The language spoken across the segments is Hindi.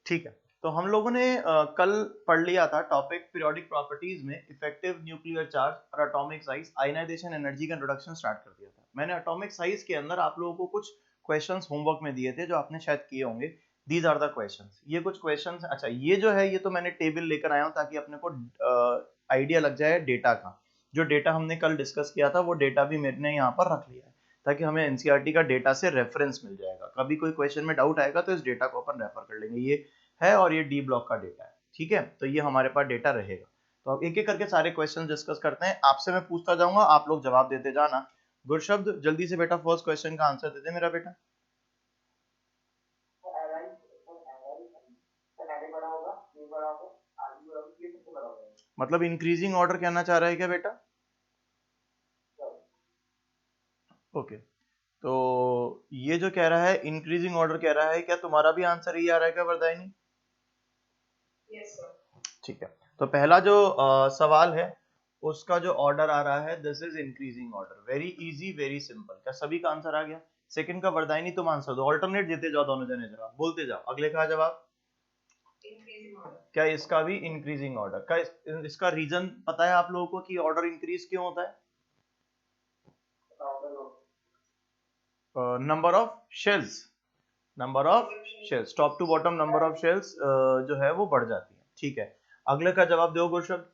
ठीक है, तो हम लोगों ने कल पढ़ लिया था टॉपिक पीरियोडिक प्रॉपर्टीज में इफेक्टिव न्यूक्लियर चार्ज और एटॉमिक साइज, आयनाइजेशन एनर्जी का इंट्रोडक्शन स्टार्ट कर दिया था। मैंने एटॉमिक साइज के अंदर आप लोगों को कुछ क्वेश्चंस होमवर्क में दिए थे जो आपने शायद किए होंगे। दीज आर द क्वेश्चंस, ये कुछ क्वेश्चंस। अच्छा, ये जो है ये तो मैंने टेबल लेकर आया हूँ ताकि अपने को आइडिया लग जाए डेटा का। जो डेटा हमने कल डिस्कस किया था वो डेटा भी मैंने यहाँ पर रख लिया है ताकि हमें एनसीईआरटी का डेटा से रेफरेंस मिल जाएगा। कभी कोई क्वेश्चन में डाउट आएगा तो इस डेटा को अपन रेफर कर लेंगे। ये है और ये डी ब्लॉक का डेटा है, ठीक है। तो ये हमारे पास डेटा रहेगा। तो अब एक एक करके सारे क्वेश्चन डिस्कस करते हैं। आपसे मैं पूछता जाऊंगा, आप लोग जवाब देते जाना। गुरशब्द जल्दी से बेटा फर्स्ट क्वेश्चन का आंसर दे दे मेरा बेटा। मतलब इंक्रीजिंग ऑर्डर कहना चाह रहा है क्या बेटा? ओके, तो ये जो कह रहा है इंक्रीजिंग ऑर्डर कह रहा है, क्या तुम्हारा भी आंसर ये आ रहा है क्या वरदायनी? Yes sir. ठीक है, तो पहला जो सवाल है उसका जो ऑर्डर आ रहा है this is increasing order. Very easy, very simple. क्या सभी का आंसर आ गया? सेकंड का वरदायनी तुम आंसर दो, ऑल्टरनेट देते जाओ, दोनों जने जवाब बोलते जाओ। अगले का जवाब इंक्रीजिंग ऑर्डर। क्या इसका भी इंक्रीजिंग ऑर्डर का? इसका रीजन पता है आप लोगों को कि ऑर्डर इंक्रीज क्यों होता है? Number of shells, number of shells, top to bottom number of shells जो है वो बढ़ जाती है। ठीक है, अगले का जवाब दो गुरशब्द।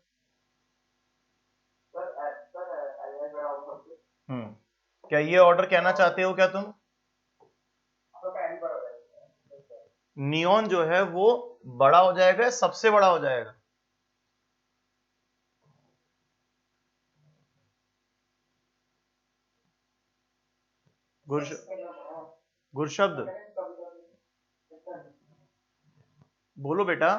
क्या ये ऑर्डर कहना चाहते हो क्या तुम? नियॉन जो है वो बड़ा हो जाएगा, सबसे बड़ा हो जाएगा? गुरशब्द बोलो बेटा।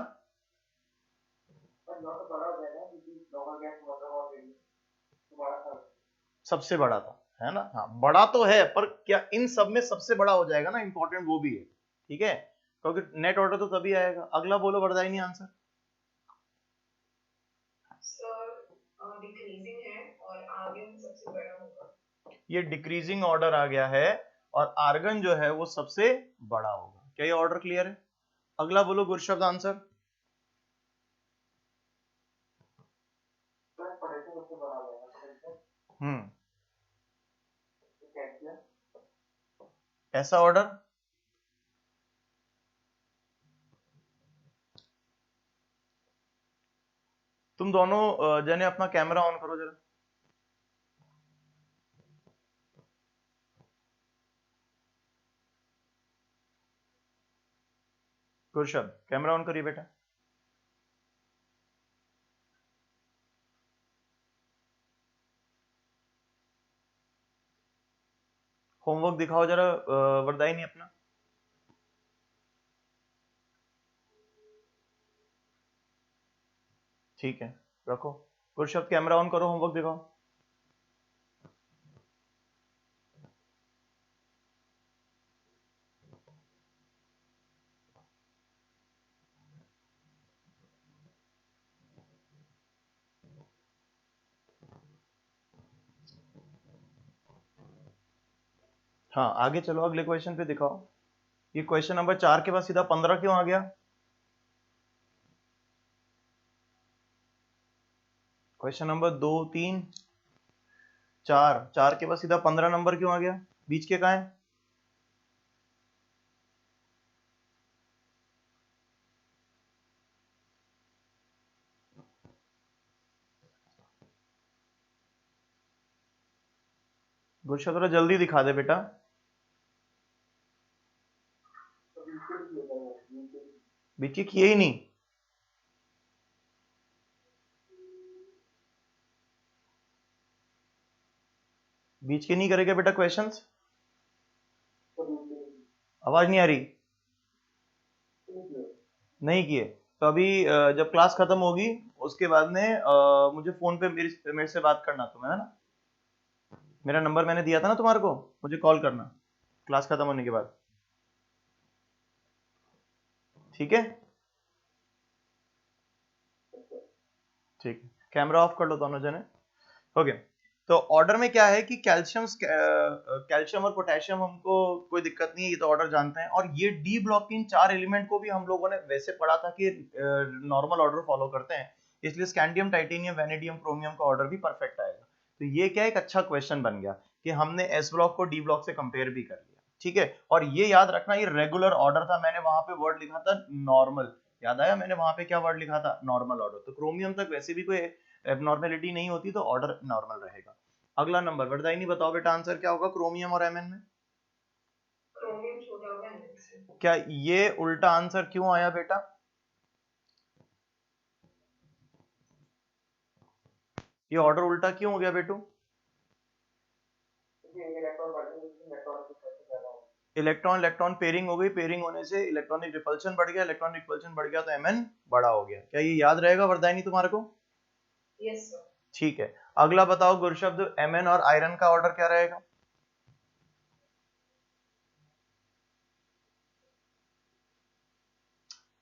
सबसे बड़ा था, है ना? हाँ, बड़ा तो है, पर क्या इन सब में सबसे बड़ा हो जाएगा ना? इंपॉर्टेंट वो भी है, ठीक है, क्योंकि नेट ऑर्डर तो तभी आएगा। अगला बोलो वरदायनी आंसर। सर डिक्रीजिंग है और आर्गन सबसे बड़ा होगा। ये डिक्रीजिंग ऑर्डर आ गया है और आर्गन जो है वो सबसे बड़ा होगा। क्या ये ऑर्डर क्लियर है? अगला बोलो गुरशब्द आंसर। ऐसा ऑर्डर तुम दोनों जने अपना कैमरा ऑन करो जरा। गुरशब्द कैमरा ऑन करिए बेटा। होमवर्क दिखाओ जरा वरदायनी अपना। ठीक है, रखो। गुरशब्द कैमरा ऑन करो, होमवर्क दिखाओ। हाँ, आगे चलो, अगले क्वेश्चन पे दिखाओ। ये क्वेश्चन नंबर 4 के बाद सीधा 15 क्यों आ गया? क्वेश्चन नंबर 2, 3, 4 के बाद सीधा 15 नंबर क्यों आ गया? बीच के कहाँ है? गुरशब्द थोड़ा जल्दी दिखा दे बेटा। बीच के किए ही नहीं। बीच के नहीं करेगा बेटा क्वेश्चंस? आवाज नहीं आ रही? नहीं किए तो अभी जब क्लास खत्म होगी उसके बाद में मुझे फोन पे मेरे से बात करना तुम्हें, है ना? मेरा नंबर मैंने दिया था ना तुम्हारे को, मुझे कॉल करना क्लास खत्म होने के बाद, ठीक है? ठीक है, कैमरा ऑफ कर लो दोनों जने। ओके, तो ऑर्डर में क्या है कि कैल्शियम और पोटेशियम हमको कोई दिक्कत नहीं है, ये तो ऑर्डर जानते हैं। और ये डी ब्लॉक के इन 4 एलिमेंट को भी हम लोगों ने वैसे पढ़ा था कि नॉर्मल ऑर्डर फॉलो करते हैं, इसलिए स्कैंडियम, टाइटेनियम, वैनेडियम, क्रोमियम का ऑर्डर भी परफेक्ट आएगा। तो ये क्या एक अच्छा क्वेश्चन बन गया कि हमने एस ब्लॉक को डी ब्लॉक से कंपेयर भी कर लिया, ठीक है। और ये याद रखना ये रेगुलर ऑर्डर था, मैंने वहां पे वर्ड लिखा था नॉर्मल, याद आया मैंने वहां पे क्या वर्ड लिखा था, नॉर्मल ऑर्डर। तो क्रोमियम तक वैसे भी कोई एबनॉर्मेलिटी नहीं होती, तो ऑर्डर नॉर्मल रहेगा। अगला नंबर वरदायिनी बताओ बेटा, आंसर क्या होगा क्रोमियम और एमएन में? क्रोमियम छोटा होगा एमएन से। क्या ये उल्टा आंसर क्यों आया बेटा? ये ऑर्डर उल्टा क्यों हो गया बेटू? इलेक्ट्रॉन इलेक्ट्रॉन पेयरिंग हो गई, पेयरिंग होने से इलेक्ट्रॉनिक रिपल्शन बढ़ गया, इलेक्ट्रॉनिक रिपल्शन बढ़ गया तो एमएन बड़ा हो गया। क्या ये याद रहेगा वरदायिनी तुम्हारे को? Yes sir. ठीक है, अगला बताओ गुरशब्द, एमएन और आयरन का ऑर्डर क्या रहेगा?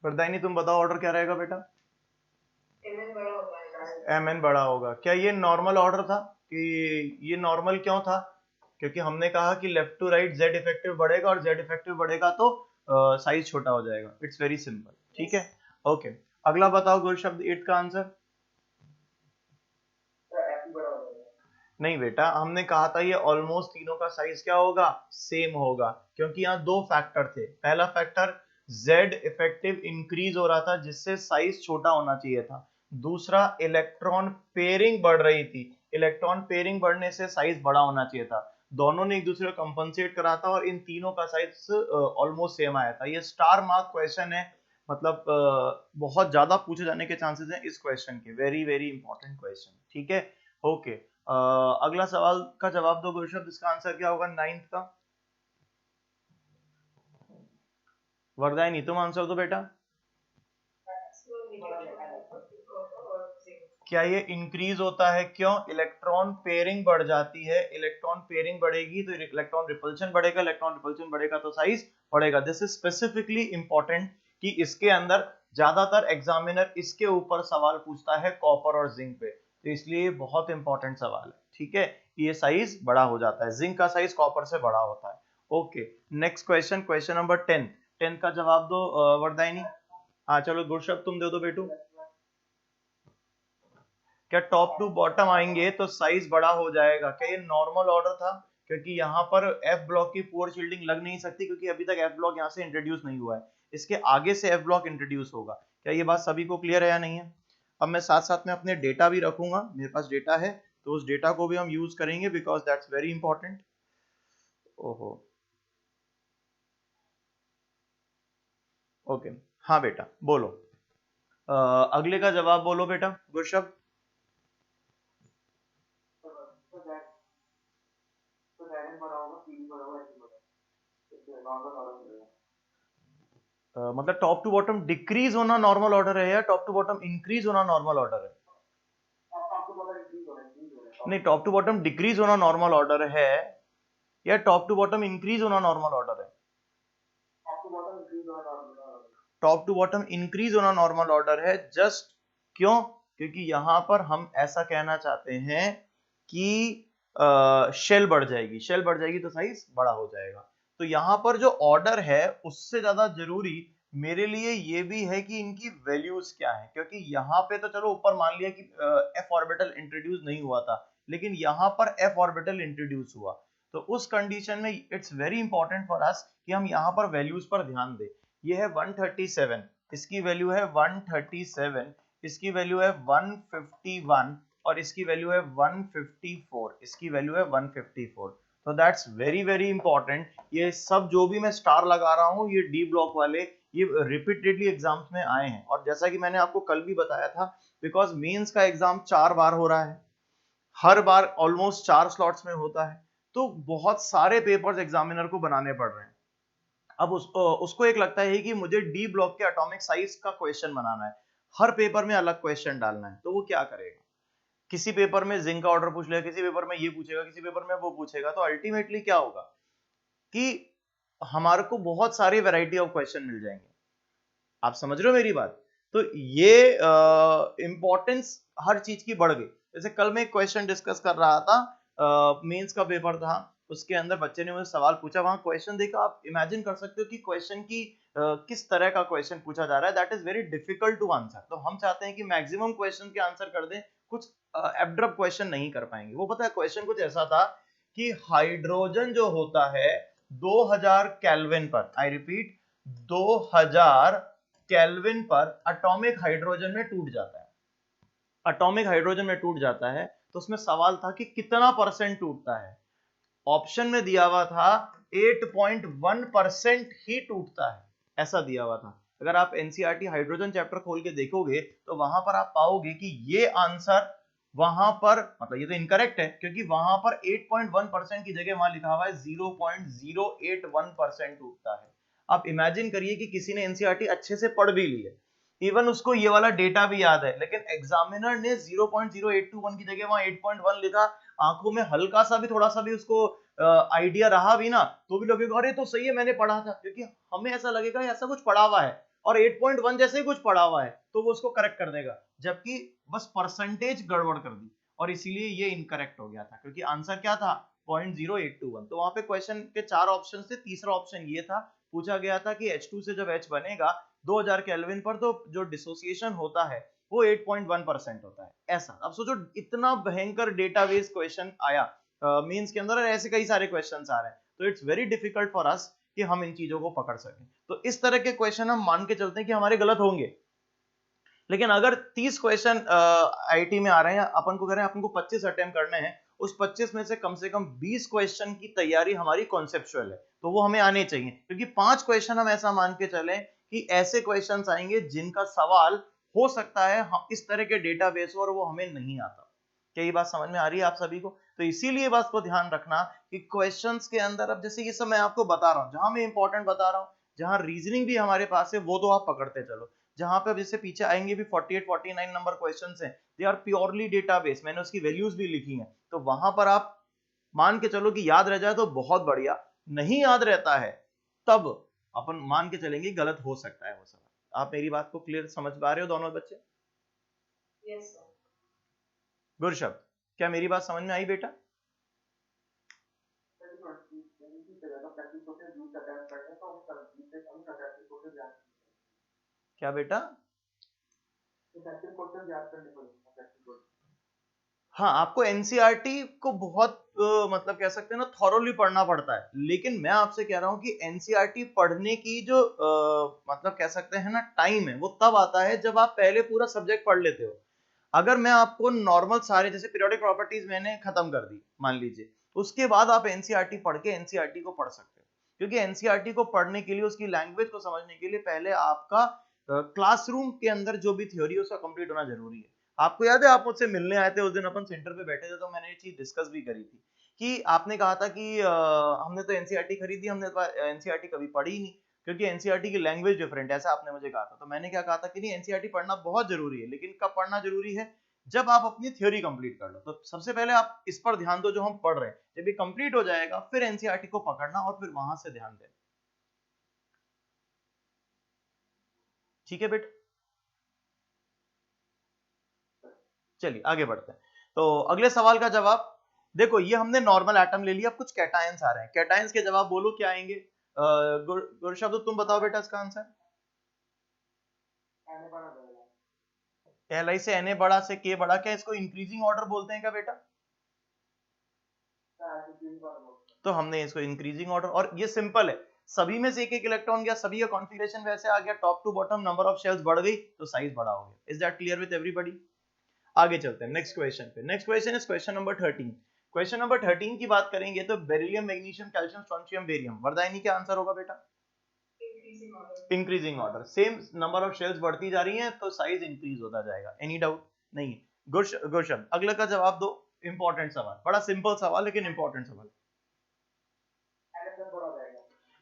वरदायिनी तुम बताओ ऑर्डर क्या रहेगा बेटा? एमएन बड़ा होगा। एमएन बड़ा होगा। क्या ये नॉर्मल ऑर्डर था? कि ये नॉर्मल क्यों था? क्योंकि हमने कहा कि left to right Z effective बढ़ेगा, और जेड इफेक्टिव बढ़ेगा तो साइज छोटा हो जाएगा। इट्स वेरी सिंपल, ठीक है। ओके, अगला बताओ गुरशब्द 8 का आंसर। नहीं बेटा, हमने कहा था ये ऑलमोस्ट तीनों का साइज क्या होगा, सेम होगा, क्योंकि यहाँ दो फैक्टर थे। पहला फैक्टर Z इफेक्टिव इंक्रीज हो रहा था जिससे साइज छोटा होना चाहिए था। दूसरा इलेक्ट्रॉन पेयरिंग बढ़ रही थी, इलेक्ट्रॉन पेयरिंग बढ़ने से साइज बड़ा होना चाहिए था। दोनों ने एक दूसरे को कंपनसेट करा था और इन तीनों का साइज ऑलमोस्ट सेम आया था। ये स्टार मार्क क्वेश्चन है, मतलब बहुत ज्यादा पूछे जाने के चांसेस हैं इस क्वेश्चन के। वेरी वेरी इंपॉर्टेंट क्वेश्चन, ठीक है। ओके, अगला सवाल का जवाब दो गुरशब्द, इसका आंसर क्या होगा 9th का? वरदायिनी तुम आंसर दो बेटा। क्या ये इंक्रीज होता है? क्यों? इलेक्ट्रॉन पेयरिंग बढ़ जाती है, इलेक्ट्रॉन पेयरिंग बढ़ेगी तो इलेक्ट्रॉन रिपल्शन बढ़ेगा, इलेक्ट्रॉन रिपल्शन बढ़ेगा तो साइज बढ़ेगा। दिस इज स्पेसिफिकली इंपॉर्टेंट कि इसके अंदर ज्यादातर एग्जामिनर इसके ऊपर सवाल पूछता है कॉपर और जिंक पे, तो इसलिए बहुत इंपॉर्टेंट सवाल है, ठीक है। ये साइज बड़ा हो जाता है, जिंक का साइज कॉपर से बड़ा होता है। Okay, next question, question number 10 का जवाब दो वरदायिनी। हाँ चलो गुरशब्द तुम दे दो बेटू। क्या टॉप टू बॉटम आएंगे तो साइज बड़ा हो जाएगा? क्या ये नॉर्मल ऑर्डर था? क्योंकि यहाँ पर एफ ब्लॉक की पुअर शील्डिंग लग नहीं सकती, क्योंकि अभी तक एफ ब्लॉक यहाँ से इंट्रोड्यूस नहीं हुआ है, इसके आगे से एफ ब्लॉक इंट्रोड्यूस होगा। क्या ये बात सभी को क्लियर है या नहीं है? अब मैं साथ साथ में अपने डेटा भी रखूंगा, मेरे पास डेटा है तो उस डेटा को भी हम यूज करेंगे, बिकॉज दैट्स वेरी इंपॉर्टेंट। ओहो, ओके, हाँ बेटा बोलो, अगले का जवाब बोलो बेटा गुरशब्द। मतलब टॉप टू बॉटम डिक्रीज होना नॉर्मल ऑर्डर है या टॉप टू बॉटम इंक्रीज होना नॉर्मल ऑर्डर है? नहीं, टॉप टू बॉटम डिक्रीज होना नॉर्मल ऑर्डर है या टॉप टू बॉटम इंक्रीज होना नॉर्मल ऑर्डर है? टॉप टू बॉटम इंक्रीज होना नॉर्मल ऑर्डर है। जस्ट क्यों? क्योंकि यहां पर हम ऐसा कहना चाहते हैं कि शेल बढ़ जाएगी, शेल बढ़ जाएगी तो साइज बड़ा हो जाएगा। तो यहां पर जो ऑर्डर है उससे ज्यादा जरूरी मेरे लिए ये भी है कि इनकी वैल्यूज क्या है, क्योंकि यहाँ पे तो चलो ऊपर मान लिया कि एफ ऑर्बिटल इंट्रोड्यूस नहीं हुआ था, लेकिन यहाँ पर एफ ऑर्बिटल इंट्रोड्यूस हुआ। तो उस कंडीशन में it's very important for us कि हम यहाँ पर वैल्यूज पर ध्यान दें। ये है 137, इसकी वैल्यू है 137, इसकी वैल्यू है 151 और इसकी वैल्यू है 154, इसकी वैल्यू है 154। तो दैट्स वेरी वेरी इंपॉर्टेंट। ये सब जो भी मैं स्टार लगा रहा हूँ ये डी ब्लॉक वाले, ये रिपीटेडली एग्जाम्स में आए हैं। और जैसा कि मैंने आपको कल भी बताया था, बिकॉज मेंस का एग्जाम 4 बार हो रहा है, हर बार ऑलमोस्ट 4 स्लॉट्स में होता है, तो बहुत सारे पेपर्स एग्जामिनर को बनाने पड़ रहे हैं। अब उसको एक लगता है कि मुझे डी ब्लॉक के एटॉमिक साइज का क्वेश्चन बनाना है, हर पेपर में अलग क्वेश्चन डालना है, तो वो क्या करेगा? किसी पेपर में जिंक का ऑर्डर पूछ लेगा, किसी पेपर में ये पूछेगा, किसी पेपर में वो पूछेगा। तो अल्टीमेटली क्या होगा कि हमारे को बहुत सारी वैरायटी ऑफ क्वेश्चन मिल जाएंगे। आप समझ रहे हो मेरी बात? तो ये इंपॉर्टेंस हर चीज की बढ़ गई। जैसे कल मैं एक क्वेश्चन डिस्कस कर रहा था, मेंस का पेपर था, उसके अंदर बच्चे ने मुझे सवाल पूछा, वहां क्वेश्चन देखा, आप इमेजिन कर सकते हो कि क्वेश्चन की किस तरह का क्वेश्चन पूछा जा रहा है, that is very difficult to answer. तो हम चाहते हैं कि मैक्सिमम क्वेश्चन के आंसर कर दें, कुछ एब्ड्रप क्वेश्चन नहीं कर पाएंगे। वो पता है क्वेश्चन कुछ ऐसा था कि हाइड्रोजन जो होता है 2000 केल्विन पर, आई रिपीट 2000 केल्विन पर एटॉमिक हाइड्रोजन में टूट जाता है, एटॉमिक हाइड्रोजन में टूट जाता है। तो उसमें सवाल था कि कितना परसेंट टूटता है। ऑप्शन में दिया हुआ था 8.1% ही टूटता है, ऐसा दिया हुआ था। अगर आप एनसीईआरटी हाइड्रोजन चैप्टर खोल के देखोगे तो वहां पर आप पाओगे कि ये आंसर वहां पर, मतलब ये तो इनकरेक्ट है, क्योंकि वहां पर 8.1% की जगह वहां लिखा हुआ है 0.081% टूटता है। आप इमेजिन करिए कि किसी ने एनसीईआरटी अच्छे से पढ़ भी ली है, इवन उसको ये वाला डेटा भी याद है, लेकिन एग्जामिनर ने 0.0821 की जगह वहां 8.1 लिखा, आंखों में हल्का सा भी, थोड़ा सा भी उसको आइडिया रहा भी ना, तो भी लगेगा अरे तो सही है मैंने पढ़ा था, क्योंकि हमें ऐसा लगेगा ऐसा कुछ पढ़ा हुआ है, और 8.1 जैसे ही कुछ पढ़ा हुआ है तो वो उसको करेक्ट कर देगा, जबकि बस परसेंटेज गड़बड़ कर दी, और इसीलिए ये इनकरेक्ट हो गया था, क्योंकि आंसर क्या था 0.0821। तो वहां पे क्वेश्चन के 4 ऑप्शन थे, तीसरा ऑप्शन ये था, पूछा गया था कि H2 से जब H बनेगा 2000 केल्विन पर, तो जो डिसोसिएशन होता है वो 8.1% होता है, ऐसा। अब सोचो इतना भयंकर डेटाबेस क्वेश्चन आया मेंस के अंदर, और ऐसे कई सारे क्वेश्चंस आ रहे हैं, तो it's very difficult for us कि हम इन चीजों को पकड़ सकें। तो इस तरह के क्वेश्चन हम मान के चलते हैं कि हमारे गलत होंगे, लेकिन अगर 30 क्वेश्चन आईटी में आ रहे हैं, अपन को कह रहे हैं अपन को 25 अटेम्प्ट करने हैं, उस 25 में से कम 20 क्वेश्चन की तैयारी हमारी कॉन्सेप्चुअल है, तो वो हमें आने चाहिए, क्योंकि 5 क्वेश्चन हम ऐसा मान के चलें कि ऐसे क्वेश्चंस आएंगे जिनका सवाल हो सकता है इस तरह के डेटाबेस और वो हमें नहीं आता। क्या ये बात समझ में आ रही है आप सभी को? तो इसीलिए बात को ध्यान रखना कि क्वेश्चंस के अंदर, अब जैसे ये सब मैं आपको बता रहा हूँ, जहां मैं इंपॉर्टेंट बता रहा हूँ, जहां रीजनिंग भी हमारे पास है, वो तो आप पकड़ते चलो। जहां पे अब जैसे पीछे आएंगे भी 48 49 नंबर क्वेश्चंस हैं, दे आर प्योरली डेटाबेस, मैंने उसकी वैल्यूज भी लिखी हैं, तो वहां पर आप मान के चलो कि याद रह जाए तो बहुत बढ़िया, नहीं याद रहता है तब अपन मान के चलेंगे गलत हो सकता है वो सवाल। आप मेरी बात को क्लियर समझ पा रहे हो दोनों बच्चे? Yes sir. गुड शब्द, क्या मेरी बात समझ में आई बेटा? क्या बेटा? हाँ, आपको एनसीईआरटी को बहुत मतलब कह सकते हैं ना थॉरोली पढ़ना पड़ता है, लेकिन मैं आपसे कह रहा हूँ कि एनसीईआरटी पढ़ने की जो मतलब कह सकते हैं ना टाइम है, वो तब आता है जब आप पहले पूरा सब्जेक्ट पढ़ लेते हो। अगर मैं आपको नॉर्मल सारे, जैसे पीरियोडिक प्रॉपर्टीज मैंने खत्म कर दी मान लीजिए, उसके बाद आप एनसीईआरटी पढ़ के एनसीईआरटी को पढ़ सकते हो, क्योंकि एनसीईआरटी को पढ़ने के लिए, उसकी लैंग्वेज को समझने के लिए पहले आपका क्लासरूम के अंदर जो भी थ्योरी है उसका कंप्लीट होना जरूरी है। आपको याद है आप मुझसे मिलने आए थे उस दिन, अपन सेंटर पे बैठे थे, तो मैंने ये चीज डिस्कस भी करी थी कि आपने कहा था कि हमने तो एनसीईआरटी खरीदी, हमने तो एनसीईआरटी कभी पढ़ी ही नहीं, क्योंकि एनसीईआरटी की लैंग्वेज डिफरेंट है, ऐसा आपने मुझे कहा था। तो मैंने क्या कहा था कि नहीं, एनसीईआरटी पढ़ना बहुत जरूरी है, लेकिन कब पढ़ना जरूरी है? जब आप अपनी थ्योरी कंप्लीट कर लो। तो सबसे पहले आप इस पर ध्यान दो जो हम पढ़ रहे हैं, जब ये कंप्लीट हो जाएगा फिर एनसीईआरटी को पकड़ना और फिर वहां से ध्यान देना। ठीक है बेटा, चलिए आगे बढ़ते हैं। तो अगले सवाल का जवाब देखो, ये हमने नॉर्मल एटम ले लिया, अब कुछ कैटायंस आ रहे हैं, कैटायंस के जवाब बोलो क्या आएंगे? गुरशब्द तुम बताओ बेटा इसका आंसर। Li से Na बड़ा से K बड़ा, क्या इसको इंक्रीजिंग ऑर्डर बोलते हैं क्या बेटा? तो हमने इसको इंक्रीजिंग ऑर्डर, और ये सिंपल है, सभी में से एक एक इलेक्ट्रॉन गया, सभी का कॉन्फ़िगरेशन वैसे आ गया, top to bottom number of shells बढ़ गई, तो साइज बड़ा हो गया। Is that clear with everybody? आगे चलते हैं नेक्स्ट क्वेश्चन पे। Next question is question number 13। Question number 13 की बात करेंगे तो beryllium, magnesium, calcium, strontium, barium, Varadayini क्या आंसर होगा बेटा? Increasing order, same number of shells बढ़ती जा रही हैं तो साइज इंक्रीज होता जाएगा, एनी डाउट नहीं? गुड, अगले का जवाब दो। इंपॉर्टेंट सवाल, बड़ा सिंपल सवाल लेकिन इंपॉर्टेंट सवाल।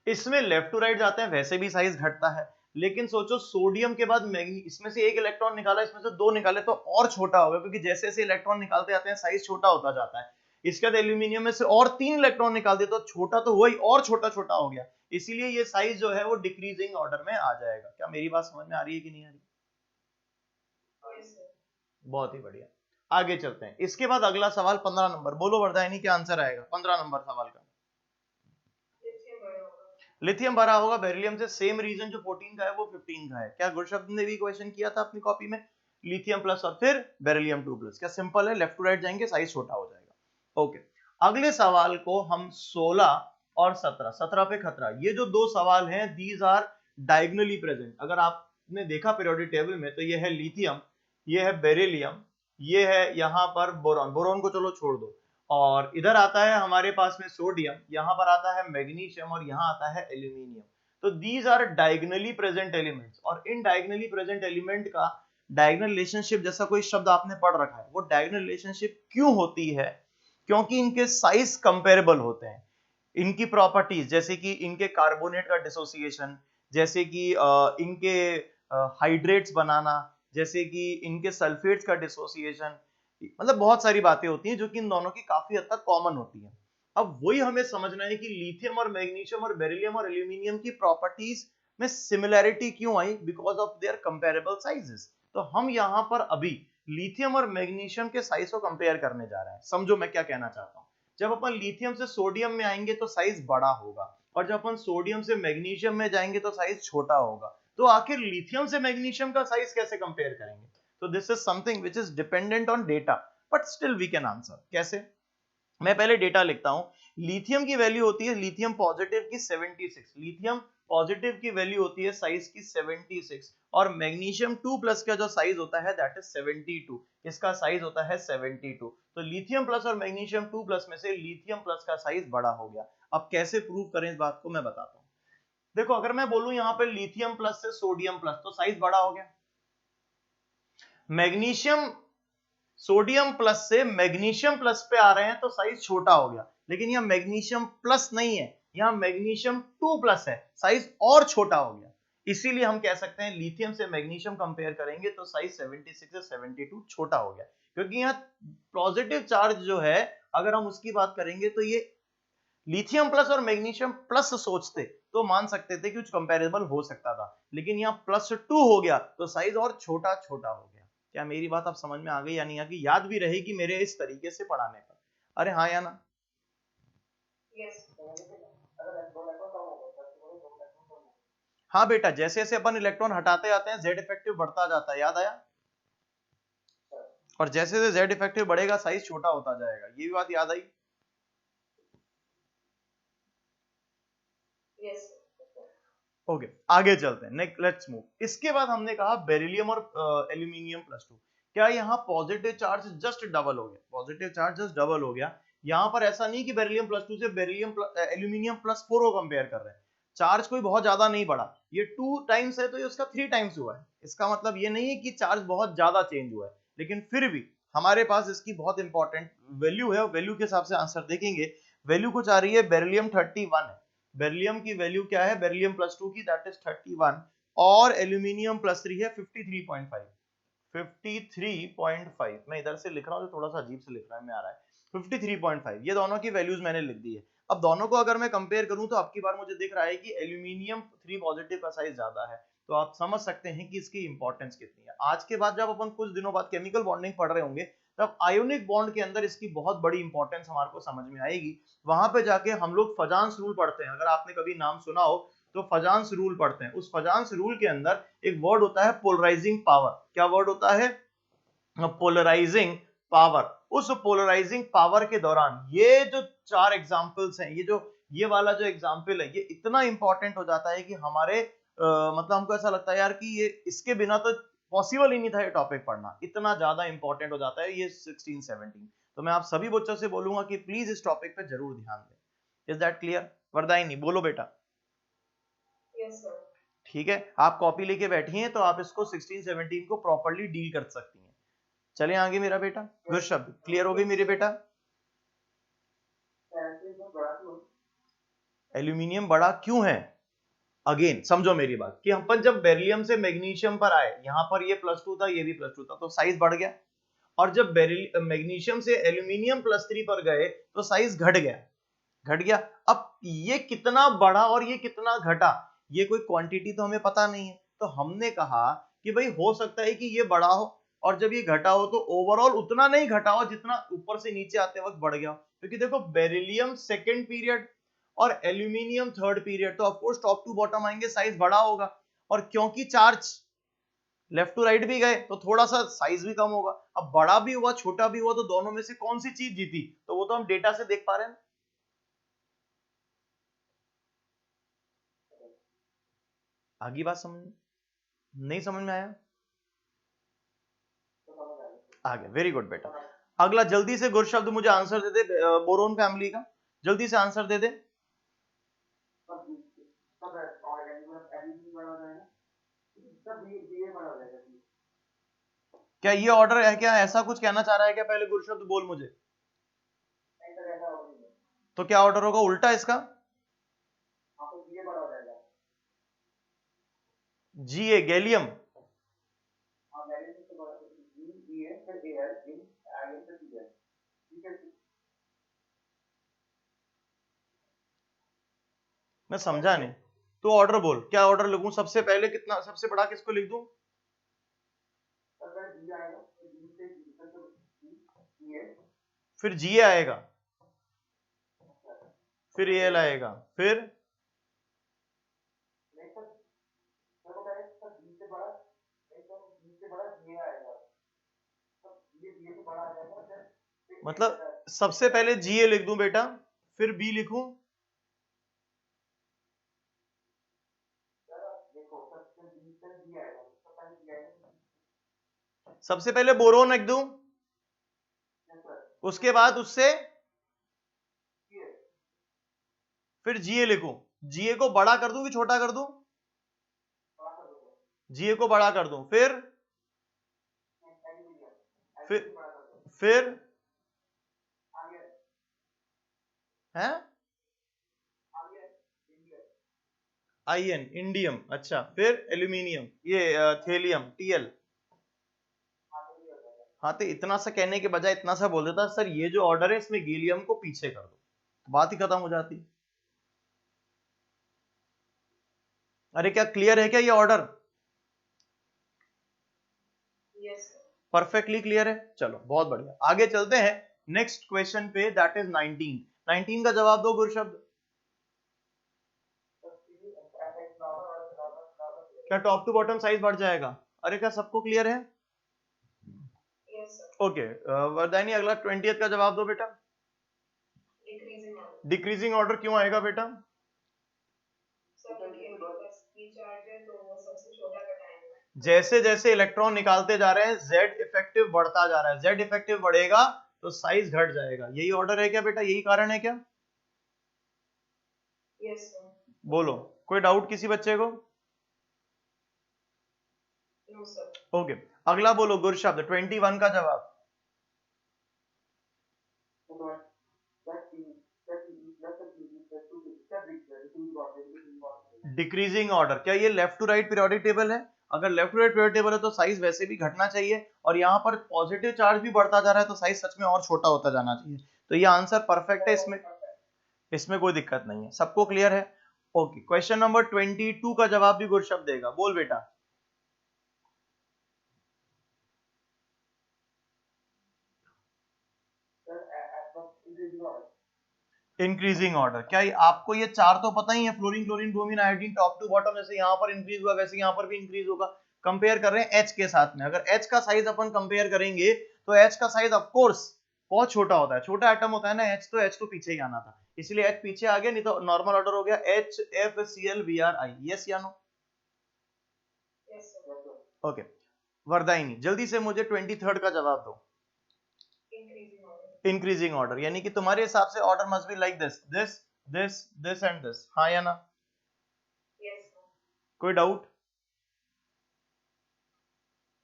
इसमें लेफ्ट टू राइट जाते हैं वैसे भी साइज घटता है, लेकिन सोचो सोडियम के बाद मैग्नीशियम, इसमें से एक इलेक्ट्रॉन निकाला, इसमें से दो निकाले तो और छोटा होगा, क्योंकि जैसे जैसे इलेक्ट्रॉन निकालते जाते हैं साइज छोटा होता जाता है। इसके बाद एल्यूमिनियम में से और 3 इलेक्ट्रॉन निकाल दिए तो छोटा तो हुआ ही, और छोटा छोटा हो गया, इसीलिए ये साइज जो है वो डिक्रीजिंग ऑर्डर में आ जाएगा। क्या मेरी बात समझ में आ रही है कि नहीं आ रही? बहुत ही बढ़िया। आगे चलते हैं। इसके बाद अगला सवाल 15 नंबर, बोलो वरदायनी क्या आंसर आएगा 15 नंबर सवाल का। लिथियम भरा होगा बेरिलियम से, सेम रीजन जो 14 का है वो 15 का है। क्या गुरशब्द ने भी क्वेश्चन किया था अपनी कॉपी में, लिथियम प्लस और फिर बेरिलियम 2 प्लस। क्या सिंपल है, लेफ्ट टू राइट जाएंगे, साइज छोटा हो जाएगा। ओके, अगले सवाल को हम 16 और 17 पे खतरा, ये जो दो सवाल हैं दीज आर डायगोनली प्रेजेंट। अगर आपने देखा पीरियोडिक टेबल में तो ये है लिथियम, ये है बेरिलियम, ये है यहाँ पर बोरॉन, बोरॉन को चलो छोड़ दो, और इधर आता है हमारे पास में सोडियम, यहाँ पर आता है मैग्नीशियम और यहाँ आता है एल्यूमिनियम। तो these are diagonally present elements, और इन डायगोनली प्रेजेंट एलिमेंट का डायगोनल रिलेशनशिप जैसा कोई शब्द आपने पढ़ रखा है, वो डायगोनल रिलेशनशिप क्यों होती है? क्योंकि इनके साइज कंपेरेबल होते हैं। इनकी प्रॉपर्टीज जैसे कि इनके कार्बोनेट का डिसोसिएशन, जैसे कि इनके हाइड्रेट्स बनाना, जैसे कि इनके सल्फेट्स का डिसोसिएशन, मतलब बहुत सारी बातें होती हैं जो कि इन दोनों की काफी हद तक कॉमन होती हैं। अब वही हमें समझना है कि लिथियम और मैग्नीशियम और बेरिलियम और एल्यूमिनियम की प्रॉपर्टीज में सिमिलैरिटी क्यों आई, because of their comparable sizes. तो हम यहाँ पर अभी लिथियम और मैग्नीशियम के साइज को कंपेयर करने जा रहे हैं। समझो मैं क्या कहना चाहता हूँ। जब अपन लिथियम से सोडियम में आएंगे तो साइज बड़ा होगा, और जब अपन सोडियम से मैग्नीशियम में जाएंगे तो साइज छोटा होगा। तो आखिर लिथियम से मैग्नीशियम का साइज कैसे कंपेयर करेंगे? तो this is something which is dependent on data, but still we can answer. कैसे? मैं पहले डेटा लिखता हूं। लिथियम की वैल्यू होती है, लिथियम पॉजिटिव की 76, लिथियम पॉजिटिव की वैल्यू होती है साइज की 76, और मैग्नीशियम 2 प्लस का जो साइज होता है दैट इज 72, इसका साइज होता है 72। तो लिथियम प्लस और मैग्नीशियम 2 प्लस में से लिथियम प्लस का साइज बड़ा हो गया। अब कैसे प्रूव करें इस बात को मैं बताता हूं। देखो, अगर मैं बोलूं यहां पे लिथियम प्लस से सोडियम प्लस तो साइज बड़ा हो गया, मैग्नीशियम सोडियम प्लस से मैग्नीशियम प्लस पे आ रहे हैं तो साइज छोटा हो गया, लेकिन यहां मैग्नीशियम प्लस नहीं है, यहां मैग्नीशियम 2 प्लस है, साइज और छोटा हो गया। इसीलिए हम कह सकते हैं लिथियम से मैग्नीशियम कंपेयर करेंगे तो साइज 76 से 72 छोटा हो गया, क्योंकि यहां पॉजिटिव चार्ज जो है अगर हम उसकी बात करेंगे तो ये लिथियम प्लस और मैग्नीशियम प्लस सोचते तो मान सकते थे कि कुछ कंपैरेबल हो सकता था, लेकिन यहाँ +2 हो गया तो साइज और छोटा छोटा हो गया। क्या मेरी बात आप समझ में आ गई या नहीं आ गई? याद भी रहेगी मेरे इस तरीके से पढ़ाने पर? अरे हाँ या ना? यस। हाँ बेटा, जैसे जैसे अपन इलेक्ट्रॉन हटाते जाते हैं जेड इफेक्टिव बढ़ता जाता है, याद आया? और जैसे जैसे जेड इफेक्टिव बढ़ेगा साइज छोटा होता जाएगा, ये भी बात याद आई? यस। ओके, आगे चलते हैं, नेक्स्ट लेट्स मूव। इसके बाद हमने कहा बेरिलियम और एल्यूमिनियम +2। क्या यहाँ पॉजिटिव चार्ज जस्ट डबल हो गया? पॉजिटिव चार्ज जस्ट डबल हो गया। यहाँ पर ऐसा नहीं कि बेरिलियम +2 से बेरिलियम एल्यूमिनियम +4 को कंपेयर कर रहे हैं, चार्ज कोई बहुत ज्यादा नहीं बढ़ा, ये 2 टाइम्स है तो ये उसका 3 टाइम्स हुआ है। इसका मतलब ये नहीं है कि चार्ज बहुत ज्यादा चेंज हुआ है, लेकिन फिर भी हमारे पास इसकी बहुत इंपॉर्टेंट वैल्यू है, वैल्यू के हिसाब से आंसर देखेंगे। वैल्यू कुछ आ रही है, बेरिलियम 31 है, बेरिलियम की वैल्यू क्या है बेरिलियम +2 की, दैट इज 31, और एल्यूमिनियम +3 है 53.5। 53.5 मैं इधर से लिख रहा हूँ तो थोड़ा सा अजीब से लिख रहा है, मैं आ रहा है 53.5। ये दोनों की वैल्यूज मैंने लिख दी है। अब दोनों को अगर मैं कंपेयर करूं तो अब की बार मुझे दिख रहा है कि एल्यूमिनियम 3 पॉजिटिव का साइज ज्यादा है, तो आप समझ सकते हैं कि इसकी इंपॉर्टेंस कितनी है। आज के बाद जब अपन कुछ दिनों बाद केमिकल बॉन्डिंग पढ़ रहे होंगे तब आयोनिक बॉन्ड के अंदर इसकी बहुत बड़ी इंपॉर्टेंस हमारे को समझ में आएगी। वहां पे जाके हम लोग फजांस रूल पढ़ते हैं, अगर आपने कभी नाम सुना हो तो फजांस रूल पढ़ते हैं। उस फजांस रूल के अंदर एक वर्ड होता है पोलराइजिंग पावर। क्या वर्ड होता है? Polarising power. उस पोलराइजिंग पावर के दौरान ये जो 4 एग्जांपल्स हैं, ये वाला जो एग्जांपल है ये इतना इंपॉर्टेंट हो जाता है कि हमारे मतलब हमको ऐसा लगता है यार कि ये इसके बिना तो पॉसिबल ही नहीं था ये टॉपिक पढ़ना, इतना ज्यादा इंपॉर्टेंट हो जाता है ये 16 17। तो मैं आप सभी बच्चों से बोलूंगा कि प्लीज इस टॉपिक पे जरूर ध्यान दें। Is that clear? वरदायनी बोलो बेटा। Yes sir. ठीक है, आप कॉपी लेके बैठी हैं तो आप इसको 16 17 को प्रॉपर्ली डील कर सकती हैं। चले आगे मेरा बेटा। गुड शब्द, क्लियर हो गई मेरे बेटा? एल्यूमिनियम बड़ा क्यों है? अगेन समझो मेरी बात कि अपन जब बेरिलियम से मैग्नीशियम पर आए, यहां पर ये +2 था, ये भी +2 था, तो साइज बढ़ गया। और जब मैग्नीशियम से एल्यूमिनियम +3 पर गए तो साइज घट गया, घट गया। अब ये कितना बढ़ा और ये कितना घटा, ये कोई क्वांटिटी तो हमें पता नहीं है, तो हमने कहा कि भाई हो सकता है कि ये बड़ा हो, और जब ये घटा हो तो ओवरऑल उतना नहीं घटा हो जितना ऊपर से नीचे आते वक्त बढ़ गया, क्योंकि देखो बेरिलियम सेकेंड पीरियड और एल्यूमिनियम थर्ड पीरियड, तो ऑफकोर्स टॉप टू बॉटम आएंगे, साइज बड़ा होगा। और क्योंकि चार्ज लेफ्ट टू राइट भी गए तो थोड़ा सा साइज भी कम होगा। अब बड़ा भी हुआ छोटा भी हुआ तो दोनों में से कौन सी चीज जीती, तो वो तो हम डेटा से देख पा रहे हैं। आगे बात समझ नहीं समझ में आया? आ गया, वेरी गुड बेटा। अगला जल्दी से गुर शब्द मुझे आंसर दे दे, बोरोन फैमिली का जल्दी से आंसर दे दे। क्या ये ऑर्डर है, क्या ऐसा कुछ कहना चाह रहा है क्या? पहले गुर शब्द बोल मुझे, तो क्या ऑर्डर होगा उल्टा इसका? जी गैलियम, मैं समझा नहीं, तो ऑर्डर बोल, क्या ऑर्डर लिखूं? सबसे पहले कितना, सबसे बड़ा किसको लिख दूं? फिर जी आएगा, फिर एल आएगा, फिर मतलब सबसे पहले जी ए लिख दूं बेटा, फिर बी लिखूं, सबसे पहले बोरोन लिख दूं, उसके बाद उससे फिर जीए लिखूं। जीए को बड़ा कर दूं कि छोटा कर दूं? जीए को बड़ा कर दूं, फिर फिर है आईएन इंडियम, अच्छा, फिर एल्यूमिनियम, ये थेलियम टीएल। हाँ, तो इतना सा कहने के बजाय इतना सा बोल देता सर ये जो ऑर्डर है इसमें गैलियम को पीछे कर दो, बात ही खत्म हो जाती। अरे क्या क्लियर है क्या ये ऑर्डर? परफेक्टली क्लियर है, चलो बहुत बढ़िया, आगे चलते हैं नेक्स्ट क्वेश्चन पे, दैट इज 19। 19 का जवाब दो गुर शब्द। क्या टॉप टू बॉटम साइज बढ़ जाएगा? अरे क्या सबको क्लियर है? ओके वरदानी, अगला 20th का जवाब दो बेटा। डिक्रीजिंग ऑर्डर क्यों आएगा बेटा? जैसे जैसे इलेक्ट्रॉन निकालते जा रहे हैं जेड इफेक्टिव बढ़ता जा रहा है, जेड इफेक्टिव बढ़ेगा तो साइज घट जाएगा, यही ऑर्डर है क्या बेटा? यही कारण है क्या? Yes sir. बोलो, कोई डाउट किसी बच्चे को? No sir. ओके, अगला बोलो गुर शब्द 21 का जवाब। डिक्रीजिंग ऑर्डर, क्या ये left to right periodic table है? अगर left to right periodic table है तो साइज वैसे भी घटना चाहिए, और यहाँ पर पॉजिटिव चार्ज भी बढ़ता जा रहा है तो साइज सच में और छोटा होता जाना चाहिए, तो ये आंसर परफेक्ट है, इसमें इसमें कोई दिक्कत नहीं है, सबको क्लियर है? ओके, क्वेश्चन नंबर 22 का जवाब भी गुर शब्द देगा, बोल बेटा। इंक्रीजिंग ऑर्डर, क्या आपको ये चार तो पता ही है, fluorine chlorine bromine iodine top to bottom, जैसे यहाँ पर इंक्रीज हुआ वैसे यहाँ पर भी इंक्रीज होगा। कंपेयर कर रहे हैं एच के साथ में, अगर एच का साइज अपन कंपेयर करेंगे तो एच का साइज ऑफ कोर्स बहुत छोटा होता है, छोटा एटम होता है ना एच, तो एच तो पीछे ही आना था, इसलिए एच पीछे आ गया, नहीं तो नॉर्मल ऑर्डर हो गया H F C L B R I. Yes या नो? ओके वरदायनी, जल्दी से मुझे 23rd का जवाब दो। इंक्रीजिंग ऑर्डर, यानी कि तुम्हारे हिसाब से order must be like this this this this and this, हाँ या ना? यस। कोई डाउट?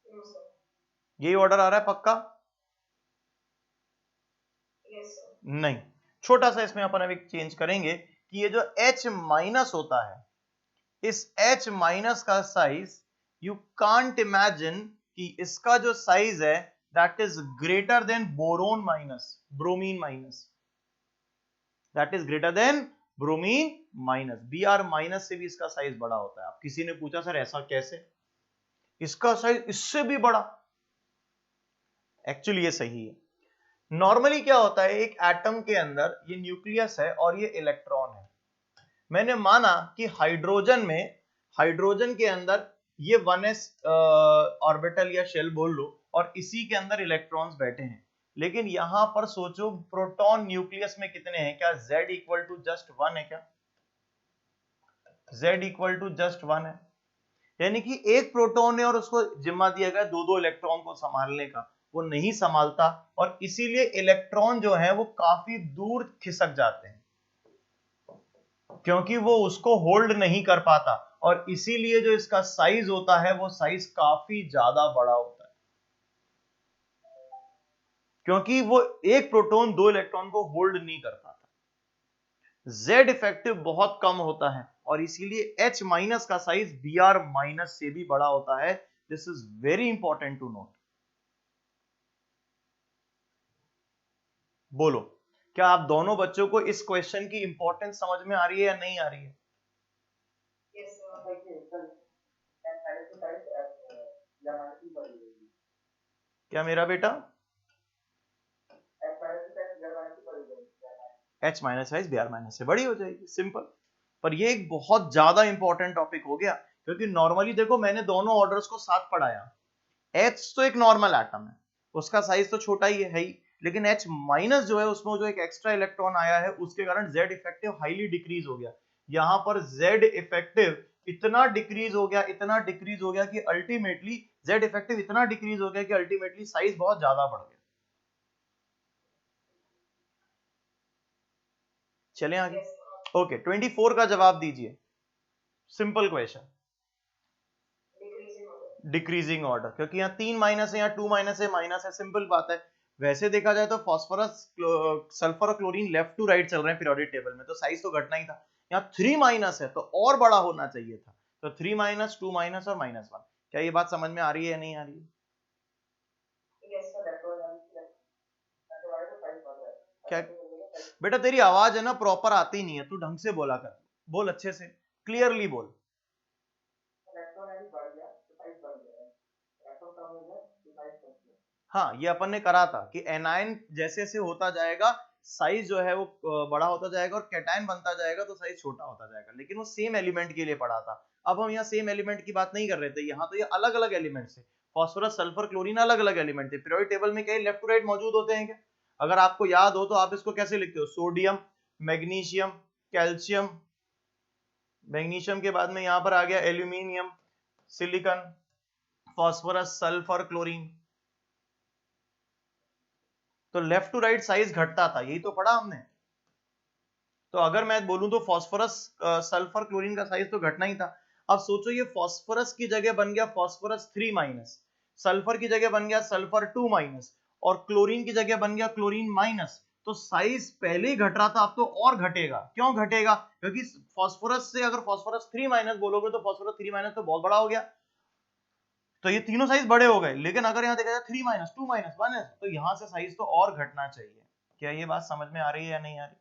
No sir. यही ऑर्डर आ रहा है पक्का? Yes sir. नहीं, छोटा सा इसमें अपन अभी चेंज करेंगे कि ये जो H माइनस होता है, इस H माइनस का साइज यू कांट इमेजिन कि इसका जो साइज है that is greater than boron minus bromine minus, that is greater than bromine minus, Br minus से भी इसका साइज बड़ा होता है। अब किसी ने पूछा सर ऐसा कैसे, इसका साइज इससे भी बड़ा, एक्चुअली ये सही है। नॉर्मली क्या होता है, एक एटम के अंदर ये न्यूक्लियस है और ये इलेक्ट्रॉन है। मैंने माना कि हाइड्रोजन के अंदर ये 1s ऑर्बिटल या शेल बोल लो और इसी के अंदर इलेक्ट्रॉन्स बैठे हैं, लेकिन यहां पर सोचो प्रोटॉन न्यूक्लियस में कितने हैं? क्या Z इक्वल टू जस्ट 1 है? क्या Z इक्वल टू जस्ट 1 है? यानी कि एक प्रोटॉन है और उसको जिम्मा दिया गया दो इलेक्ट्रॉन को संभालने का, वो नहीं संभालता और इसीलिए इलेक्ट्रॉन जो है वो काफी दूर खिसक जाते हैं, क्योंकि वो उसको होल्ड नहीं कर पाता और इसीलिए जो इसका साइज होता है वो साइज काफी ज्यादा बड़ा होता है, क्योंकि वो एक प्रोटॉन दो इलेक्ट्रॉन को होल्ड नहीं कर पाता। Z इफेक्टिव बहुत कम होता है और इसीलिए H माइनस का साइज Br माइनस से भी बड़ा होता है। This is very important to note. बोलो, क्या आप दोनों बच्चों को इस क्वेश्चन की इंपॉर्टेंस समझ में आ रही है या नहीं आ रही है? Yes, sir. क्या मेरा बेटा? H minus size Br minus से बड़ी हो जाएगी, सिंपल। पर ये एक बहुत ज्यादा इंपॉर्टेंट टॉपिक हो गया, क्योंकि नॉर्मली देखो मैंने दोनों ऑर्डर्स को साथ पढ़ाया। H तो एक नॉर्मल एटम है, उसका साइज तो छोटा ही है ही, लेकिन H माइनस जो है उसमें जो एक एक्स्ट्रा इलेक्ट्रॉन आया है उसके कारण Z इफेक्टिव हाईली डिक्रीज हो गया। यहां पर Z इफेक्टिव इतना डिक्रीज हो गया कि अल्टीमेटली Z इफेक्टिव इतना डिक्रीज हो गया कि अल्टीमेटली साइज बहुत ज्यादा बढ़ गया। चलें आगे। Yes, sir. ओके, 24 का जवाब दीजिए। Simple question, Decreasing order. Decreasing order, क्योंकि यहाँ 3 माइनस है, यहाँ 2 माइनस है, सिंपल बात है। वैसे देखा जाए तो फॉस्फोरस, सल्फर और क्लोरीन लेफ्ट टू राइट चल रहे हैं पीरियोडिक टेबल में, तो साइज तो घटना ही था। यहाँ 3 माइनस है तो और बड़ा होना चाहिए था, तो 3 माइनस, 2 माइनस और -1। क्या ये बात समझ में आ रही है या नहीं आ रही है? Yes, sir. क्या बेटा, तेरी आवाज है ना प्रॉपर आती नहीं है, तू ढंग से बोला कर, बोल अच्छे से, क्लियरली बोल। हाँ, ये अपन ने करा था कि एनायन जैसे जैसे होता जाएगा साइज जो है वो बड़ा होता जाएगा और कैटायन बनता जाएगा तो साइज छोटा होता जाएगा, लेकिन वो सेम एलिमेंट के लिए पढ़ा था। अब हम यहाँ सेम एलिमेंट की बात नहीं कर रहे थे, यहाँ तो ये अलग अलग एलिमेंट्स है। फॉस्फोरस, सल्फर, क्लोरीन अलग अलग एलिमेंट थे। पीरियोडिक टेबल में कहीं लेफ्ट टू राइट मौजूद होते हैं क्या? अगर आपको याद हो तो आप इसको कैसे लिखते हो? सोडियम, मैग्नीशियम, कैल्शियम, मैग्नीशियम के बाद में यहाँ पर आ गया aluminium, silicon, phosphorus, sulphur, chlorine. तो लेफ्ट टू राइट साइज घटता था, यही तो पढ़ा हमने। तो अगर मैं बोलूं तो फॉस्फोरस, सल्फर, क्लोरीन का साइज तो घटना ही था। अब सोचो ये फॉस्फोरस की जगह बन गया फॉस्फोरस 3 माइनस, सल्फर की जगह बन गया सल्फर 2 माइनस और क्लोरीन की जगह बन गया क्लोरीन माइनस। तो साइज पहले ही घट रहा था, अब तो और घटेगा। क्यों घटेगा? क्योंकि फॉस्फोरस से अगर फॉस्फोरस 3 माइनस बोलोगे तो फॉस्फोरस 3 माइनस तो बहुत बड़ा हो गया, तो ये तीनों साइज बड़े हो गए। लेकिन अगर यहाँ देखा जाए 3 माइनस, 2 माइनस, 1 तो यहां से साइज तो और घटना चाहिए। क्या ये बात समझ में आ रही है या नहीं आ रही?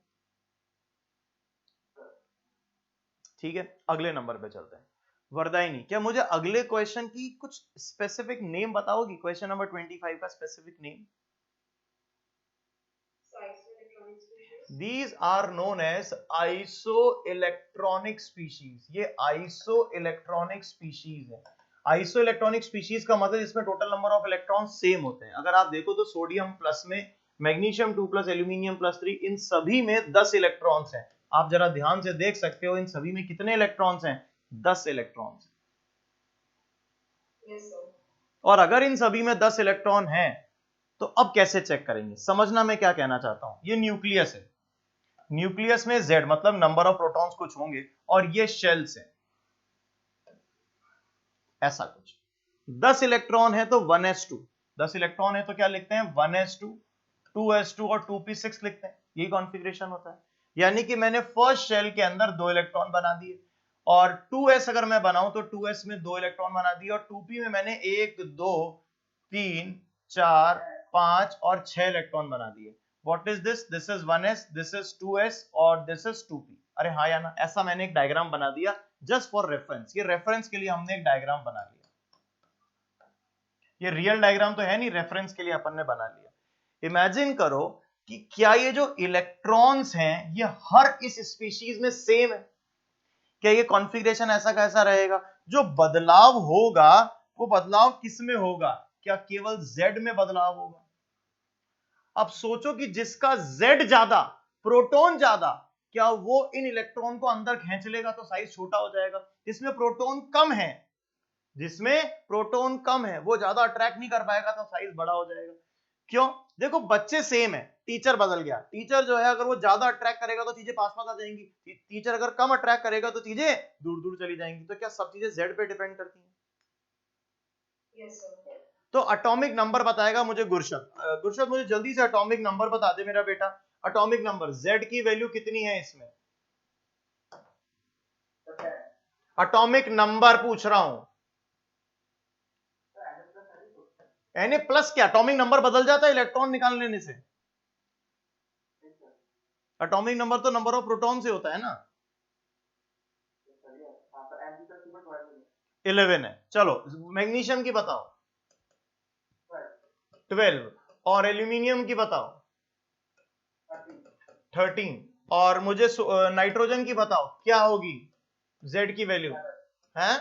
ठीक है, अगले नंबर पे चलते हैं। वरदायनी, क्या मुझे अगले क्वेश्चन की कुछ स्पेसिफिक नेम बताओगी? क्वेश्चन नंबर 25 का specific name. Isoelectronic species. These are known as isoelectronic species। ये isoelectronic species है। isoelectronic species का मतलब इसमें total number of electron same होते हैं। अगर आप देखो तो सोडियम प्लस में, मैग्नीशियम 2 प्लस, एल्यूमिनियम प्लस 3, इन सभी में 10 इलेक्ट्रॉन्स हैं। आप जरा ध्यान से देख सकते हो इन सभी में कितने इलेक्ट्रॉन्स हैं? 10 इलेक्ट्रॉन्स। Yes, sir. और अगर इन सभी में 10 इलेक्ट्रॉन हैं तो अब कैसे चेक करेंगे? समझना मैं क्या कहना चाहता हूं। ये न्यूक्लियस है, न्यूक्लियस में Z मतलब नंबर ऑफ प्रोटॉन्स कुछ होंगे और ये शेल्स है, ऐसा कुछ। 10 इलेक्ट्रॉन है तो 1s2, 10 इलेक्ट्रॉन है तो क्या लिखते हैं? 1s2, 2s2 और 2p6 लिखते हैं। यही कॉन्फ़िगरेशन होता है। यानी कि मैंने फर्स्ट शेल के अंदर 2 इलेक्ट्रॉन बना दिए और 2s अगर मैं बनाऊं तो 2s में 2 इलेक्ट्रॉन बना दिए और 2p में मैंने 1 2 3 4 5 और 6 इलेक्ट्रॉन बना दिए। What is this? This is 1s, this is 2s और this is 2p। अरे हाँ या ना, ऐसा मैंने एक डायग्राम बना दिया जस्ट फॉर रेफरेंस। ये रेफरेंस के लिए हमने एक डायग्राम बना लिया। ये रियल डायग्राम तो है नहीं, रेफरेंस के लिए अपन ने बना लिया। इमेजिन करो कि क्या ये जो इलेक्ट्रॉन्स हैं ये हर इस स्पीशीज में सेम है? क्या ये कॉन्फ़िगरेशन ऐसा कैसा रहेगा? जो बदलाव होगा वो बदलाव किस में होगा? क्या केवल Z में बदलाव होगा? अब सोचो कि जिसका Z ज्यादा, प्रोटॉन ज्यादा, क्या वो इन इलेक्ट्रॉन को अंदर खींच लेगा तो साइज छोटा हो जाएगा? जिसमें प्रोटॉन कम है, जिसमें प्रोटॉन कम है वो ज्यादा अट्रैक्ट नहीं कर पाएगा तो साइज बड़ा हो जाएगा। क्यों? देखो बच्चे सेम है, टीचर बदल गया। टीचर जो है अगर वो ज्यादा अट्रैक्ट करेगा तो चीजें पास पास आ जाएंगी, टीचर अगर कम अट्रैक्ट करेगा तो चीजें दूर दूर चली जाएंगी। तो क्या सब चीजें Z पे डिपेंड करती हैं? Yes, sir. तो एटॉमिक नंबर बताएगा मुझे गुरशद। गुरशद मुझे जल्दी से एटॉमिक नंबर बता दे मेरा बेटा। एटॉमिक नंबर Z की वैल्यू कितनी है इसमें? एटॉमिक नंबर पूछ रहा हूं। Na प्लस क्या? एटॉमिक नंबर बदल जाता है इलेक्ट्रॉन निकाल लेने से? एटॉमिक नंबर तो नंबर ऑफ प्रोटॉन से होता है ना। 11 है। चलो मैग्नीशियम की बताओ। 12। और एल्यूमिनियम की बताओ। 13। और मुझे नाइट्रोजन की बताओ क्या होगी Z की वैल्यू? है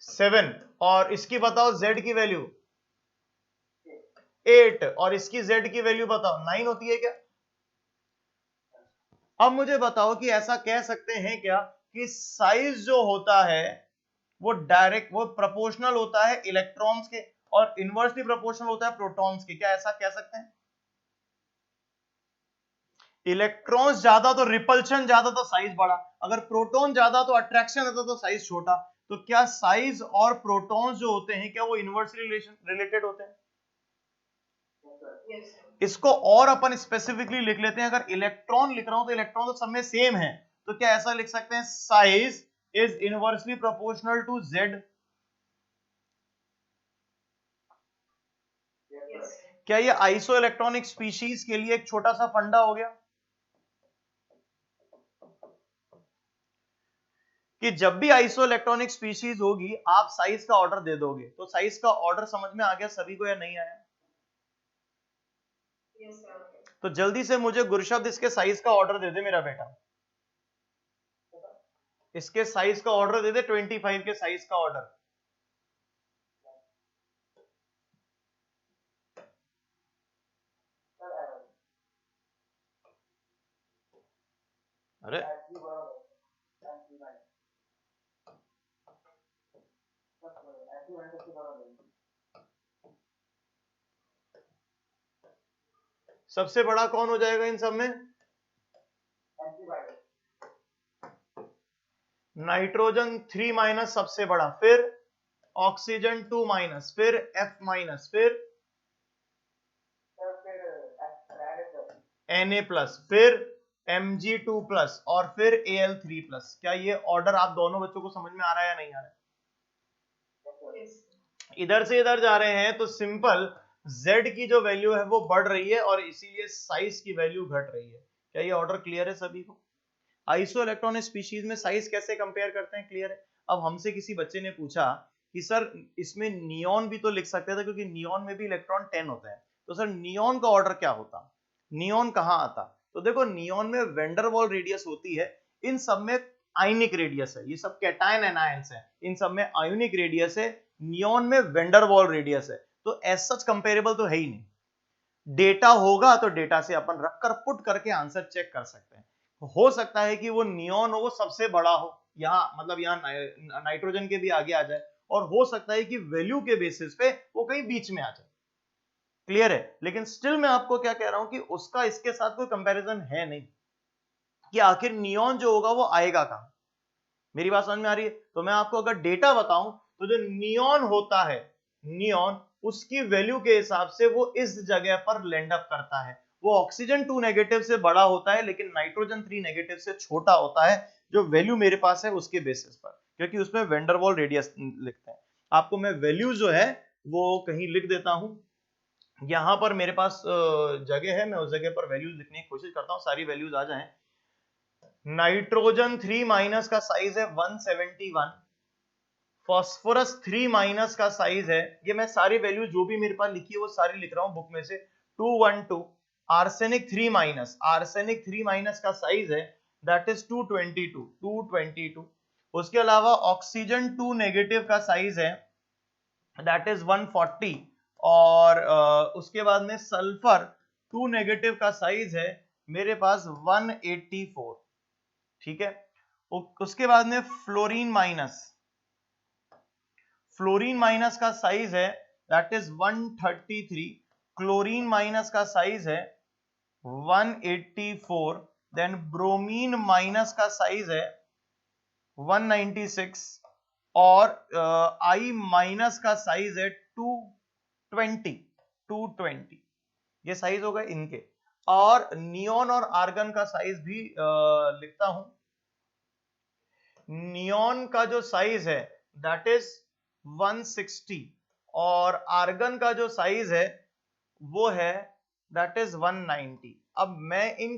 7। और इसकी बताओ Z की वैल्यू? 8। और इसकी Z की वैल्यू बताओ? 9 होती है क्या? अब मुझे बताओ कि ऐसा कह सकते हैं क्या कि साइज जो होता है वो डायरेक्ट वो प्रोपोर्शनल होता है इलेक्ट्रॉन्स के और इनवर्सली प्रोपोर्शनल होता है प्रोटॉन्स के? क्या ऐसा कह सकते हैं? इलेक्ट्रॉन्स ज्यादा तो रिपल्शन ज्यादा तो साइज बड़ा, अगर प्रोटॉन ज्यादा तो अट्रैक्शन ज्यादा तो साइज छोटा। तो क्या साइज और प्रोटॉन्स जो होते हैं क्या वो इनवर्सली रिलेटेड होते हैं? Yes, sir. इसको और अपन स्पेसिफिकली लिख लेते हैं। अगर इलेक्ट्रॉन लिख रहा हूं तो इलेक्ट्रॉन तो सब में सेम है, तो क्या ऐसा लिख सकते हैं size is inversely proportional to Z? Yes, sir. क्या ये आइसो इलेक्ट्रॉनिक स्पीशीज के लिए एक छोटा सा फंडा हो गया कि जब भी आइसो इलेक्ट्रॉनिक स्पीशीज होगी आप साइज का ऑर्डर दे दोगे? तो साइज का ऑर्डर समझ में आ गया सभी को या नहीं आया? Yes, sir. तो जल्दी से मुझे गुरशब्द इसके साइज का ऑर्डर दे दे मेरा बेटा। इसके साइज का ऑर्डर दे दे, 25 के साइज का ऑर्डर। अरे सबसे बड़ा कौन हो जाएगा इन सब में? नाइट्रोजन 3 माइनस सबसे बड़ा, फिर ऑक्सीजन 2 माइनस, फिर F माइनस, फिर Na प्लस, फिर Mg2 प्लस और फिर Al3 प्लस। क्या ये ऑर्डर आप दोनों बच्चों को समझ में आ रहा है या नहीं आ रहा है? Yes. इधर से इधर जा रहे हैं तो सिंपल Z की जो वैल्यू है वो बढ़ रही है और इसीलिए साइज की वैल्यू घट रही है। क्या ये ऑर्डर क्लियर है सभी को? आइसो इलेक्ट्रॉनिक स्पीशीज में साइज कैसे कंपेयर करते हैं, क्लियर है? अब हमसे किसी बच्चे ने पूछा कि सर इसमें नियॉन भी तो लिख सकते थे क्योंकि नियॉन में भी इलेक्ट्रॉन 10 होते हैं, तो सर नियॉन का ऑर्डर क्या होता, नियॉन कहां आता? तो देखो नियॉन में वेंडर वॉल रेडियस होती है, इन सब में आयनिक रेडियस है, ये सब कैटायन एनायंस है, इन सब में आयोनिक रेडियस है, नियॉन में वेंडर वॉल रेडियस है। तो एज सच कंपेरेबल तो है ही नहीं। डेटा होगा तो डेटा से अपन रखकर पुट करके आंसर चेक कर सकते हैं। हो सकता है कि वो नियॉन हो वो सबसे बड़ा हो, यहाँ मतलब यहाँ नाइट्रोजन के भी आगे आ जाए, और हो सकता है कि वैल्यू के बेसिस पे वो कहीं बीच में आ जाए। क्लियर है? लेकिन स्टिल मैं आपको क्या कह रहा हूं कि उसका इसके साथ कोई कंपैरिजन है नहीं कि आखिर नियॉन जो होगा वो आएगा कहां। मेरी बात समझ में आ रही है? तो मैं आपको अगर डेटा बताऊं तो जो नियॉन होता है, नियॉन उसकी वैल्यू के हिसाब से वो इस जगह पर लैंड अप करता है। वो ऑक्सीजन 2 नेगेटिव से बड़ा होता है लेकिन नाइट्रोजन 3 नेगेटिव से छोटा होता है, जो वैल्यू मेरे पास है उसके बेसिस पर, क्योंकि उसमें वेंडरवॉल रेडियस लिखते हैं। आपको मैं वैल्यू जो है वो कहीं लिख देता हूं, यहां पर मेरे पास जगह है, मैं उस जगह पर वैल्यूज लिखने की कोशिश करता हूं, सारी वैल्यूज आ जाएं। नाइट्रोजन 3 माइनस का साइज है 171, फास्फोरस 3 माइनस का साइज है, ये मैं सारी वैल्यू जो भी मेरे पास लिखी है वो सारी लिख रहा हूं बुक में से, 212। आर्सेनिक 3 माइनस, आर्सेनिक 3 माइनस का साइज है दैट इज 222। उसके अलावा ऑक्सीजन 2 नेगेटिव का साइज है दैट इज 140, और उसके बाद में सल्फर 2 नेगेटिव का साइज है मेरे पास 184, ठीक है। उसके बाद में फ्लोरीन माइनस, फ्लोरीन माइनस का साइज है दैट इज 133, क्लोरीन माइनस का साइज है 184, देन ब्रोमीन माइनस का साइज है 196, और आई माइनस का साइज है 220। ये साइज होगा इनके, और नियोन और आर्गन का साइज भी लिखता हूं। नियोन का जो साइज है दैट इज 160, और आर्गन का जो साइज है वो है दैट इज 190। अब मैं इन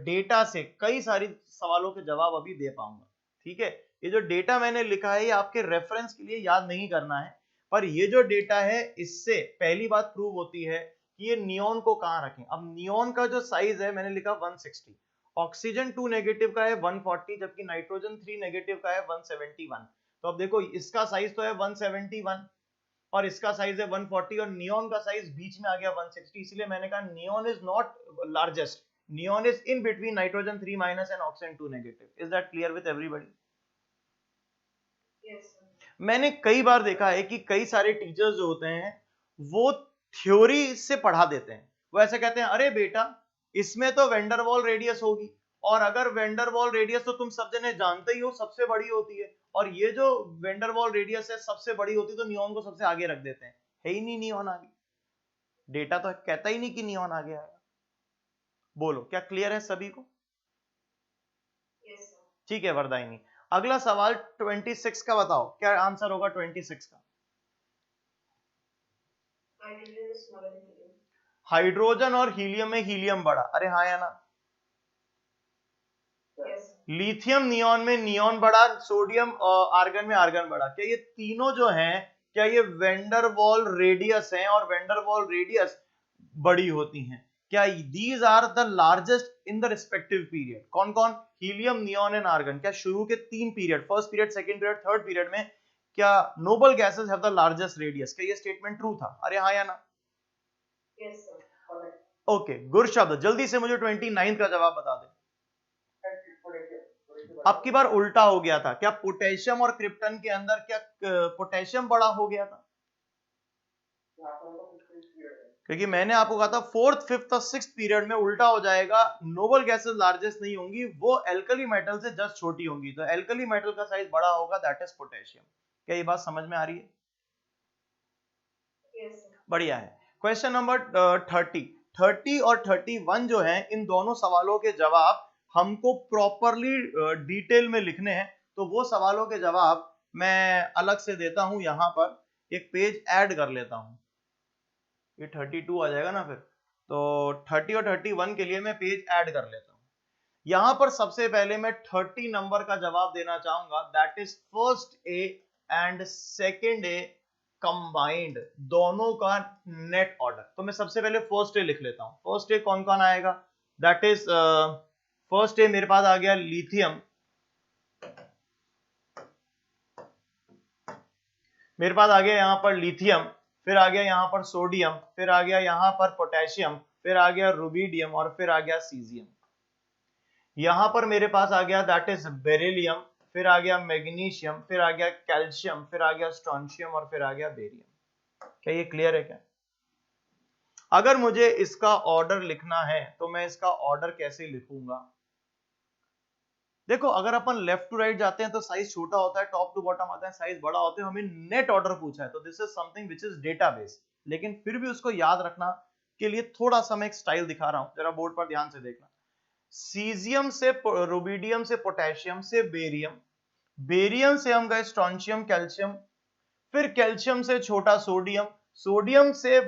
डेटा से कई सारी सवालों के जवाब अभी दे पाऊंगा, ठीक है। ये जो डेटा मैंने लिखा है ये आपके रेफरेंस के लिए याद नहीं करना है, पर ये जो डेटा है इससे पहली बात प्रूव होती है कि ये नियोन को कहां रखें। अब नियोन का जो साइज है मैंने लिखा 160, ऑक्सीजन 2 नेगेटिव का है 140, जबकि नाइट्रोजन 3 नेगेटिव का है 171। तो अब देखो इसका साइज तो है 171 और इसका साइज है 140, और नियोन का साइज बीच में आ गया 160, इसलिए मैंने कहा neon is not largest, neon is in between nitrogen 3 minus and oxygen 2 negative. Is that clear with everybody? Yes, sir. मैंने कई बार देखा है कि कई सारे टीचर्स जो होते हैं वो थ्योरी से पढ़ा देते हैं, वो ऐसे कहते हैं अरे बेटा इसमें तो वेंडरवॉल रेडियस होगी, और अगर वेंडरवॉल रेडियस तो तुम सब जने जानते ही हो सबसे बड़ी होती है, और ये जो वेंडरवॉल रेडियस है सबसे बड़ी होती, तो नियॉन को सबसे आगे रख देते हैं। है ही नहीं नियॉन आगे, डेटा तो कहता ही नहीं कि नियॉन आगे आएगा। बोलो क्या क्लियर है सभी को? Yes, sir. ठीक है वरदायिनी, अगला सवाल 26 का बताओ, क्या आंसर होगा 26 का? Hydrogen is smaller than helium. Hydrogen और हीलियम में हीलियम बड़ा, अरे हाँ या ना? Yes, sir. लिथियम नियॉन में नियॉन बड़ा, सोडियम आर्गन में आर्गन बड़ा। क्या ये तीनों जो हैं क्या ये वेंडरवॉल रेडियस हैं, और वेंडरवॉल रेडियस बड़ी होती हैं? क्या these are the largest in the respective period? कौन कौन? Helium, neon and argon. क्या शुरू के 3 period, first period, second period, third period में क्या noble gases have the largest radius? क्या ये स्टेटमेंट ट्रू था? अरे हाँ या ना? Yes, sir. Correct. Okay, good शब्द, जल्दी से मुझे 29 का जवाब बता दे। अब की बार उल्टा हो गया था, क्या पोटेशियम और क्रिप्टन के अंदर क्या पोटेशियम बड़ा हो गया था? क्योंकि मैंने आपको कहा था फोर्थ, फिफ्थ और सिक्स्थ पीरियड में उल्टा हो जाएगा, नोबल गैसेस लार्जेस्ट नहीं होंगी, वो एल्कली मेटल से जस्ट छोटी होंगी, तो एल्कली मेटल का साइज बड़ा होगा, दैट इज पोटेशियम। क्या ये बात समझ में आ रही है? Yes, sir. बढ़िया है। क्वेश्चन नंबर 30 और 31 जो है, इन दोनों सवालों के जवाब हमको प्रॉपरली डिटेल में लिखने हैं, तो वो सवालों के जवाब मैं अलग से देता हूं, यहां पर एक पेज ऐड कर लेता हूं, ये 32 आ जाएगा ना फिर, तो 30 और 31 के लिए मैं पेज ऐड कर लेता हूं। यहां पर सबसे पहले मैं 30 नंबर का जवाब देना चाहूंगा, that is first A and second A combined, दोनों का नेट ऑर्डर। तो मैं सबसे पहले फर्स्ट ए लिख लेता हूं। फर्स्ट ए कौन कौन आएगा? दैट इज फर्स्ट ए मेरे पास आ गया लिथियम, मेरे पास आ गया यहां पर लिथियम, फिर आ गया यहां पर सोडियम, फिर आ गया यहां पर पोटेशियम, फिर आ गया रुबिडियम, और फिर आ गया सीजियम। यहां पर मेरे पास आ गया दैट इज बेरिलियम, फिर आ गया मैग्नीशियम, फिर आ गया कैल्शियम, फिर आ गया स्ट्रोंशियम, और फिर आ गया बेरियम। क्या ये क्लियर है क्या? अगर मुझे इसका ऑर्डर लिखना है तो मैं इसका ऑर्डर कैसे लिखूंगा? देखो अगर अपन लेफ्ट टू राइट जाते हैं तो साइज छोटा होता है, टॉप टू बॉटम आता है साइज बड़ा होता है, हमें नेट ऑर्डर पूछा है, तो this is something which is database, लेकिन फिर भी उसको याद रखना के लिए थोड़ा सा मैं एक स्टाइल दिखा रहा हूं, जरा बोर्ड पर ध्यान से देखना। सीजियम से रुबिडियम से पोटेशियम से बेरियम, बेरियम से हम गए स्ट्रोंशियम कैल्शियम, फिर कैल्शियम से छोटा सोडियम, सोडियम से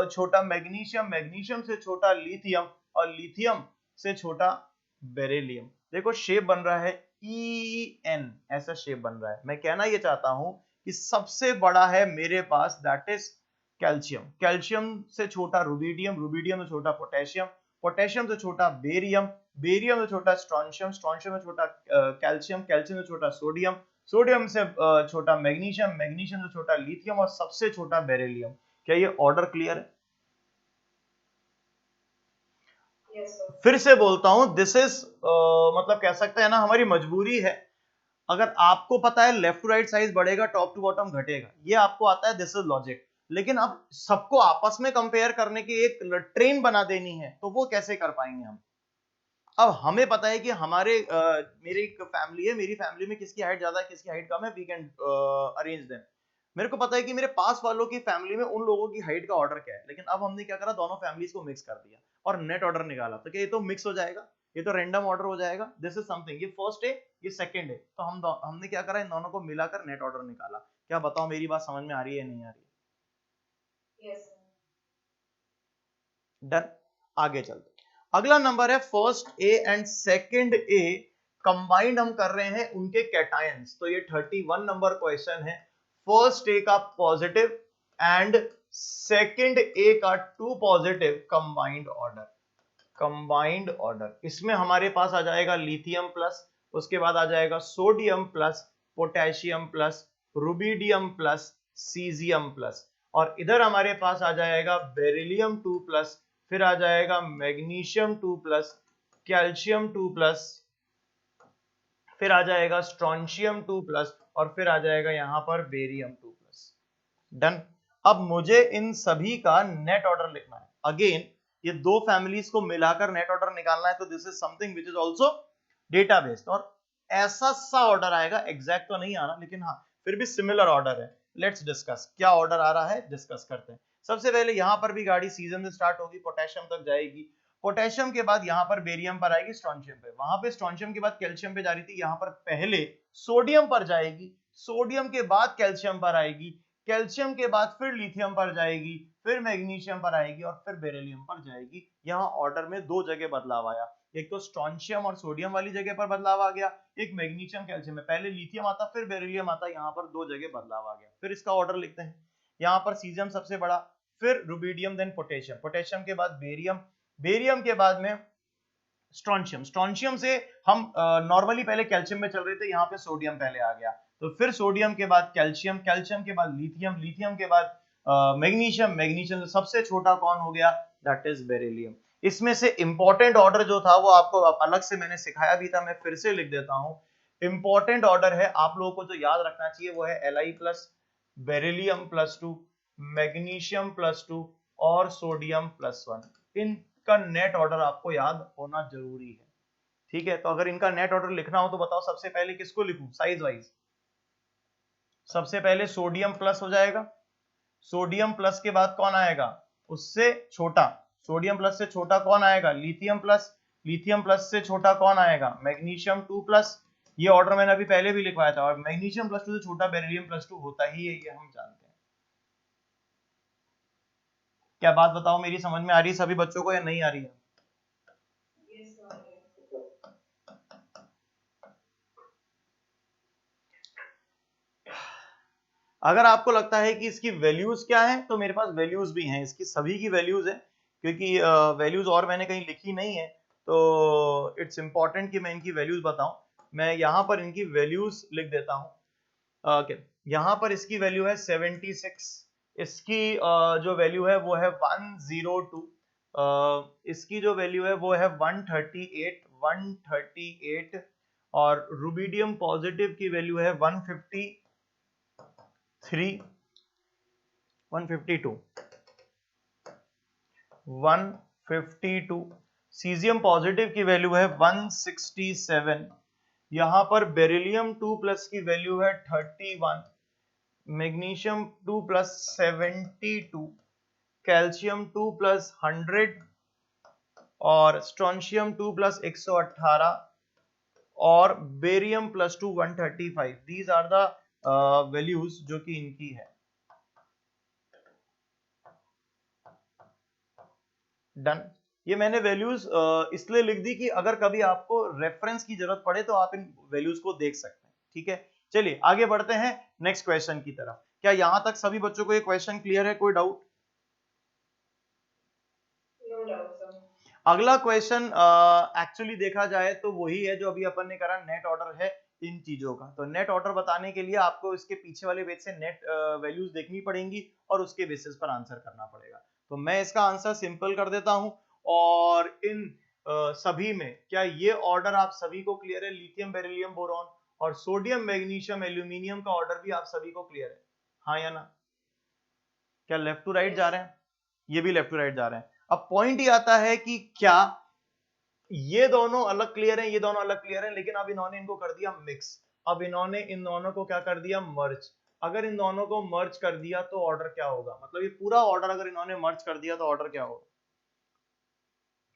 छोटा मैग्नीशियम, मैग्नीशियम से छोटा लिथियम, और लिथियम से छोटा बेरिलियम। देखो शेप बन रहा है EN, ऐसा शेप बन रहा है। मैं कहना ये चाहता हूं कि सबसे बड़ा है मेरे पास दैट इज कैल्शियम, कैल्शियम से छोटा रुबिडियम, रुबिडियम से छोटा पोटेशियम, पोटेशियम से छोटा बेरियम, बेरियम से छोटा स्ट्रोंशियम, स्ट्रोंशियम से छोटा कैल्शियम, कैल्शियम से छोटा सोडियम, सोडियम से छोटा मैग्नीशियम, मैग्नीशियम से छोटा लिथियम और सबसे छोटा बेरिलियम। क्या ये ऑर्डर क्लियर है? Yes, sir. फिर से बोलता हूं, दिस इज मतलब कह सकते हैं ना हमारी मजबूरी है। अगर आपको पता है लेफ्ट टू राइट साइज बढ़ेगा, टॉप टू बॉटम घटेगा, ये आपको आता है, दिस इज लॉजिक। लेकिन अब सबको आपस में कंपेयर करने की एक ट्रेन बना देनी है, तो वो कैसे कर पाएंगे हम? अब हमें पता है कि हमारे मेरी एक फैमिली है, मेरी फैमिली में किसकी हाइट ज्यादा है किसकी हाइट कम है, वी कैन अरेंज देम। मेरे को पता है कि मेरे पास वालों की फैमिली में उन लोगों की हाइट का ऑर्डर क्या है, लेकिन अब हमने क्या करा, दोनों फैमिलीज को मिक्स कर दिया और नेट ऑर्डर निकाला। तो क्या ये तो मिक्स हो जाएगा, ये तो रैंडम ऑर्डर हो जाएगा? दिस इज समथिंग, ये फर्स्ट है ये सेकंड है, तो हमने क्या करा, इन दोनों को मिलाकर नेट ऑर्डर निकाला। क्या बताओ मेरी बात समझ में आ रही है नहीं आ रही है? Yes, sir. डन, आगे चलते। अगला नंबर है first A and second A combined हम कर रहे हैं उनके कैटायंस। तो ये 31 नंबर क्वेश्चन है। फर्स्ट ए का पॉजिटिव एंड सेकंड ए का 2 positive combined order, combined order. इसमें हमारे पास आ जाएगा लिथियम प्लस, उसके बाद आ जाएगा sodium plus, potassium plus, rubidium plus, caesium plus, और इधर हमारे पास आ जाएगा बेरिलियम 2 प्लस, फिर आ जाएगा मैग्नीशियम 2 प्लस, कैल्शियम 2 प्लस, फिर आ जाएगा स्ट्रोंशियम 2 प्लस, और फिर आ जाएगा यहां पर बेरियम 2 प्लस। डन। अब मुझे इन सभी का नेट ऑर्डर लिखना है। अगेन ये दो फैमिलीज को मिलाकर नेट ऑर्डर निकालना है, तो this is something which is also database, और ऐसा सा ऑर्डर आएगा, एग्जैक्ट तो नहीं आना लेकिन हाँ फिर भी सिमिलर ऑर्डर है। लेट्स डिस्कस क्या ऑर्डर आ रहा है, डिस्कस करते हैं। सबसे पहले यहां पर भी गाड़ी सीजन से स्टार्ट होगी, पोटेशियम तक जाएगी, पोटेशियम के बाद यहां पर बेरियम पर आएगी, स्ट्रोंशियम पे, वहां पे स्ट्रोंशियम के बाद कैल्शियम पे जा रही थी, यहां पर पहले सोडियम पर जाएगी, सोडियम के बाद कैल्शियम पर आएगी, कैल्शियम के बाद फिर लिथियम पर जाएगी, फिर मैग्नीशियम पर आएगी और फिर बेरिलियम पर जाएगी। यहाँ ऑर्डर में दो जगह बदलाव आया, एक तो स्ट्रोंशियम और सोडियम वाली जगह पर बदलाव आ गया, एक मैग्नीशियम कैल्शियम में, पहले लिथियम आता फिर बेरिलियम आता, यहाँ पर दो जगह बदलाव आ गया। फिर इसका ऑर्डर लिखते हैं, यहाँ पर सीजियम सबसे बड़ा, फिर रुबिडियम, देन पोटेशियम, पोटेशियम के बाद बेरियम, बेरियम के बाद में स्ट्रोंशियम, स्ट्रोंशियम से हम नॉर्मली पहले कैल्शियम में चल रहे थे, यहाँ पे सोडियम पहले आ गया, तो फिर सोडियम के बाद कैल्शियम, कैल्शियम के बाद लिथियम, लिथियम के बाद मैग्नीशियम, मैग्नीशियम से सबसे छोटा कौन हो गया, दैट इज बेरिलियम। इसमें से इंपॉर्टेंट ऑर्डर जो था वो आपको अलग से मैंने सिखाया भी था, मैं फिर से लिख देता हूं। इंपॉर्टेंट ऑर्डर है, आप लोगों को जो याद रखना चाहिए वो है Li plus, beryllium plus 2, magnesium plus 2 और सोडियम प्लस 1। इनका नेट ऑर्डर आपको याद होना जरूरी है, ठीक है? तो अगर इनका नेट ऑर्डर लिखना हो तो बताओ सबसे पहले किसको लिखूं साइज वाइज? सबसे पहले सोडियम प्लस हो जाएगा, सोडियम प्लस के बाद कौन आएगा, उससे छोटा, सोडियम प्लस से छोटा कौन आएगा, लिथियम प्लस, लिथियम प्लस से छोटा कौन आएगा, मैग्नीशियम 2 प्लस। ये ऑर्डर मैंने अभी पहले भी लिखवाया था, और मैग्नीशियम प्लस 2 से छोटा बेरिलियम प्लस 2 होता ही है, ये हम जानते हैं। क्या बात बताओ मेरी समझ में आ रही है सभी बच्चों को या नहीं आ रही है? Yes, sir. अगर आपको लगता है कि इसकी वैल्यूज क्या है, तो मेरे पास वैल्यूज भी हैं, इसकी सभी की वैल्यूज है, क्योंकि वैल्यूज और मैंने कहीं लिखी नहीं है, तो इट्स इंपॉर्टेंट कि मैं इनकी वैल्यूज बताऊं। मैं यहाँ पर इनकी वैल्यूज लिख देता हूँ। ओके, यहाँ पर इसकी वैल्यू है 76, इसकी जो वैल्यू है वो है 102, इसकी जो वैल्यू है वो है 138, और रुबिडियम पॉजिटिव की वैल्यू है 153, 152, 152, सीजियम पॉजिटिव की वैल्यू है 167, यहां पर बेरिलियम 2 प्लस की वैल्यू है 31, मैग्नीशियम 2 प्लस 72, कैल्शियम 2 प्लस 100 और स्ट्रोंशियम 2 प्लस 118 और barium plus 2 135। These are the values जो कि इनकी है। डन। ये मैंने वैल्यूज इसलिए लिख दी कि अगर कभी आपको रेफरेंस की जरूरत पड़े तो आप इन वैल्यूज को देख सकते हैं, ठीक है? चलिए आगे बढ़ते हैं नेक्स्ट क्वेश्चन की तरफ। क्या यहां तक सभी बच्चों को ये क्वेश्चन क्लियर है, कोई डाउट? No doubt sir. अगला क्वेश्चन एक्चुअली देखा जाए तो वही है जो अभी अपन ने करा, नेट ऑर्डर है इन चीजों का। तो नेट ऑर्डर बताने के लिए आपको इसके पीछे वाले पेज से नेट वैल्यूज देखनी पड़ेंगी और उसके बेसिस पर आंसर करना पड़ेगा। तो मैं इसका आंसर सिंपल कर देता हूं, और इन सभी में क्या ये ऑर्डर आप सभी को क्लियर है? लिथियम, बेरिलियम, बोरॉन और सोडियम, मैग्नीशियम, एल्यूमिनियम का ऑर्डर भी आप सभी को क्लियर है, हाँ या ना? क्या लेफ्ट टू राइट जा रहे हैं? ये भी लेफ्ट टू राइट जा रहे हैं। अब पॉइंट ये आता है कि क्या ये दोनों अलग क्लियर हैं, ये दोनों अलग क्लियर हैं, लेकिन अब इन्होंने इनको कर दिया मिक्स। अब इन्होंने इन दोनों को क्या कर दिया? मर्ज। अगर इन दोनों को मर्ज कर दिया तो ऑर्डर क्या होगा? मतलब ये पूरा ऑर्डर अगर इन्होंने मर्ज कर दिया तो ऑर्डर क्या होगा?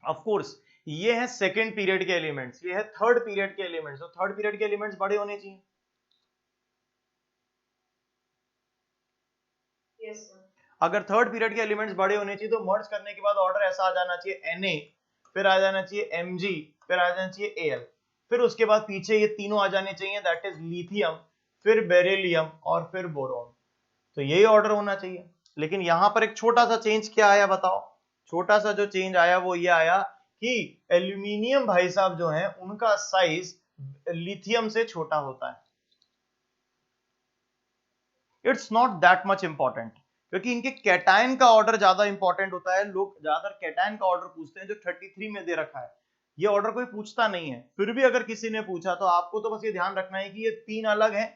ऑफ कोर्स ये है सेकंड पीरियड के एलिमेंट्स, ये है थर्ड पीरियड के एलिमेंट्स। तो थर्ड पीरियड के एलिमेंट्स बड़े होने चाहिए। Yes sir. अगर थर्ड पीरियड के एलिमेंट्स बड़े होने चाहिए तो मर्ज करने के बाद ऑर्डर ऐसा आ जाना चाहिए Na, फिर आ जाना चाहिए Mg, फिर आ जाना चाहिए Al, फिर उसके बाद पीछे ये तीनों आ जाने चाहिए, दैट इज लिथियम, फिर बेरिलियम और फिर बोरॉन। तो यही ऑर्डर होना चाहिए। लेकिन यहां पर एक छोटा सा चेंज क्या आया बताओ? छोटा सा जो चेंज आया वो ये आया कि एल्यूमिनियम भाई साहब जो है उनका साइज लिथियम से छोटा होता है। It's not that much important, क्योंकि इनके कैटायन का ऑर्डर ज्यादा इंपॉर्टेंट होता है। लोग ज्यादातर कैटायन का ऑर्डर पूछते हैं जो 33 में दे रखा है। ये ऑर्डर कोई पूछता नहीं है। फिर भी अगर किसी ने पूछा तो आपको तो बस ये ध्यान रखना है कि ये तीन अलग हैं,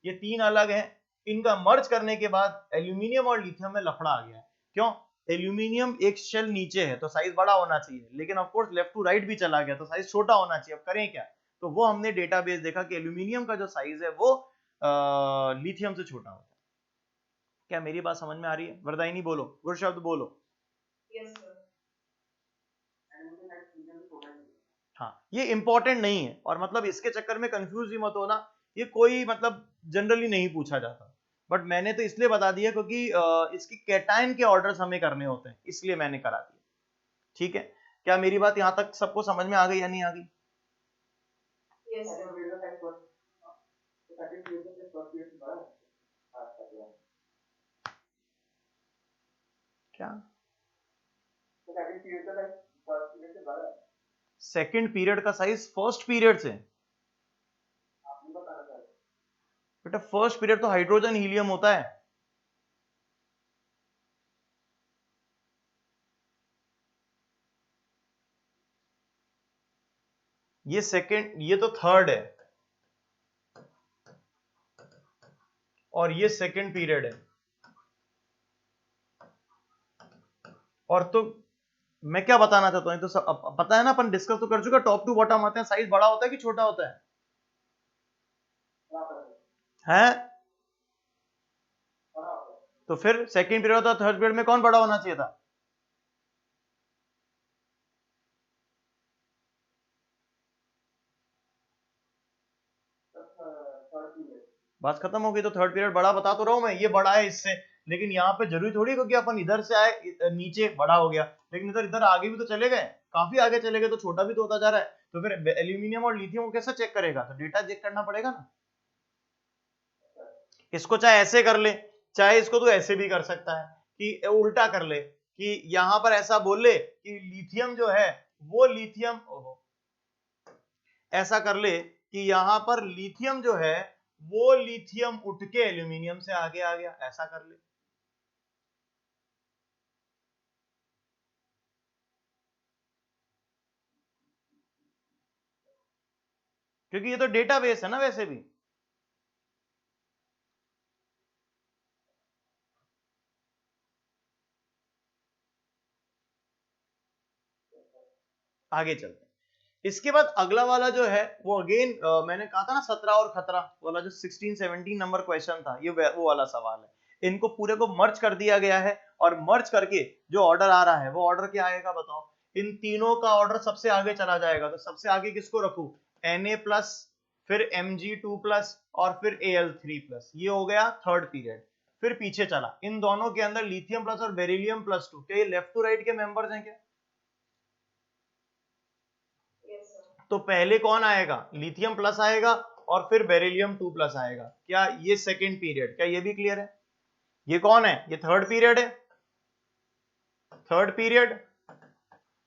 ये तीन अलग हैं। इनका मर्ज करने के बाद एल्यूमिनियम और लिथियम में लफड़ा आ गया है। क्यों? एल्यूमिनियम एक शेल नीचे है तो साइज बड़ा होना चाहिए, लेकिन ऑफकोर्स लेफ्ट टू राइट भी चला गया तो साइज छोटा होना चाहिए। अब करें क्या? तो वो हमने डेटाबेस देखा कि एल्यूमिनियम का जो साइज है वो लिथियम से छोटा होता है। क्या मेरी बात समझ में आ रही है? वरदायिनी बोलो, गुरु शब्द बोलो। Yes sir. हाँ, ये इंपॉर्टेंट नहीं है, और मतलब इसके चक्कर में कंफ्यूज भी मत होना। ये कोई मतलब जनरली नहीं पूछा जाता, बट मैंने तो इसलिए बता दिया क्योंकि इसकी कैटायन के ऑर्डर्स हमें करने होते हैं, इसलिए मैंने करा दिया। ठीक है, क्या मेरी बात यहां तक सबको समझ में आ गई या नहीं आ गई? Yes sir. क्या सेकंड पीरियड का साइज फर्स्ट पीरियड से? बेटा फर्स्ट पीरियड तो हाइड्रोजन हीलियम होता है। ये सेकंड, ये तो थर्ड है, और ये सेकंड पीरियड है। और तो मैं क्या बताना चाहता हूं, तो सब पता है ना, अपन डिस्कस तो कर चुका। टॉप टू बॉटम आते हैं, साइज बड़ा होता है कि छोटा होता है? हैं? तो फिर सेकंड पीरियड होता, थर्ड पीरियड में कौन बड़ा होना चाहिए था? बात खत्म हो गई। तो थर्ड पीरियड बड़ा बता तो रहा हूं मैं, ये बड़ा है इससे। लेकिन यहाँ पे जरूरी थोड़ी क्योंकि अपन इधर से आए नीचे बड़ा हो गया, लेकिन इधर इधर आगे भी तो चले गए, काफी आगे चले गए, तो छोटा भी तो होता जा रहा है। तो फिर एल्यूमिनियम और लिथियम को कैसे चेक करेगा? तो डेटा चेक करना पड़ेगा ना। इसको चाहे ऐसे कर ले, चाहे इसको तो ऐसे भी कर सकता है कि उल्टा कर ले, कि यहां पर ऐसा बोल ले कि लिथियम जो है वो लिथियम, ऐसा कर ले कि यहां पर लिथियम जो है वो लिथियम उठ के एल्यूमिनियम से आगे आ गया, ऐसा कर ले। क्योंकि ये तो डेटाबेस है ना वैसे भी। आगे चलते हैं। इसके बाद अगला वाला जो है वो अगेन मैंने कहा था ना 17 और खतरा वाला, जो 16-17 नंबर क्वेश्चन था, ये वो वाला सवाल है। इनको पूरे को मर्ज कर दिया गया है, और मर्ज करके जो ऑर्डर आ रहा है वो ऑर्डर क्या आएगा बताओ? इन तीनों का ऑर्डर सबसे आगे चला जाएगा। तो सबसे आगे किसको रखूं? Na+, फिर Mg2+, और फिर Al3+। ये हो गया थर्ड पीरियड। फिर पीछे चला, इन दोनों के अंदर लिथियम प्लस और बेरिलियम+2, क्या ये लेफ्ट टू राइट के मेंबर्स हैं क्या? Yes sir. तो पहले कौन आएगा? लिथियम प्लस आएगा, और फिर बेरिलियम 2+ आएगा। क्या ये सेकेंड पीरियड, क्या ये भी क्लियर है? ये कौन है? ये थर्ड पीरियड है, थर्ड पीरियड।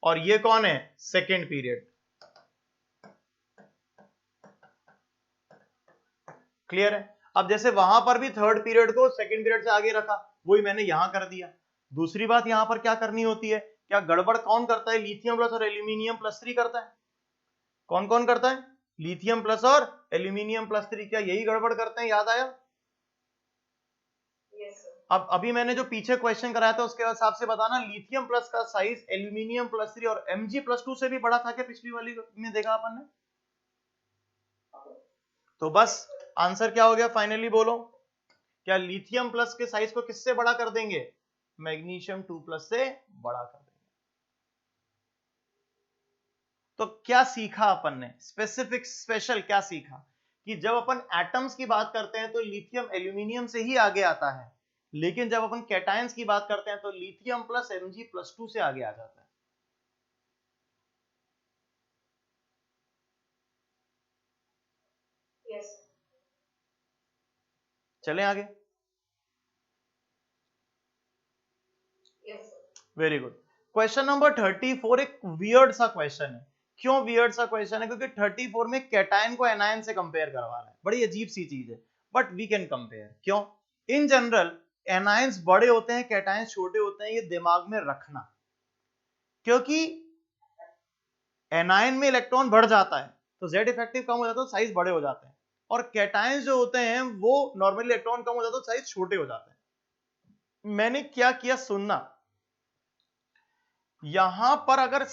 और ये कौन है? Second period. क्लियर है? अब जैसे वहां पर भी थर्ड पीरियड को सेकेंड पीरियड से आगे रखा, वही मैंने यहां कर दिया। दूसरी बात यहां पर क्या करनी होती है, क्या गड़बड़ कौन करता है? लिथियम प्लस और एल्यूमिनियम प्लस 3 करता है। कौन कौन करता है? लिथियम प्लस और एल्यूमिनियम प्लस 3, क्या यही गड़बड़ करते हैं? याद आया? Yes, sir. अब अभी मैंने जो पीछे क्वेश्चन कराया था उसके हिसाब से बताना, लिथियम प्लस का साइज एल्यूमिनियम प्लस 3 और Mg+2 से भी बड़ा था क्या पिछली वाली में देखा अपन ने? तो बस आंसर क्या हो गया फाइनली, बोलो। क्या लिथियम प्लस के साइज को किससे बड़ा कर देंगे? मैग्नीशियम 2+ से बड़ा कर देंगे। तो क्या सीखा अपन ने? स्पेसिफिक स्पेशल क्या सीखा कि जब अपन एटम्स की बात करते हैं तो लिथियम एल्यूमिनियम से ही आगे आता है, लेकिन जब अपन कैटायंस की बात करते हैं तो लिथियम प्लस Mg+2 से आगे आ जाता है। Yes. चलें आगे। Yes, sir. Very good. Question number 34 एक वियर्ड सा क्वेश्चन है। क्यों वियर्ड सा क्वेश्चन है? क्योंकि 34 में कैटायन को एनायन से कंपेयर करवा रहा है। बड़ी अजीब सी चीज है, बट वी कैन कंपेयर। क्यों? इन जनरल एनायंस बड़े होते हैं, कैटायंस छोटे होते हैं, ये दिमाग में रखना। क्योंकि एनायन में इलेक्ट्रॉन बढ़ जाता है तो जेड इफेक्टिव कम हो जाता है, साइज बड़े हो जाते हैं, और कैटायंस जो होते हैं वो नॉर्मली इलेक्ट्रॉन कम हो जाता है, साइज छोटे हो जाते हैं। मैंने क्या किया सुनना, यहां पर अगर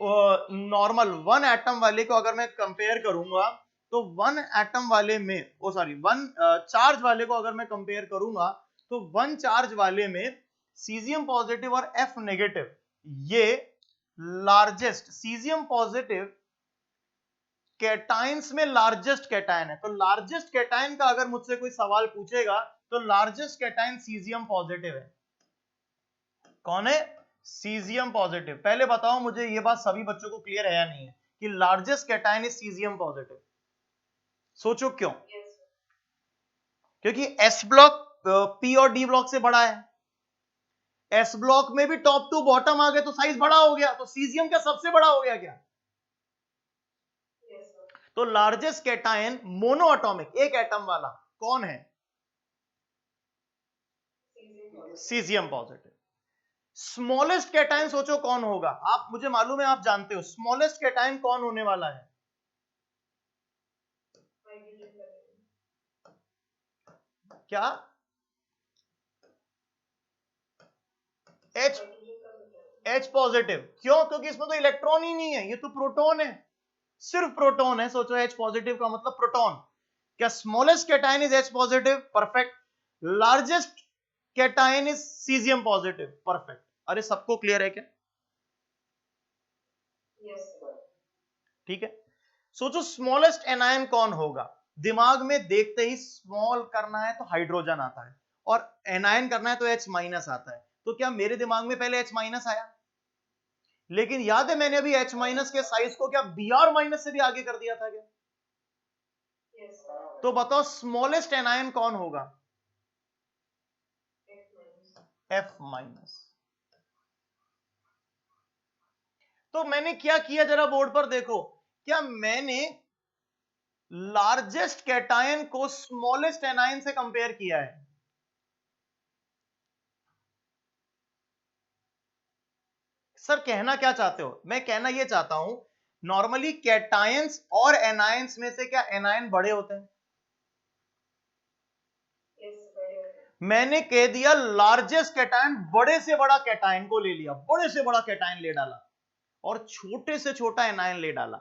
नॉर्मल 1 एटम वाले को अगर मैं कंपेयर करूंगा तो 1 एटम वाले में, ओ सॉरी 1 चार्ज वाले को अगर मैं कंपेयर करूंगा तो 1 चार्ज वाले में सीजियम पॉजिटिव और एफ नेगेटिव, ये लार्जेस्ट सीजियम पॉजिटिव कैटायंस में लार्जेस्ट कैटायन है। तो लार्जेस्ट कैटायन का अगर मुझसे कोई सवाल पूछेगा तो लार्जेस्ट कैटायन सीजियम पॉजिटिव है। कौन है? Caesium positive. पहले बताओ मुझे ये बात सभी बच्चों को क्लियर है या नहीं है कि largest cation is caesium positive? सोचो क्यों? Yes, sir. क्योंकि एस ब्लॉक पी और डी ब्लॉक से बड़ा है। एस ब्लॉक में भी टॉप टू बॉटम आ गए तो साइज बड़ा हो गया, तो सीजियम क्या सबसे बड़ा हो गया क्या? Yes, sir. तो लार्जेस्ट कैटायन मोनो एटॉमिक, एक एटम वाला, कौन है? Cesium positive. Caesium positive. Smallest cation सोचो कौन होगा? आप, मुझे मालूम है आप जानते हो, स्मॉलेस्ट कैटायन कौन होने वाला है? Hydrogen positive. क्या? H Hydrogen positive. H positive. क्यों? क्योंकि इसमें तो इलेक्ट्रॉन ही नहीं है, ये तो प्रोटॉन है, सिर्फ प्रोटॉन है। सोचो H पॉजिटिव का मतलब प्रोटॉन। क्या smallest cation is H positive? Perfect. Largest cation is caesium positive? Perfect. अरे सबको क्लियर है क्या? Yes, sir. ठीक है। सोचो स्मॉलेस्ट एनायन कौन होगा? दिमाग में देखते ही स्मॉल करना है तो हाइड्रोजन आता है, और एनायन करना है तो H- आता है। तो क्या मेरे दिमाग में पहले H- आया? लेकिन याद है मैंने अभी H- के साइज को क्या Br- से भी आगे कर दिया था क्या? Yes, sir. तो बताओ स्मॉलेस्ट एनायन कौन होगा? F minus. F-। तो मैंने क्या किया जरा बोर्ड पर देखो, क्या मैंने लार्जेस्ट कैटायन को स्मॉलेस्ट एनायन से कंपेयर किया है? सर कहना क्या चाहते हो? मैं कहना यह चाहता हूं नॉर्मली कैटायंस और एनायंस में से क्या एनायन बड़े होते हैं? Yes, very well. मैंने कह दिया लार्जेस्ट कैटायन, बड़े से बड़ा कैटायन को ले लिया, बड़े से बड़ा कैटायन ले डाला, और छोटे से छोटा एनायन ले डाला,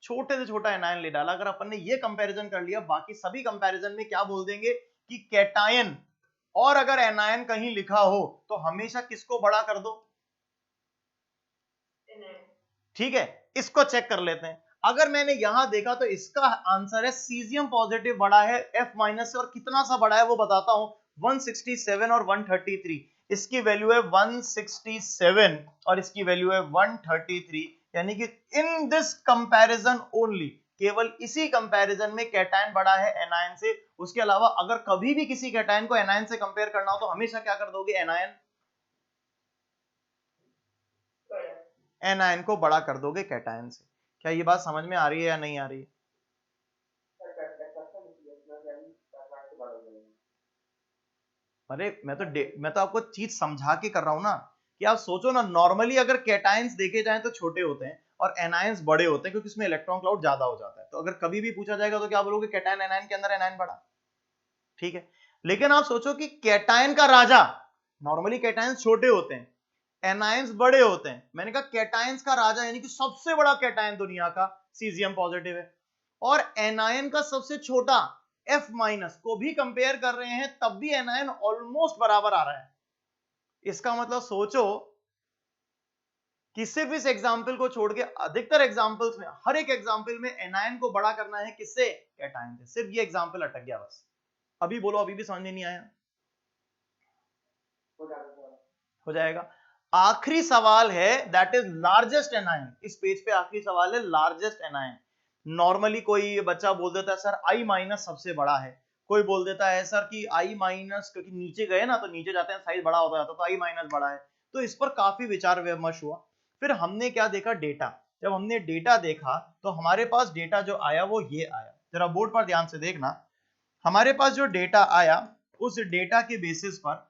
छोटे से छोटा एनायन ले डाला। अगर अपन ने ये कंपैरिजन कर लिया, बाकी सभी कंपैरिजन में क्या बोल देंगे कि कैटायन और अगर एनायन कहीं लिखा हो तो हमेशा किसको बड़ा कर दो? Anion. ठीक है, इसको चेक कर लेते हैं। अगर मैंने यहां देखा तो इसका आंसर है सीजियम पॉजिटिव बड़ा है F- से, और कितना सा बड़ा है वो बताता हूं, 167 और 133। इसकी वैल्यू है 167 और इसकी वैल्यू है 133, यानी कि इन दिस कंपैरिजन ओनली केवल इसी कंपैरिजन में कैटायन बड़ा है एनायन से। उसके अलावा अगर कभी भी किसी कैटायन को एनायन से कंपेयर करना हो तो हमेशा क्या कर दोगे, एनायन को बड़ा कर दोगे कैटायन से। क्या ये बात समझ में आ रही है या नहीं आ रही है? अरे मैं तो आपको चीज समझा के कर रहा हूं ना, कि आप सोचो ना, नॉर्मली अगर कैटायंस देखे जाएं तो छोटे होते हैं और एनायंस बड़े होते हैं, क्योंकि इसमें इलेक्ट्रॉन क्लाउड ज्यादा हो जाता है। तो अगर कभी भी पूछा जाएगा तो क्या बोलोगे, कैटायन एनायन के अंदर एनायन बड़ा, ठीक है। लेकिन आप सोचो कि कैटायन का राजा, नॉर्मली कैटायंस छोटे होते हैं, एनायंस बड़े होते हैं। मैंने कहा कैटायंस का राजा यानी कि सबसे बड़ा कैटायन दुनिया का सीजियम पॉजिटिव है, और एनायन का सबसे छोटा F माइनस को भी कंपेयर कर रहे हैं, तब भी एनायन ऑलमोस्ट बराबर आ रहा है। इसका मतलब सोचो कि सिर्फ इस एग्जाम्पल को छोड़ के अधिकतर एग्जाम्पल्स में, हर एक एग्जाम्पल में एनायन को बड़ा करना है किससे, कैटायन से। सिर्फ ये एग्जाम्पल अटक गया बस। अभी बोलो, अभी भी समझ में नहीं आया? हो जाएगा। आखिरी सवाल है, दैट इज लार्जेस्ट एनायन। इस पेज पे आखिरी सवाल है, लार्जेस्ट एनायन। नॉर्मली कोई बच्चा बोल देता है सर आई माइनस सबसे बड़ा है, कोई बोल देता है सर कि आई माइनस, क्योंकि नीचे गए ना तो नीचे जाते हैं साइज बड़ा होता जाता, तो आई माइनस बड़ा है। तो इस पर काफी विचार विमर्श हुआ। फिर हमने क्या देखा, डेटा। जब हमने डेटा देखा तो हमारे पास डेटा जो आया वो ये आया, जरा बोर्ड पर ध्यान से देखना। हमारे पास जो डेटा आया, उस डेटा के बेसिस पर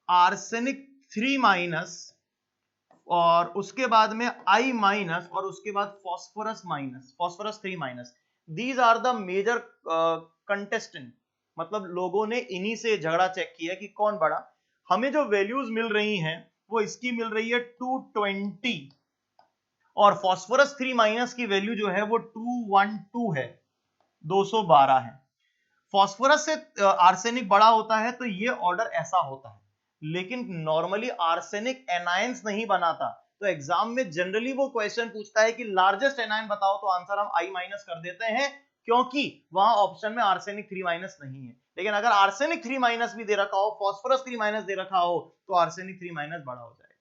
आर्सेनिक 3 माइनस, और उसके बाद में आई माइनस, और उसके बाद phosphorus minus, phosphorus 3 minus. These are the major contestant, मतलब लोगों ने इन्हीं से झगड़ा चेक किया कि कौन बड़ा। हमें जो वैल्यूज मिल रही हैं वो इसकी मिल रही है 220, और फॉस्फोरस 3 माइनस की वैल्यू जो है वो 212 है, 212 है। फॉस्फोरस से आर्सेनिक बड़ा होता है तो ये ऑर्डर ऐसा होता है, लेकिन नॉर्मली आर्सेनिक एनायंस नहीं बनाता। तो एग्जाम में जनरली वो क्वेश्चन पूछता है कि लार्जेस्ट एनायन बताओ, तो आंसर हम आई माइनस कर देते हैं, क्योंकि वहां ऑप्शन में आर्सेनिक 3 माइनस नहीं है। लेकिन अगर आर्सेनिक 3 माइनस भी दे रखा हो, फॉस्फोरस 3 माइनस दे रखा हो, तो आर्सेनिक 3 माइनस बड़ा हो जाएगा।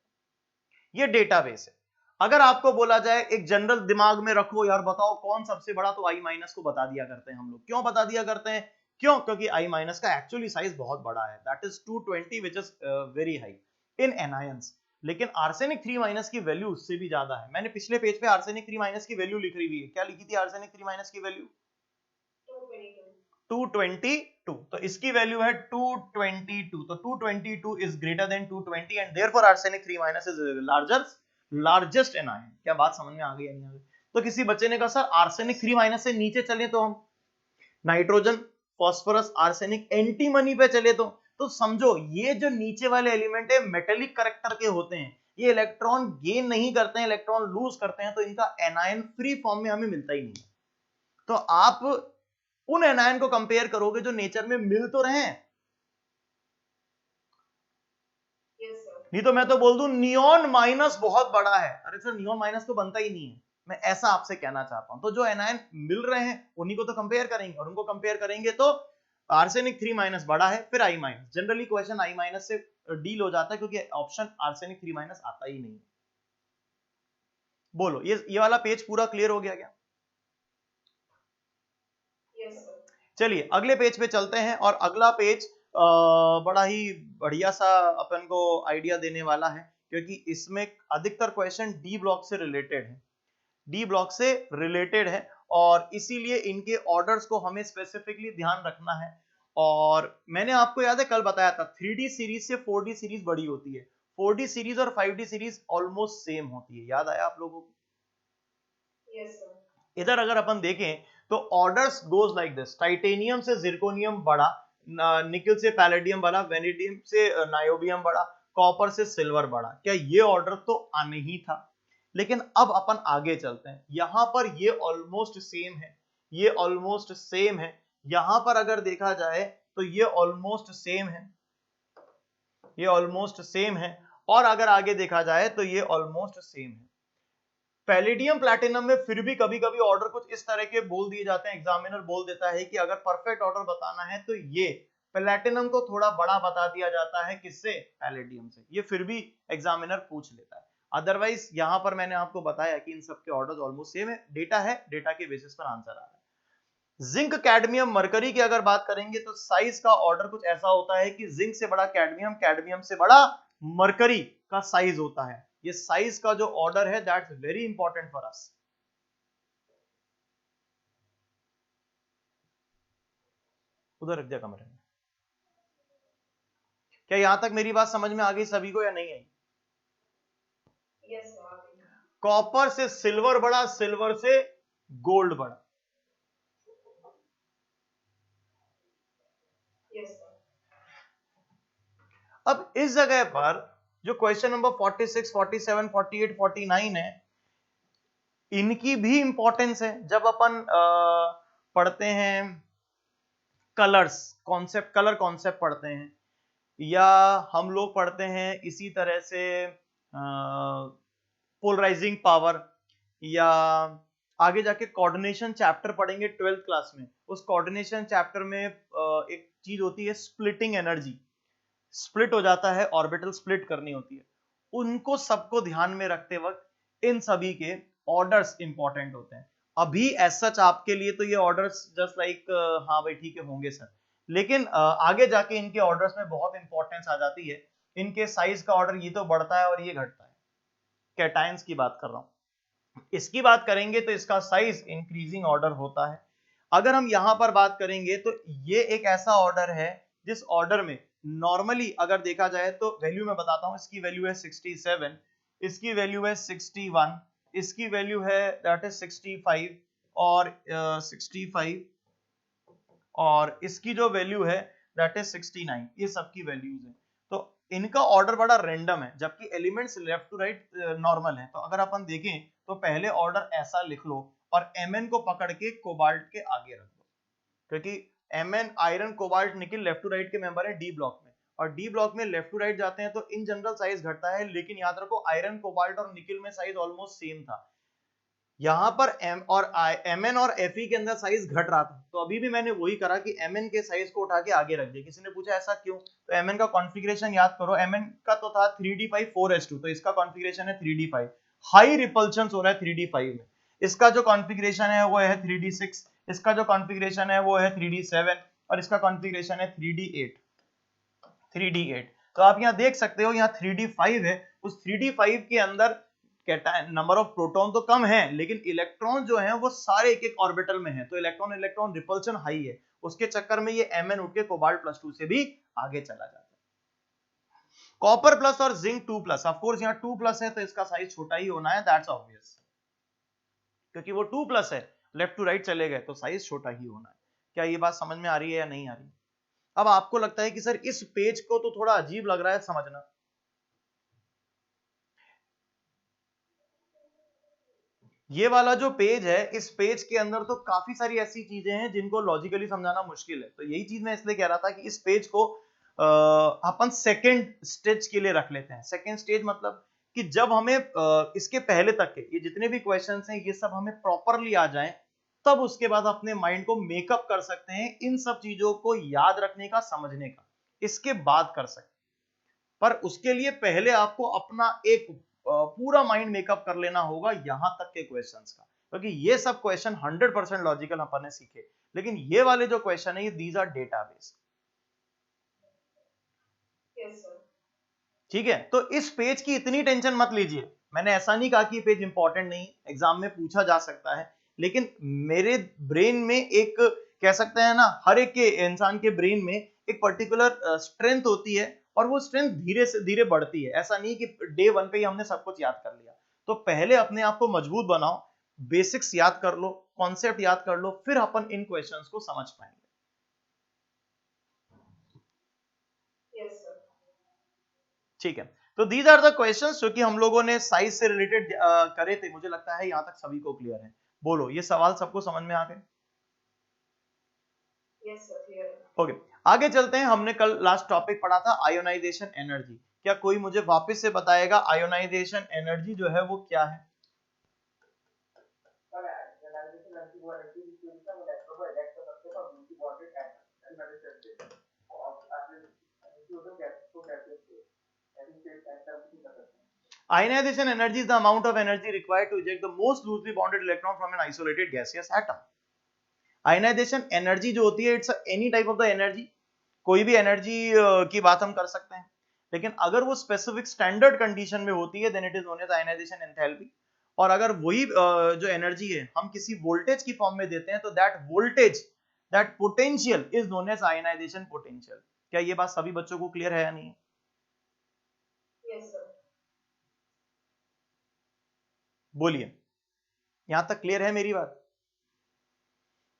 ये डेटाबेस है। अगर आपको बोला जाए एक जनरल दिमाग में रखो यार, बताओ कौन सबसे बड़ा, तो आई माइनस को बता दिया करते हैं हम लोग। क्यों बता दिया करते हैं? क्यों? क्योंकि आई माइनस का एक्चुअली साइज बहुत बड़ा है, that is 220, which is very high in anions. लेकिन आर्सेनिक 3 माइनस की वैल्यू उससे भी ज्यादा है। मैंने पिछले पेज पे आर्सेनिक 3 माइनस की वैल्यू लिख रही हुई है, क्या लिखी थी आर्सेनिक 3 माइनस की वैल्यू? 222। तो इसकी वैल्यू है 222, तो 222 is greater than 220 and therefore arsenic 3 minus is largest anion. क्या बात समझ में आ गई या नहीं आ गई? तो किसी बच्चे ने कहा सर आर्सेनिक 3 माइनस से नीचे चले तो हम नाइट्रोजन, फास्फोरस, आर्सेनिक एंटीमनी पे चले तो समझो ये जो नीचे वाले एलिमेंट है मेटेलिक कैरेक्टर के होते हैं, ये इलेक्ट्रॉन गेन नहीं करते हैं, इलेक्ट्रॉन लूज करते हैं, तो इनका एनायन फ्री फॉर्म में हमें मिलता ही नहीं। तो आप उन एनायन को कंपेयर करोगे जो नेचर में मिल तो रहे हैं। नहीं तो मैं तो बोल दूं नियॉन माइनस बहुत बड़ा है। अरे सर नियॉन माइनस तो बनता ही नहीं है, मैं ऐसा आपसे कहना चाहता हूं। तो जो एनायन मिल रहे हैं उन्हीं को तो कंपेयर करेंगे, और उनको कंपेयर करेंगे तो आर्सेनिक 3 माइनस बड़ा है, फिर I minus. Generally question I minus से डील हो जाता है, क्योंकि ऑप्शन आर्सेनिक 3 माइनस आता ही नहीं। बोलो ये वाला पेज पूरा क्लियर हो गया क्या? चलिए अगले पेज पे चलते हैं, और अगला पेज बड़ा ही बढ़िया सा अपन को आइडिया देने वाला है, क्योंकि इसमें अधिकतर क्वेश्चन डी ब्लॉक से रिलेटेड है, डी ब्लॉक से रिलेटेड है, और इसीलिए इनके ऑर्डर्स को हमें स्पेसिफिकली ध्यान रखना है। और मैंने आपको याद है कल बताया था 3D सीरीज से 4D सीरीज बड़ी होती है, 4D सीरीज और 5D सीरीज ऑलमोस्ट सेम होती है। याद आया आप लोगों को? Yes sir. इधर अगर अपन देखें तो orders goes like this, titanium से जिरकोनियम बड़ा, निकल से पैलेडियम बड़ा, वेनेडियम से नायोबियम बड़ा, कॉपर से सिल्वर बड़ा। क्या ये ऑर्डर तो आने ही था? लेकिन अब अपन आगे चलते हैं, यहां पर ये ऑलमोस्ट सेम है, ये ऑलमोस्ट सेम है। यहां पर अगर देखा जाए तो ये ऑलमोस्ट सेम है, ये ऑलमोस्ट सेम है, और अगर आगे देखा जाए तो ये ऑलमोस्ट सेम है। पैलेडियम प्लैटिनम में फिर भी कभी कभी ऑर्डर कुछ इस तरह के बोल दिए जाते हैं, एग्जामिनर बोल देता है कि अगर परफेक्ट ऑर्डर बताना है तो ये प्लैटिनम को थोड़ा बड़ा बता दिया जाता है, किससे? पैलेडियम से। ये फिर भी एग्जामिनर पूछ लेता है। अदरवाइज यहां पर मैंने आपको बताया कि इन सबके ऑर्डर्स ऑलमोस्ट सेम है, डेटा है, डेटा के बेसिस पर आंसर आ रहा है। जिंक, कैडमियम, मरकरी की अगर बात करेंगे तो साइज का ऑर्डर कुछ ऐसा होता है कि जिंक से बड़ा कैडमियम, कैडमियम से बड़ा मरकरी का साइज होता है। ये साइज का जो ऑर्डर है that's very important for us. उधर रख दिया कमरे में। क्या यहां तक मेरी बात समझ में आ गई सभी को या नहीं आई? Yes sir. कॉपर से सिल्वर बड़ा, सिल्वर से गोल्ड बड़ा। Yes sir. अब इस जगह पर जो क्वेश्चन नंबर 46, 47, 48, 49 है, इनकी भी इंपॉर्टेंस है। जब अपन पढ़ते हैं कलर्स कॉन्सेप्ट, कलर कॉन्सेप्ट पढ़ते हैं, या हम लोग पढ़ते हैं इसी तरह से पोलराइजिंग पावर, या आगे जाके कोऑर्डिनेशन चैप्टर पढ़ेंगे 12th क्लास में। उस कोऑर्डिनेशन चैप्टर में एक चीज होती है स्प्लिटिंग एनर्जी, स्प्लिट हो जाता है, ऑर्बिटल स्प्लिट करनी होती है। उनको सबको ध्यान में रखते वक्त इन सभी के ऑर्डर्स इंपॉर्टेंट होते हैं। अभी एज सच आपके लिए तो ये ऑर्डर्स जस्ट लाइक हाँ भाई ठीक है होंगे सर, लेकिन आगे जाके इनके ऑर्डर्स में बहुत इंपॉर्टेंस आ जाती है। इनके साइज का ऑर्डर ये तो बढ़ता है और ये घटता है। कैटायंस की बात कर रहा हूं, इसकी बात करेंगे तो इसका साइज इंक्रीजिंग ऑर्डर होता है। अगर हम यहां पर बात करेंगे तो ये एक ऐसा ऑर्डर है जिस ऑर्डर में नॉर्मली अगर देखा जाए तो वैल्यू मैं बताता हूं, इसकी वैल्यू है 67, इसकी वैल्यू है 61, इसकी वैल्यू है दैट इज 65 और 65, और इसकी जो वैल्यू है दैट इज 69। ये सबकी वैल्यूज हैं। तो इनका ऑर्डर बड़ा रैंडम है, जबकि elements left to right normal है। तो अगर अपन देखें तो पहले ऑर्डर ऐसा लिख लो और Mn को पकड़ के कोबाल्ट के आगे रख दो, क्योंकि Mn iron, cobalt, nickel left to right के मेंबर है डी ब्लॉक में, और डी ब्लॉक में लेफ्ट टू राइट जाते हैं तो इन जनरल साइज घटता है। लेकिन याद रखो आयरन, कोबाल्ट और निकिल में साइज ऑलमोस्ट सेम था। यहां पर Mn और Fe के अंदर साइज घट रहा था, तो अभी भी मैंने वही करा कि Mn के साइज को उठा के आगे रख दिया। किसी ने पूछा ऐसा क्यों, तो Mn का कॉन्फ़िगरेशन याद करो। Mn का तो था 3d5 4s2, तो इसका कॉन्फ़िगरेशन है 3d5। हाई रिपल्शन हो रहा है 3d5 में। इसका जो कॉन्फ़िगरेशन है वो है 3d6, इसका जो कॉन्फ़िगरेशन है वो है 3d7, और इसका कॉन्फ़िगरेशन है 3d8। 3d8 तो आप यहां देख सकते हो, यहाँ 3d5 है, उस 3d5 के अंदर नंबर ऑफ प्रोटॉन तो कम है, लेकिन इलेक्ट्रॉन जो है वो सारे एक एक ऑर्बिटल में है, तो इलेक्ट्रॉन इलेक्ट्रॉन रिपल्शन हाई है। उसके चक्कर में ये Mn उठ के कोबाल्ट +2 से भी आगे चला जाता है। कॉपर प्लस और जिंक 2+, ऑफ कोर्स यहाँ 2+ है तो इसका साइज छोटा ही होना है, दैट्स ऑब्वियस, क्योंकि वो 2+ है, लेफ्ट टू राइट चले गए तो साइज छोटा ही होना है। क्या ये बात समझ में आ रही है या नहीं आ रही? अब आपको लगता है कि सर इस पेज को तो थोड़ा अजीब लग रहा है समझना। ये वाला जो पेज है, इस पेज के अंदर तो काफी सारी ऐसी चीजें हैं जिनको लॉजिकली समझाना मुश्किल है। तो यही चीज मैं इसलिए कह रहा था कि इस पेज को अपन सेकंड स्टेज के लिए रख लेते हैं। सेकंड स्टेज मतलब कि जब हमें इसके पहले तक के ये जितने भी क्वेश्चंस हैं ये सब हमें प्रॉपरली आ जाएं, तब उसके बाद अपने माइंड को मेकअप कर सकते हैं इन सब चीजों को याद रखने का, समझने का, इसके बाद कर सकते हैं। पर उसके लिए पहले आपको अपना एक पूरा माइंड मेकअप कर लेना होगा यहां तक के क्वेश्चंस का, क्योंकि ये सब क्वेश्चन 100% लॉजिकल अपन ने सीखे, लेकिन ये वाले जो क्वेश्चन है ये these are database. Yes sir. ठीक है, तो इस पेज की इतनी टेंशन मत लीजिए। मैंने ऐसा नहीं कहा कि ये पेज इंपॉर्टेंट नहीं, एग्जाम में पूछा जा सकता है, लेकिन मेरे ब्रेन में एक, कह सकते हैं ना, हर एक के इंसान के ब्रेन में एक पर्टिकुलर स्ट्रेंथ होती है, और वो स्ट्रेंथ धीरे से धीरे बढ़ती है। ऐसा नहीं कि डे 1 पे ही हमने सब कुछ याद कर लिया। तो पहले अपने आप को मजबूत बनाओ, बेसिक्स याद कर लो, कॉन्सेप्ट याद कर लो, फिर अपन इन क्वेश्चंस को समझ पाएंगे। Yes sir. ठीक है, तो दीज आर द क्वेश्चंस जो कि हम लोगों ने साइज से रिलेटेड करे थे। मुझे लगता है यहां तक सभी को क्लियर है। बोलो, ये सवाल सबको समझ में आ गए? Yes sir, clear. ओके, आगे चलते हैं। हमने कल लास्ट टॉपिक पढ़ा था आयोनाइजेशन एनर्जी। क्या कोई मुझे वापस से बताएगा आयोनाइजेशन एनर्जी जो है वो क्या है? Ionization energy is the amount of energy required to eject the most loosely bonded electron from an isolated gaseous atom. Ionization energy जो होती है it's any type of the energy, कोई भी एनर्जी की बात हम कर सकते हैं, लेकिन अगर वो स्पेसिफिक स्टैंडर्ड कंडीशन में होती है then it is known as ionisation enthalpy. और अगर वही जो एनर्जी है हम किसी वोल्टेज की फॉर्म में देते हैं तो that voltage, that potential is known as ionisation potential. क्या ये बात सभी बच्चों को क्लियर है या नहीं? Yes sir. बोलिए, यहां तक क्लियर है मेरी बात?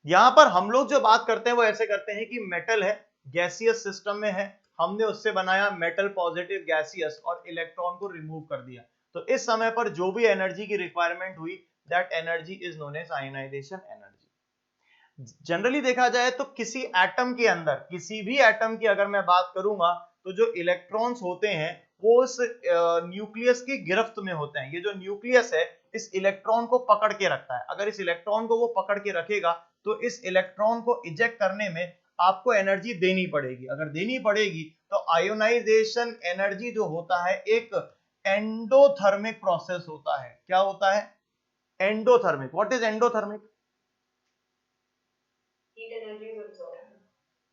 यहां पर हम लोग जो बात करते हैं वो ऐसे करते हैं कि मेटल है, गैसियस सिस्टम में है, हमने उससे बनाया मेटल पॉजिटिव गैसियस और इलेक्ट्रॉन को रिमूव कर दिया, तो इस समय पर जो भी एनर्जी की रिक्वायरमेंट हुई that energy is known as ionisation energy. Generally देखा जाए तो किसी एटम के अंदर, किसी भी एटम की अगर मैं बात करूंगा तो जो इलेक्ट्रॉन्स होते हैं वो उस न्यूक्लियस की गिरफ्त में होते हैं। ये जो न्यूक्लियस है इस इलेक्ट्रॉन को पकड़ के रखता है, अगर इस इलेक्ट्रॉन को वो पकड़ के रखेगा तो इस इलेक्ट्रॉन को इजेक्ट करने में आपको एनर्जी देनी पड़ेगी। अगर देनी पड़ेगी तो आयोनाइजेशन एनर्जी जो होता है एक एंडोथर्मिक प्रोसेस होता है। क्या होता है? Endothermic. What is endothermic? Heat energy is absorbed.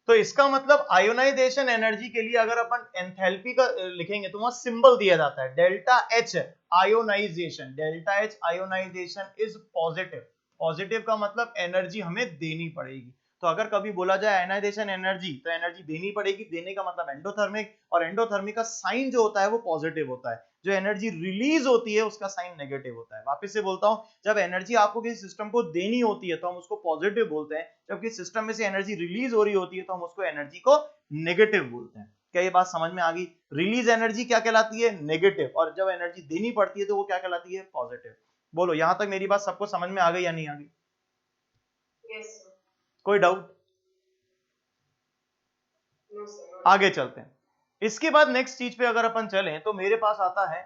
तो इसका मतलब आयोनाइजेशन एनर्जी के लिए अगर अपन एंथैल्पी का लिखेंगे तो वहां सिंबल दिया जाता है delta H ionisation. Delta H ionisation is positive. Positive का मतलब एनर्जी हमें देनी पड़ेगी। तो अगर कभी बोला जाए आयोनाइजेशन एनर्जी तो एनर्जी देनी पड़ेगी, देने का मतलब एंडोथर्मिक, और एंडोथर्मिक का साइन जो होता है वो पॉजिटिव होता है। जो एनर्जी रिलीज होती है उसका साइन नेगेटिव होता है। वापस से बोलता हूं, जब एनर्जी आपको किसी सिस्टम को देनी होती है तो हम उसको पॉजिटिव बोलते हैं, जबकि सिस्टम में से एनर्जी रिलीज हो रही होती है तो हम उसको एनर्जी को नेगेटिव बोलते हैं। क्या ये बात समझ में आ गई? रिलीज एनर्जी क्या कहलाती है? नेगेटिव, और जब एनर्जी देनी पड़ती है तो वो क्या कहलाती है? पॉजिटिव। बोलो, यहां तक मेरी बात सबको समझ में आ गई या नहीं आ गई? Yes sir. कोई डाउट? No sir. आगे चलते हैं। इसके बाद नेक्स्ट चीज पे अगर अपन चलें तो मेरे पास आता है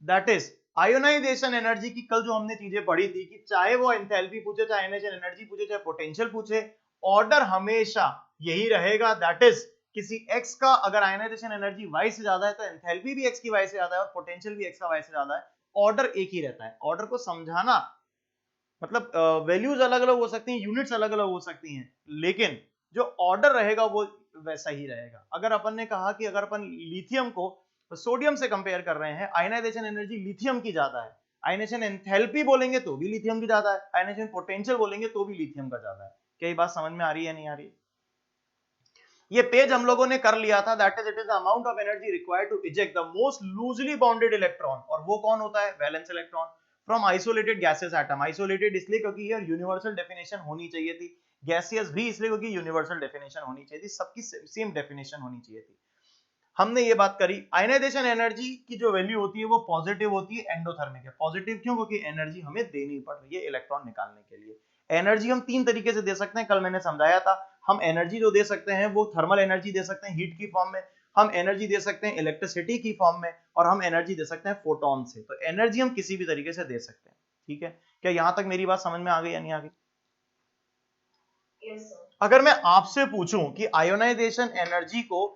दैट इज आयोनाइजेशन एनर्जी की। कल जो हमने चीजें पढ़ी थी कि चाहे वो एंथैल्पी पूछे, चाहे आयोनाइजेशन एनर्जी पूछे, चाहे पोटेंशियल पूछे, ऑर्डर हमेशा यही रहेगा दैट इज किसी x का अगर आयोनाइजेशन एनर्जी y से ज्यादा है तो एंथैल्पी भी x की y से ज्यादा है और पोटेंशियल भी x का y से ज्यादा है। ऑर्डर एक ही रहता है। ऑर्डर को समझाना मतलब वैल्यूज अलग अलग हो सकती हैं, यूनिट्स अलग अलग हो सकती हैं, लेकिन जो ऑर्डर रहेगा वो वैसा ही रहेगा। अगर अपन ने कहा कि अगर अपन लिथियम को सोडियम से कंपेयर कर रहे हैं, आयनाइजेशन एनर्जी लिथियम की ज्यादा है, आयनाइजेशन एंथैल्पी बोलेंगे तो भी लिथियम की ज्यादा है, आयनाइजेशन पोटेंशियल बोलेंगे तो भी लिथियम का ज्यादा है। क्या ये बात समझ में आ रही है नहीं आ रही? ये पेज हम लोगों ने कर लिया था, that is it is the amount of energy required to eject the most loosely bonded electron, और वो कौन होता है? Valence electron from isolated gases atom. Isolated इसलिए क्योंकि ये यूनिवर्सल डेफिनेशन होनी चाहिए थी, गैसियस भी इसलिए क्योंकि यूनिवर्सल डेफिनेशन होनी चाहिए थी, सबकी सेम डेफिनेशन होनी चाहिए थी। हमने ये बात करी। आयनाइजेशन एनर्जी की जो वैल्यू होती है वो पॉजिटिव होती है, एंडोथर्मिक है। पॉजिटिव क्यों? क्योंकि एनर्जी हमें देनी पड़ रही है इलेक्ट्रॉन निकालने के लिए। एनर्जी हम तीन तरीके से दे सकते हैं, कल मैंने समझाया था। हम एनर्जी जो दे सकते हैं वो थर्मल एनर्जी दे सकते हैं हीट की फॉर्म में, हम एनर्जी दे सकते हैं इलेक्ट्रिसिटी की फॉर्म में, और हम एनर्जी दे सकते हैं फोटोन से। तो एनर्जी हम किसी भी तरीके से दे सकते हैं। ठीक है, क्या यहां तक मेरी बात समझ में आ गई या नहीं आ गई? Yes sir. अगर मैं आपसे पूछूं कि आयोनाइजेशन एनर्जी को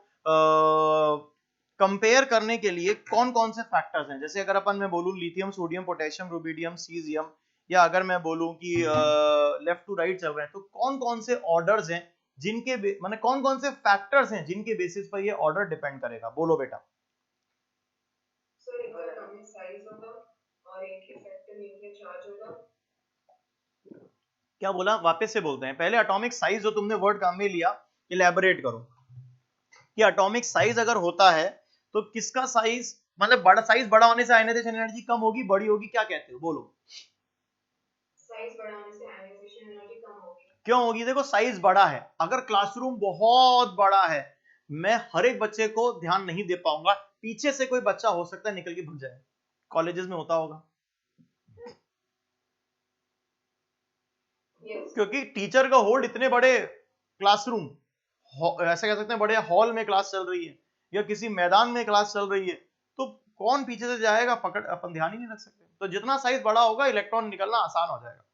कंपेयर करने के लिए कौन कौन से फैक्टर्स हैं, जैसे अगर अपन मैं बोलूं lithium, sodium, potassium, rubidium, caesium, या अगर मैं बोलूं कि लेफ्ट टू राइट चल रहे हैं, तो कौन कौन से ऑर्डर्स हैं जिनके माने कौन कौन से फैक्टर्स हैं जिनके बेसिस पर ये ऑर्डर डिपेंड करेगा? बोलो बेटा। सर एक एटॉमिक साइज होगा और एक इफेक्टिव न्यूक्लियर चार्ज होगा। क्या बोला? वापस से बोलते हैं। पहले एटॉमिक साइज जो तुमने वर्ड काम में लिया, इलेबोरेट करो कि एटॉमिक साइज अगर होता है तो किसका साइज, मतलब बड़ा साइज बड़ा होने से आयनाइजेशन एनर्जी कम होगी, बड़ी होगी, क्या कहते हो? बोलो। साइज बड़ा होने से आयनाइजेशन एनर्जी कम होगी। क्यों होगी? देखो, साइज बड़ा है, अगर क्लासरूम बहुत बड़ा है, मैं हर एक बच्चे को ध्यान नहीं दे पाऊंगा, पीछे से कोई बच्चा हो सकता है निकल के भाग जाए। कॉलेजेस में होता होगा, क्योंकि टीचर का होल्ड इतने बड़े क्लासरूम, ऐसा कह सकते हैं बड़े हॉल में क्लास चल रही है या किसी मैदान में क्लास चल रही है, तो कौन पीछे से जाएगा? पकड़ अपन ध्यान ही नहीं रख सकते। तो जितना साइज बड़ा होगा इलेक्ट्रॉन निकलना आसान हो जाएगा।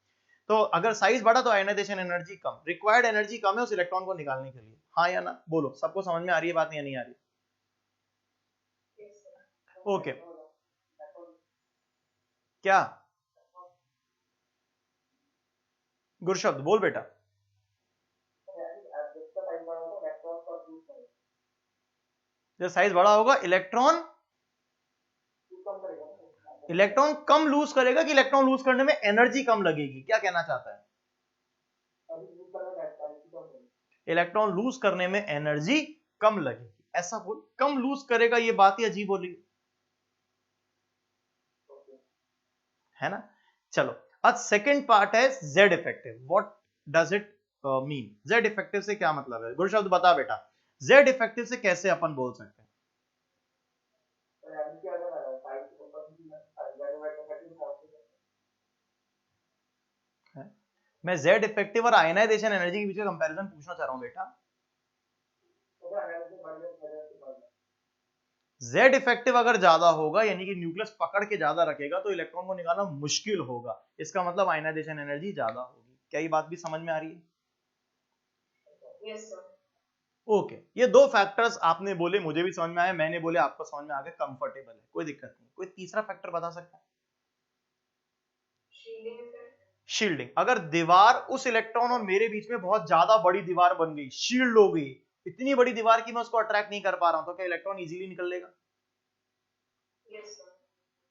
तो अगर साइज बढ़ा तो आयनाइजेशन एनर्जी कम, रिक्वायर्ड एनर्जी कम है उस इलेक्ट्रॉन को निकालने के लिए। हाँ या ना? बोलो, सबको समझ में आ रही है बात या नहीं आ रही? ओके। क्या गुरशब्द बोल बेटा। जब साइज बड़ा होगा इलेक्ट्रॉन कम लूज करेगा कि इलेक्ट्रॉन लूज करने में एनर्जी कम लगेगी, क्या कहना चाहता है? इलेक्ट्रॉन लूज करने में एनर्जी कम लगेगी, ऐसा बोल। कम लूज करेगा, ये बात ही अजीब हो रही है ना। चलो अब सेकंड पार्ट है Z effective. What does it mean? Z effective से क्या मतलब है? गुरशब्द बता बेटा, जेड इफेक्टिव से कैसे अपन बोल सकते हैं? मैं जेड इफेक्टिव और आयनाइजेशन एनर्जी के बीच में कंपैरिजन पूछना चाह रहा हूं बेटा। जेड इफेक्टिव अगर ज्यादा होगा यानी कि न्यूक्लियस पकड़ के ज्यादा रखेगा तो इलेक्ट्रॉन को निकालना मुश्किल होगा, इसका मतलब आयनाइजेशन एनर्जी ज्यादा होगी। क्या ये बात भी समझ में आ रही है? Yes sir. ओके, ये दो फैक्टर्स आपने बोले, मुझे भी समझ में आया, मैंने बोले आपको समझ में आ गया, कंफर्टेबल है, कोई दिक्कत नहीं। कोई तीसरा फैक्टर बता सकता है? Shielding effect. शील्डिंग। अगर दीवार उस इलेक्ट्रॉन और मेरे बीच में बहुत ज्यादा बड़ी दीवार बन गई, शील्ड हो गई, इतनी बड़ी दीवार की मैं उसको अट्रैक्ट नहीं कर पा रहा हूं, तो क्या इलेक्ट्रॉन इजीली निकल लेगा? Yes sir.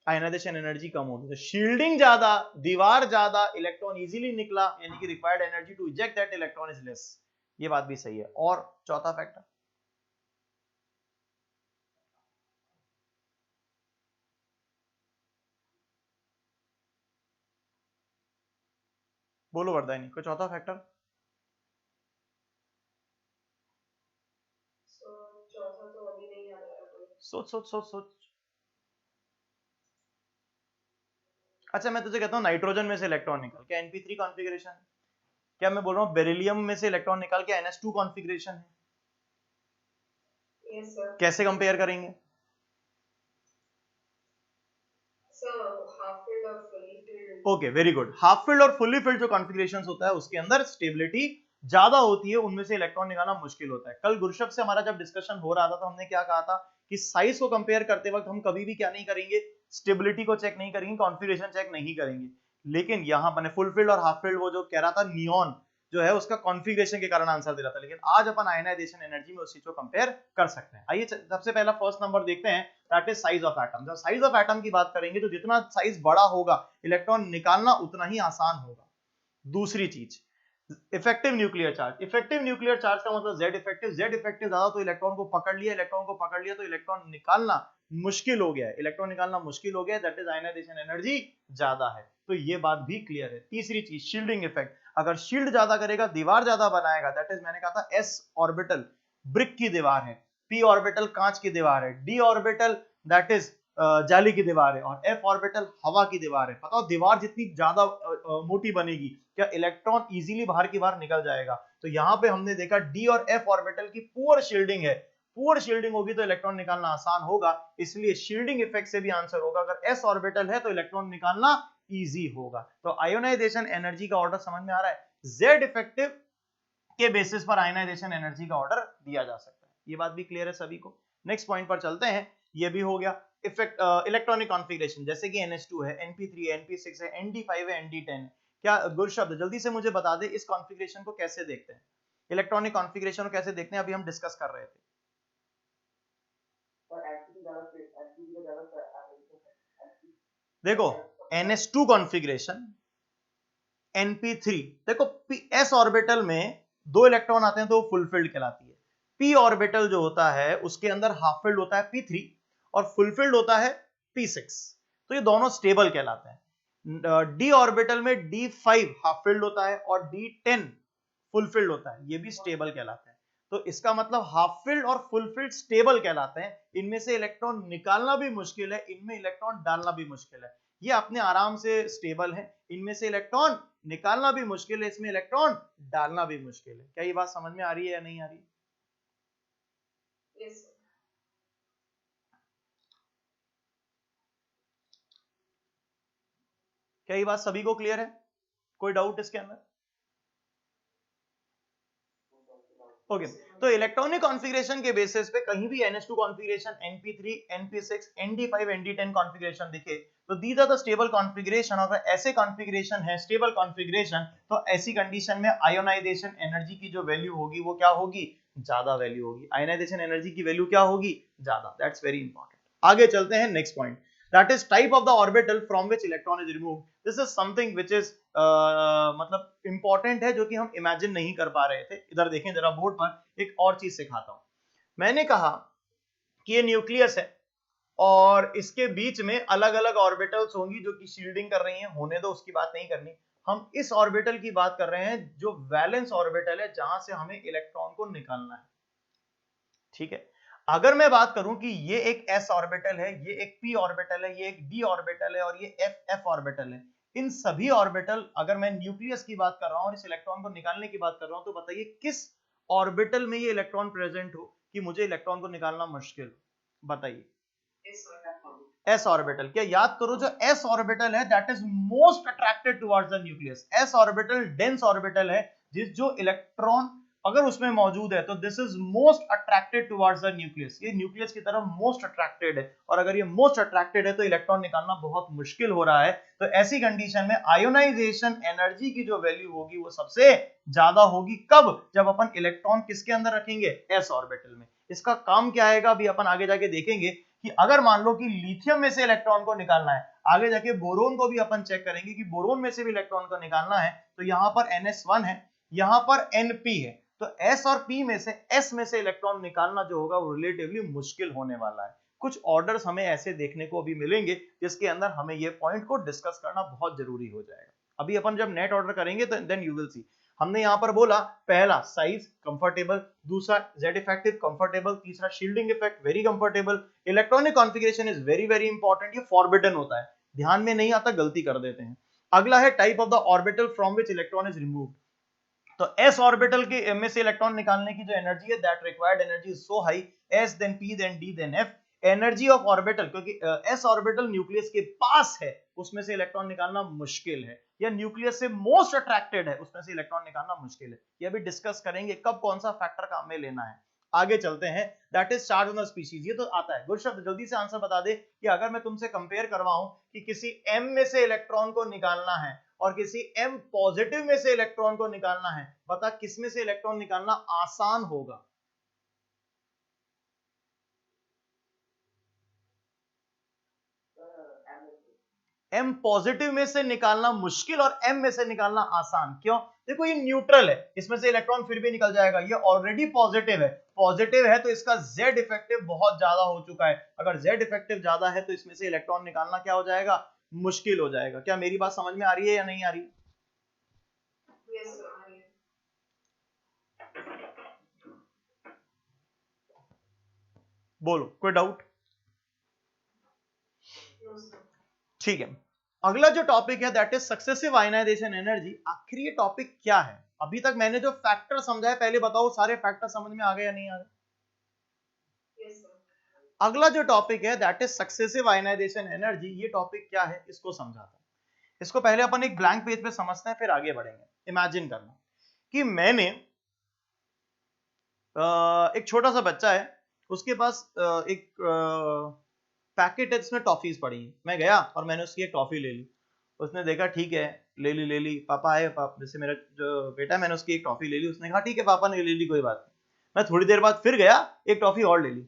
आयनाइजेशन एनर्जी कम होगी। तो शील्डिंग ज्यादा, दीवार ज्यादा, इलेक्ट्रॉन इजीली निकला, यानी कि required energy to eject that electron is less. ये बात भी सही है। और चौथा फैक्टर बोलो वरदायनी, कोई चौथा फैक्टर? चौथा तो अभी नहीं आ रहा कोई। सोच सोच सोच सोच। अच्छा मैं तुझे कहता हूं नाइट्रोजन में से इलेक्ट्रॉन निकाल के np3 कॉन्फ़िगरेशन है। क्या मैं बोल रहा हूं बेरिलियम में से इलेक्ट्रॉन निकाल के ns2 कॉन्फ़िगरेशन है? Yes sir. कैसे कंपेयर करेंगे? सर हाफ फील्ड और fully field. Okay very good. Half field और फुली फील्ड जो कॉन्फ़िगरेशंस होता है उसके अंदर स्टेबिलिटी ज्यादा होती है, उनमें से इलेक्ट्रॉन निकालना मुश्किल होता है। कल गुरशब से हमारा जब डिस्कशन हो रहा था तो हमने क्या कहा था कि साइज को कंपेयर करते वक्त हम कभी भी क्या नहीं करेंगे, स्टेबिलिटी को चेक नहीं करेंगे, कॉन्फ़िगरेशन चेक नहीं करेंगे। लेकिन यहां मैंने फुल फील्ड और हाफ फील्ड वो जो कह रहा था नियॉन जो है उसका कॉन्फ़िगरेशन के कारण आंसर दे रहा था, लेकिन आज अपन आयनाइजेशन एनर्जी में उस चीज को कंपेयर कर सकते हैं। आइए सबसे पहला फर्स्ट नंबर देखते हैं, that is size of atom. जब साइज ऑफ एटम की बात करेंगे तो जितना साइज बड़ा होगा इलेक्ट्रॉन निकालना उतना ही आसान होगा। दूसरी चीज effective nuclear charge. Effective nuclear charge का मतलब जेड इफेक्टिव। जेड इफेक्टिव ज्यादा तो इलेक्ट्रॉन को पकड़ लिया, इलेक्ट्रॉन को पकड़ लिया तो इलेक्ट्रॉन निकालना मुश्किल हो गया है, इलेक्ट्रॉन निकालना मुश्किल हो गया है, दैट इज आयनाइजेशन एनर्जी ज्यादा है। तो ये बात भी क्लियर है। तीसरी चीज शील्डिंग इफेक्ट। अगर शील्ड ज्यादा करेगा, दीवार ज्यादा बनाएगा, दैट इज मैंने कहा था एस ऑर्बिटल ब्रिक की दीवार है, पी ऑर्बिटल कांच की दीवार है, डी ऑर्बिटल दैट इज जाली की दीवार है, और एफ ऑर्बिटल हवा की दीवार है। बताओ दीवार जितनी ज्यादा मोटी बनेगी क्या इलेक्ट्रॉन इजीली बाहर की बाहर निकल जाएगा? तो यहां पे हमने देखा डी और एफ ऑर्बिटल की पुअर शील्डिंग है, पुअर शील्डिंग होगी तो इलेक्ट्रॉन निकालना आसान होगा, इसलिए शील्डिंग इफेक्ट से भी आंसर होगा। अगर एस ऑर्बिटल है तो इलेक्ट्रॉन निकालना इजी होगा। तो आयोनाइजेशन एनर्जी का ऑर्डर समझ में आ रहा है? जेड इफेक्टिव के बेसिस पर आयनाइजेशन एनर्जी का ऑर्डर दिया जा सकता है। ये बात भी क्लियर है सभी को? नेक्स्ट पॉइंट पर चलते हैं। ये भी हो गया इफेक्ट इलेक्ट्रॉनिक कॉन्फ़िगरेशन, जैसे कि NH2 है, NP3 है, NP6 है, ND5 है, ND10 है। क्या गुरशब्द जल्दी से मुझे बता दे इस कॉन्फ़िगरेशन को कैसे देखते हैं, इलेक्ट्रॉनिक कॉन्फ़िगरेशन को कैसे देखते हैं? अभी हम डिस्कस कर रहे थे। देखो NH2 कॉन्फ़िगरेशन, NP3, देखो s ऑर्बिटल में दो इलेक्ट्रॉन आते हैं तो फुल फील्ड कहलाती है। p ऑर्बिटल जो होता है उसके अंदर हाफ फील्ड होता है P3 और फुल फील्ड होता है P6, तो ये दोनों स्टेबल कहलाते हैं। d ऑर्बिटल में D5 हाफ फील्ड होता है और D10 फुल फील्ड होता है, ये भी स्टेबल कहलाते हैं। तो इसका मतलब हाफ फील्ड और फुल फील्ड स्टेबल कहलाते हैं। इनमें से इलेक्ट्रॉन निकालना भी मुश्किल है, इनमें इलेक्ट्रॉन डालना भी मुश्किल है। ये अपने आराम से स्टेबल है, इनमें से इलेक्ट्रॉन निकालना भी मुश्किल है, इसमें इलेक्ट्रॉन डालना भी मुश्किल है। क्या ये बात समझ में आ रही है या नहीं आ रही? Yes sir. क्या ये बात सभी को क्लियर है? कोई डाउट इसके अंदर? ओके तो इलेक्ट्रॉनिक कॉन्फ़िगरेशन के बेसिस पे कहीं भी NH2 configuration, NP3, NP6, ND5, ND10 configuration दिखे तो these are the stable configuration. अगर ऐसे कॉन्फ़िगरेशन है, स्टेबल कॉन्फ़िगरेशन, तो ऐसी कंडीशन में आयोनाइजेशन एनर्जी की जो वैल्यू होगी वो क्या होगी, ज्यादा वैल्यू होगी। आयोनाइजेशन एनर्जी की वैल्यू क्या होगी, ज्यादा। That's very important. आगे चलते हैं next point, that is type of the orbital from which electron is removed. This is something which is मतलब इंपॉर्टेंट है, जो कि हम इमेजिन नहीं कर पा रहे थे। इधर देखें जरा बोर्ड पर, एक और चीज सिखाता हूं। मैंने कहा कि ये न्यूक्लियस है और इसके बीच में अलग अलग ऑर्बिटल्स होंगी जो कि शील्डिंग कर रही हैं, होने दो, उसकी बात नहीं करनी। हम इस ऑर्बिटल की बात कर रहे हैं जो वैलेंस ऑर्बिटल है, जहां से हमें इलेक्ट्रॉन को निकालना है, ठीक है। अगर मैं बात करूं कि ये एक s ऑर्बिटल है, ये एक p ऑर्बिटल है, ये एक d ऑर्बिटल है और ये f ऑर्बिटल है, इन सभी ऑर्बिटल, अगर मैं न्यूक्लियस की बात कर रहा हूं और इस इलेक्ट्रॉन को निकालने की बात कर रहा हूं, तो बताइए किस ऑर्बिटल में ये इलेक्ट्रॉन प्रेजेंट हो कि मुझे इलेक्ट्रॉन को निकालना मुश्किल हो, बताइए। s orbital. क्या याद करो, जो s ऑर्बिटल है that is most attracted towards the nucleus. s orbital dense orbital है, जो इलेक्ट्रॉन अगर उसमें मौजूद है तो this is most attracted towards the nucleus, ये न्यूक्लियस की तरफ मोस्ट अट्रैक्टेड है। और अगर ये मोस्ट अट्रैक्टेड है तो इलेक्ट्रॉन निकालना बहुत मुश्किल हो रहा है। तो ऐसी कंडीशन में आयोनाइजेशन एनर्जी की जो वैल्यू होगी वो सबसे ज्यादा होगी। कब, जब अपन इलेक्ट्रॉन किसके अंदर रखेंगे, s ऑर्बिटल में। इसका काम क्या आएगा अभी अपन आगे जाके देखेंगे कि अगर मान लो कि लिथियम में से इलेक्ट्रॉन को निकालना है, आगे जाके बोरोन को भी अपन चेक करेंगे कि बोरोन में से भी इलेक्ट्रॉन को निकालना है, तो यहां पर NS1 है, यहां पर NP है, तो S और P में से S में से इलेक्ट्रॉन निकालना जो होगा वो रिलेटिवली मुश्किल होने वाला है। कुछ ऑर्डर्स हमें ऐसे देखने को अभी मिलेंगे जिसके अंदर हमें ये पॉइंट को डिस्कस करना बहुत जरूरी हो जाएगा। अभी अपन जब नेट ऑर्डर करेंगे तो देन यू विल सी। हमने यहां पर बोला, पहला साइज कंफर्टेबल, दूसरा जेड इफेक्टिव कंफर्टेबल, तीसरा shielding effect very comfortable. Electronic configuration is very very important, ये फॉरबिडन होता है, ध्यान में नहीं आता, गलती कर देते हैं। अगला है type of the orbital from which electron is removed. तो s ऑर्बिटल के में से इलेक्ट्रॉन निकालने की जो एनर्जी है, that required energy is so high, s then p then d then f। Energy of orbital, क्योंकि s ऑर्बिटल न्यूक्लियस के पास है, उसमें से इलेक्ट्रॉन निकालना मुश्किल है, या न्यूक्लियस से मोस्ट अट्रैक्टेड है, उसमें से इलेक्ट्रॉन निकालना मुश्किल है। ये भी डिस्कस करेंगे कब कौन सा फैक्टर काम में लेना है। आगे चलते हैं, that is charge on the species. ये तो आता है। गुरशब्द जल्दी से आंसर बता दे कि अगर मैं तुमसे कंपेयर करवाऊं कि किसी m में से इलेक्ट्रॉन को निकालना है और किसी M पॉजिटिव में से इलेक्ट्रॉन को निकालना है, बता किस में से इलेक्ट्रॉन निकालना आसान होगा। M पॉजिटिव में से निकालना मुश्किल और M में से निकालना आसान, क्यों? देखो ये न्यूट्रल है, इसमें से इलेक्ट्रॉन फिर भी निकल जाएगा, ये ऑलरेडी पॉजिटिव है। पॉजिटिव है तो इसका Z इफेक्टिव बहुत ज्यादा हो चुका है। अगर Z इफेक्टिव ज्यादा है तो इसमें से इलेक्ट्रॉन निकालना क्या हो जाएगा, मुश्किल हो जाएगा। क्या मेरी बात समझ में आ रही है या नहीं आ रही? Yes, sir. बोलो, कोई डाउट? No, sir. ठीक है। अगला जो टॉपिक है that is successive ionisation energy. आखिर ये टॉपिक क्या है? अभी तक मैंने जो फैक्टर समझाए, पहले बताओ सारे फैक्टर समझ में आ गए या नहीं आ गए? Yes, sir. अगला जो टॉपिक है that is successive ionisation energy. ये टॉपिक क्या है इसको समझाता हूं। इसको पहले अपन एक ब्लैंक पेज पे समझते हैं, फिर आगे बढ़ेंगे। इमेजिन करना कि मैंने एक छोटा सा बच्चा है, उसके पास एक पैकेट है जिसमें टॉफीज पड़ी हैं। मैं गया और मैंने उसकी एक टॉफी ले ली। उसने देखा ठीक है, ले ली। पापा आए, पापा जैसे मेरा जो बेटा है, मैंने उसकी एक टॉफी ले ली। उसने कहा ठीक है पापा ने ले ली, कोई बात नहीं। मैं थोड़ी देर बाद फिर गया, एक टॉफी और ले ली।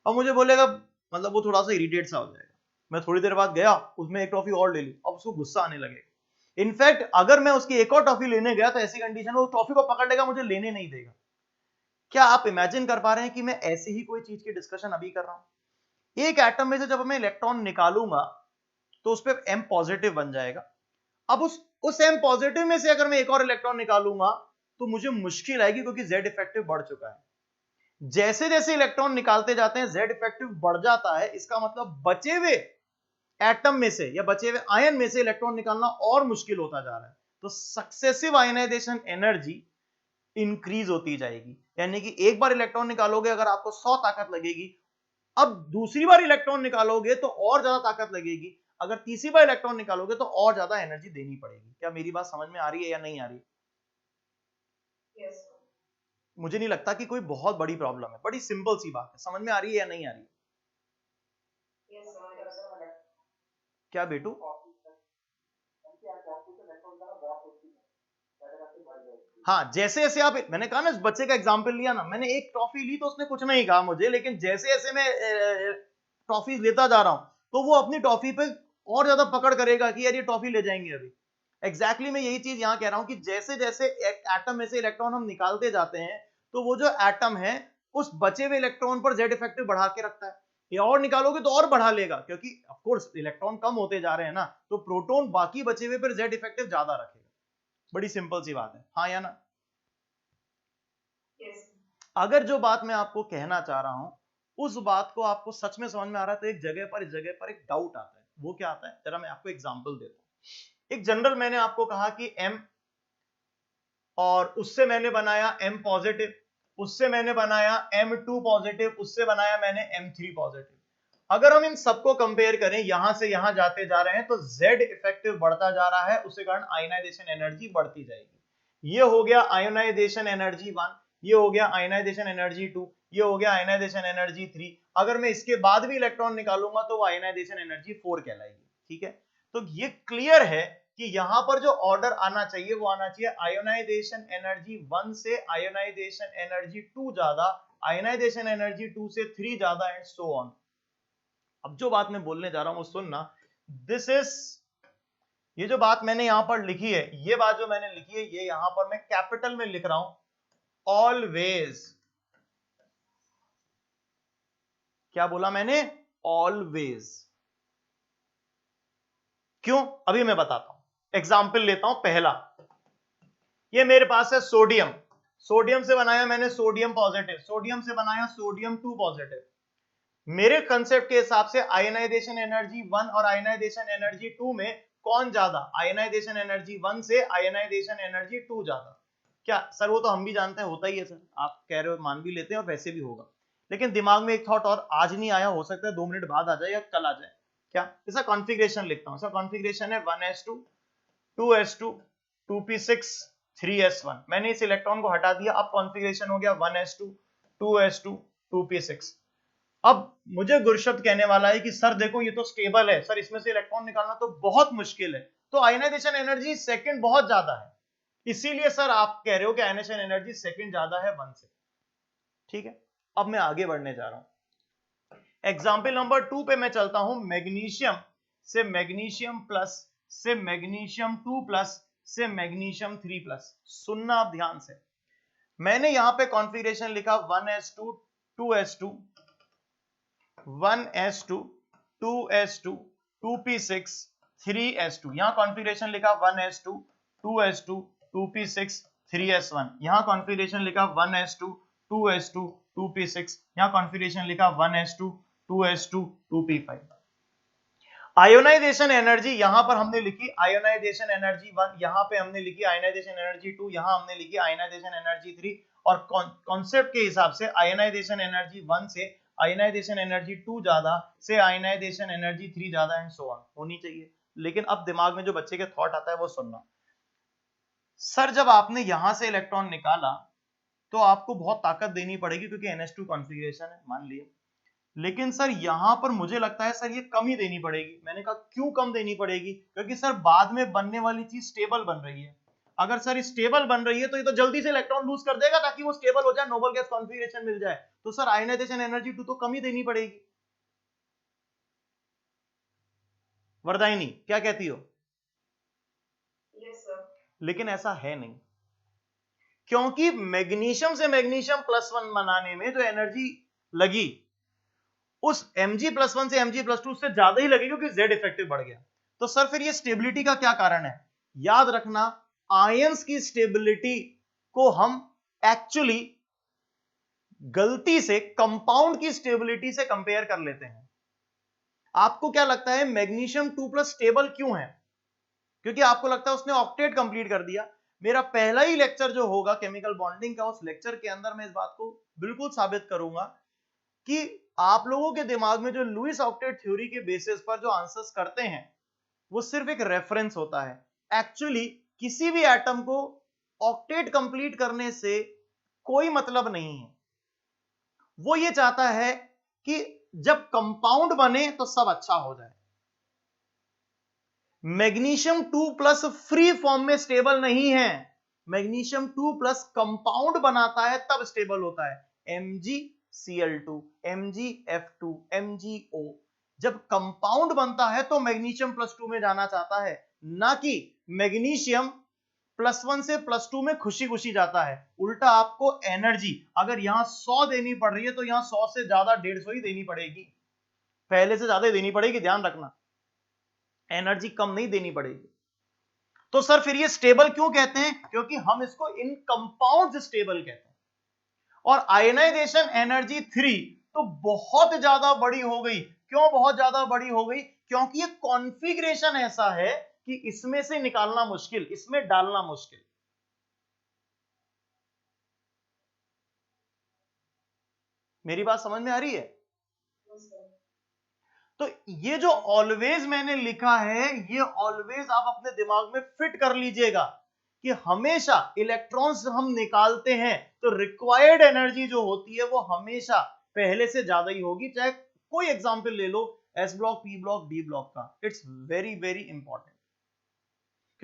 और मुझे बोलेगा, मतलब वो थोड़ा सा इरिटेट सा हो जाएगा। मैं थोड़ी देर बाद गया, उसमें एक टॉफी और ले ली, अब उसको गुस्सा आने लगेगा। इनफैक्ट अगर मैं उसकी एक और टॉफी लेने गया तो ऐसी कंडीशन में वो टॉफी को पकड़ लेगा, मुझे लेने नहीं देगा। क्या आप इमेजिन कर पा रहे हैं कि मैं ऐसी ही कोई चीज की डिस्कशन अभी कर रहा हूं? एक एटम में से जब मैं इलेक्ट्रॉन निकालूंगा तो उस पर M पॉजिटिव बन जाएगा। अब उस M पॉजिटिव में से अगर मैं एक और इलेक्ट्रॉन निकालूंगा तो मुझे मुश्किल आएगी, क्योंकि Z इफेक्टिव बढ़ चुका है। जैसे जैसे इलेक्ट्रॉन निकालते जाते हैं Z इफेक्टिव बढ़ जाता है। इसका मतलब बचे हुए एटम में से या बचे हुए आयन में से इलेक्ट्रॉन निकालना और मुश्किल होता जा रहा है। तो सक्सेसिव आयनाइजेशन एनर्जी इंक्रीज होती जाएगी, यानी कि एक बार इलेक्ट्रॉन निकालोगे अगर आपको 100 ताकत लगेगी, अब दूसरी बार इलेक्ट्रॉन निकालोगे तो और ज्यादा ताकत लगेगी, अगर तीसरी बार इलेक्ट्रॉन निकालोगे तो और ज्यादा एनर्जी देनी पड़ेगी। क्या मेरी बात समझ में आ रही है या नहीं आ रही? Yes, sir. मुझे नहीं लगता कि कोई बहुत बड़ी प्रॉब्लम है, बड़ी सिंपल सी बात है। समझ में आ रही है या नहीं आ रही? Yes, sir. क्या बेटू? हाँ, जैसे जैसे आप, मैंने कहा ना इस बच्चे का एग्जांपल लिया ना, मैंने एक टॉफी ली तो उसने कुछ नहीं कहा मुझे, लेकिन जैसे जैसे मैं टॉफी लेता जा रहा हूं तो वो अपनी टॉफी पे और ज्यादा पकड़ करेगा कि यार ये टॉफी ले जाएंगे अभी। एग्जैक्टली मैं यही चीज यहां कह रहा हूं कि जैसे जैसे एटम में से इलेक्ट्रॉन हम निकालते जाते हैं तो वो जो एटम है उस बचे हुए इलेक्ट्रॉन पर जेड इफेक्टिव बढ़ा के रखता है। ये और निकालोगे तो और बढ़ा लेगा, क्योंकि ऑफ कोर्स इलेक्ट्रॉन कम होते जा रहे हैं ना, तो प्रोटॉन बाकी बचे हुए पर जेड इफेक्टिव ज्यादा रखेगा। बड़ी सिंपल सी बात है, हाँ या ना? yes. अगर जो बात मैं आपको कहना चाह रहा हूं उस बात को आपको सच में समझ में आ रहा है तो एक जगह पर, इस जगह पर एक डाउट आता है। वो क्या आता है, जरा मैं आपको एग्जांपल देता हूं। एक जनरल मैंने आपको कहा कि m, और उससे मैंने बनाया m पॉजिटिव, उससे मैंने बनाया m2 पॉजिटिव, उससे बनाया मैंने m3 पॉजिटिव। अगर हम इन सबको कंपेयर करें, यहां से यहां जाते जा रहे हैं तो Z इफेक्टिव बढ़ता जा रहा है, उसके कारण आयनाइजेशन एनर्जी बढ़ती जाएगी। ये हो गया आयोनाइजेशन एनर्जी 1, ये हो गया आयनाइजेशन एनर्जी 2, ये हो गया आयनाइजेशन एनर्जी 3। अगर मैं इसके बाद भी इलेक्ट्रॉन निकालूंगा तो वो आयनाइजेशन एनर्जी 4 कहलाएगी। ठीक है, तो ये क्लियर है कि यहां पर जो ऑर्डर आना चाहिए वो आना चाहिए आयोनाइजेशन एनर्जी 1 से आयोनाइजेशन एनर्जी 2 ज्यादा, आयोनाइजेशन एनर्जी 2 से 3 ज्यादा, एंड सो ऑन। अब जो बात मैं बोलने जा रहा हूं सुनना, दिस इज, ये जो बात मैंने यहां पर लिखी है, ये बात जो मैंने लिखी है ये यहां पर मैं कैपिटल में लिख रहा हूं, ऑलवेज। क्या बोला मैंने? ऑलवेज। क्यों, अभी मैं बताता हूं। एग्जाम्पल लेता हूं पहला, ये मेरे पास है सोडियम, सोडियम से बनाया मैंने सोडियम पॉजिटिव, सोडियम से बनाया सोडियम 2 पॉजिटिव। मेरे कंसेप्ट के हिसाब से आयनाइजेशन एनर्जी 1 और आयनाइजेशन एनर्जी 2 में कौन ज्यादा? आयनाइजेशन एनर्जी 1 से आयनाइजेशन एनर्जी 2 ज्यादा। क्या सर? वो तो हम भी जानते हैं, होता ही है सर, आप कह रहे हो मान भी लेते हैं और वैसे भी होगा, लेकिन दिमाग में एक थॉट और आज नहीं आया, हो सकता है 2 मिनट बाद आ जाए या कल आ जाए। क्या? इसका कॉन्फ़िगरेशन लिखता हूं। इसका कॉन्फ़िगरेशन है 1s2 2s2 2p6 3s1। मैंने इस इलेक्ट्रॉन को हटा दिया, अब कॉन्फ़िगरेशन हो गया 1s2 2s2 2p6। अब मुझे गुरशब्द कहने वाला है कि सर देखो ये तो स्टेबल है, सर इसमें से इलेक्ट्रॉन निकालना तो बहुत मुश्किल है, तो आयनाइजेशन एनर्जी सेकंड बहुत ज्यादा है, इसीलिए सर आप कह रहे हो कि आयनाइजेशन एनर्जी सेकंड ज्यादा है 1 से। ठीक है, अब मैं आगे बढ़ने जा रहा हूं। एग्जाम्पल नंबर 2 पे मैं चलता हूं। मैग्नीशियम से मैग्नीशियम प्लस से मैग्नीशियम 2 प्लस से मैग्नीशियम 3 प्लस। सुनना आप ध्यान से, मैंने यहां पे कॉन्फ़िगरेशन लिखा 1s2 2s2 1s2 2s2 2p6 3s2। यहां कॉन्फ़िगरेशन लिखा 1s2 2s2 2p6 3s1। यहां कॉन्फ़िगरेशन लिखा 1s2 2s2 2p6। यहां कॉन्फ़िगरेशन लिखा 1s2 2s2 2p5। Ionisation energy यहां पर हमने लिखी आयोनाइजेशन एनर्जी 1, यहां पे हमने लिखी आयोनाइजेशन एनर्जी 2, यहां हमने लिखी आयोनाइजेशन एनर्जी 3। और कॉन्सेप्ट के हिसाब से आयोनाइजेशन एनर्जी 1 से आयोनाइजेशन एनर्जी 2 ज्यादा, से आयोनाइजेशन एनर्जी 3 ज्यादा, एंड सो ऑन होनी चाहिए। लेकिन अब दिमाग में जो बच्चे के थॉट आता है वो सुनना। सर जब आपने यहां से इलेक्ट्रॉन निकाला तो आपको बहुत ताकत देनी पड़ेगी क्योंकि NH2 कॉन्फ़िगरेशन है, मान लिया, लेकिन सर यहां पर मुझे लगता है सर ये कम ही देनी पड़ेगी। मैंने कहा क्यों कम देनी पड़ेगी? क्योंकि सर बाद में बनने वाली चीज स्टेबल बन रही है। अगर सर स्टेबल बन रही है तो ये तो जल्दी से इलेक्ट्रॉन लूज कर देगा ताकि वो स्टेबल हो जाए, नोबल गैस कॉन्फ़िगरेशन मिल जाए, तो सर आयनाइजेशन एनर्जी 2 तो कम ही देनी पड़ेगी। वरदायिनी क्या कहती हो? Yes, sir. लेकिन ऐसा है नहीं, क्योंकि मैग्नीशियम से मैग्नीशियम +1 बनाने में जो एनर्जी लगी उस Mg+1 से Mg+2 से ज्यादा ही लगेगी क्योंकि Z इफेक्टिव बढ़ गया। तो सर फिर ये स्टेबिलिटी का क्या कारण है? याद रखना, आयंस की स्टेबिलिटी को हम एक्चुअली गलती से कंपाउंड की स्टेबिलिटी से कंपेयर कर लेते हैं। आपको क्या लगता है मैग्नीशियम 2+ स्टेबल क्यों है? क्योंकि आपको लगता है उसने ऑक्टेट कंप्लीट कर दिया। मेरा पहला ही लेक्चर जो होगा केमिकल बॉन्डिंग का, उस लेक्चर के अंदर मैं इस बात को बिल्कुल साबित करूंगा कि आप लोगों के दिमाग में जो लुईस ऑक्टेट थ्योरी के बेसिस पर जो आंसर्स करते हैं वो सिर्फ एक रेफरेंस होता है। एक्चुअली किसी भी एटम को ऑक्टेट कंप्लीट करने से कोई मतलब नहीं है। वो ये चाहता है कि जब कंपाउंड बने तो सब अच्छा हो जाए। मैग्नीशियम 2 प्लस फ्री फॉर्म में स्टेबल नहीं है, मैग्नीशियम 2 प्लस कंपाउंड बनाता है तब स्टेबल होता है। MgCl2, MgF2, MgO, जब कंपाउंड बनता है तो मैग्नीशियम +2 में जाना चाहता है, ना कि मैग्नीशियम +1 से +2 में खुशी खुशी जाता है। उल्टा आपको एनर्जी अगर यहां 100 देनी पड़ रही है तो यहां 100 से ज्यादा 150 ही देनी पड़ेगी, पहले से ज्यादा देनी पड़ेगी, ध्यान रखना, एनर्जी कम नहीं देनी पड़ेगी। तो सर फिर ये स्टेबल क्यों कहते हैं? क्योंकि हम इसको इन कंपाउंड स्टेबल कहते हैं। और आयनाइजेशन एनर्जी 3 तो बहुत ज्यादा बड़ी हो गई। क्यों बहुत ज्यादा बड़ी हो गई? क्योंकि ये कॉन्फ़िगरेशन ऐसा है कि इसमें से निकालना मुश्किल, इसमें डालना मुश्किल। मेरी बात समझ में आ रही है? तो ये जो ऑलवेज मैंने लिखा है, ये ऑलवेज आप अपने दिमाग में फिट कर लीजिएगा कि हमेशा इलेक्ट्रॉन्स हम निकालते हैं तो रिक्वायर्ड एनर्जी जो होती है वो हमेशा पहले से ज्यादा ही होगी। चाहे कोई एग्जांपल ले लो, S block, P block, D block का, इट्स वेरी वेरी इंपॉर्टेंट।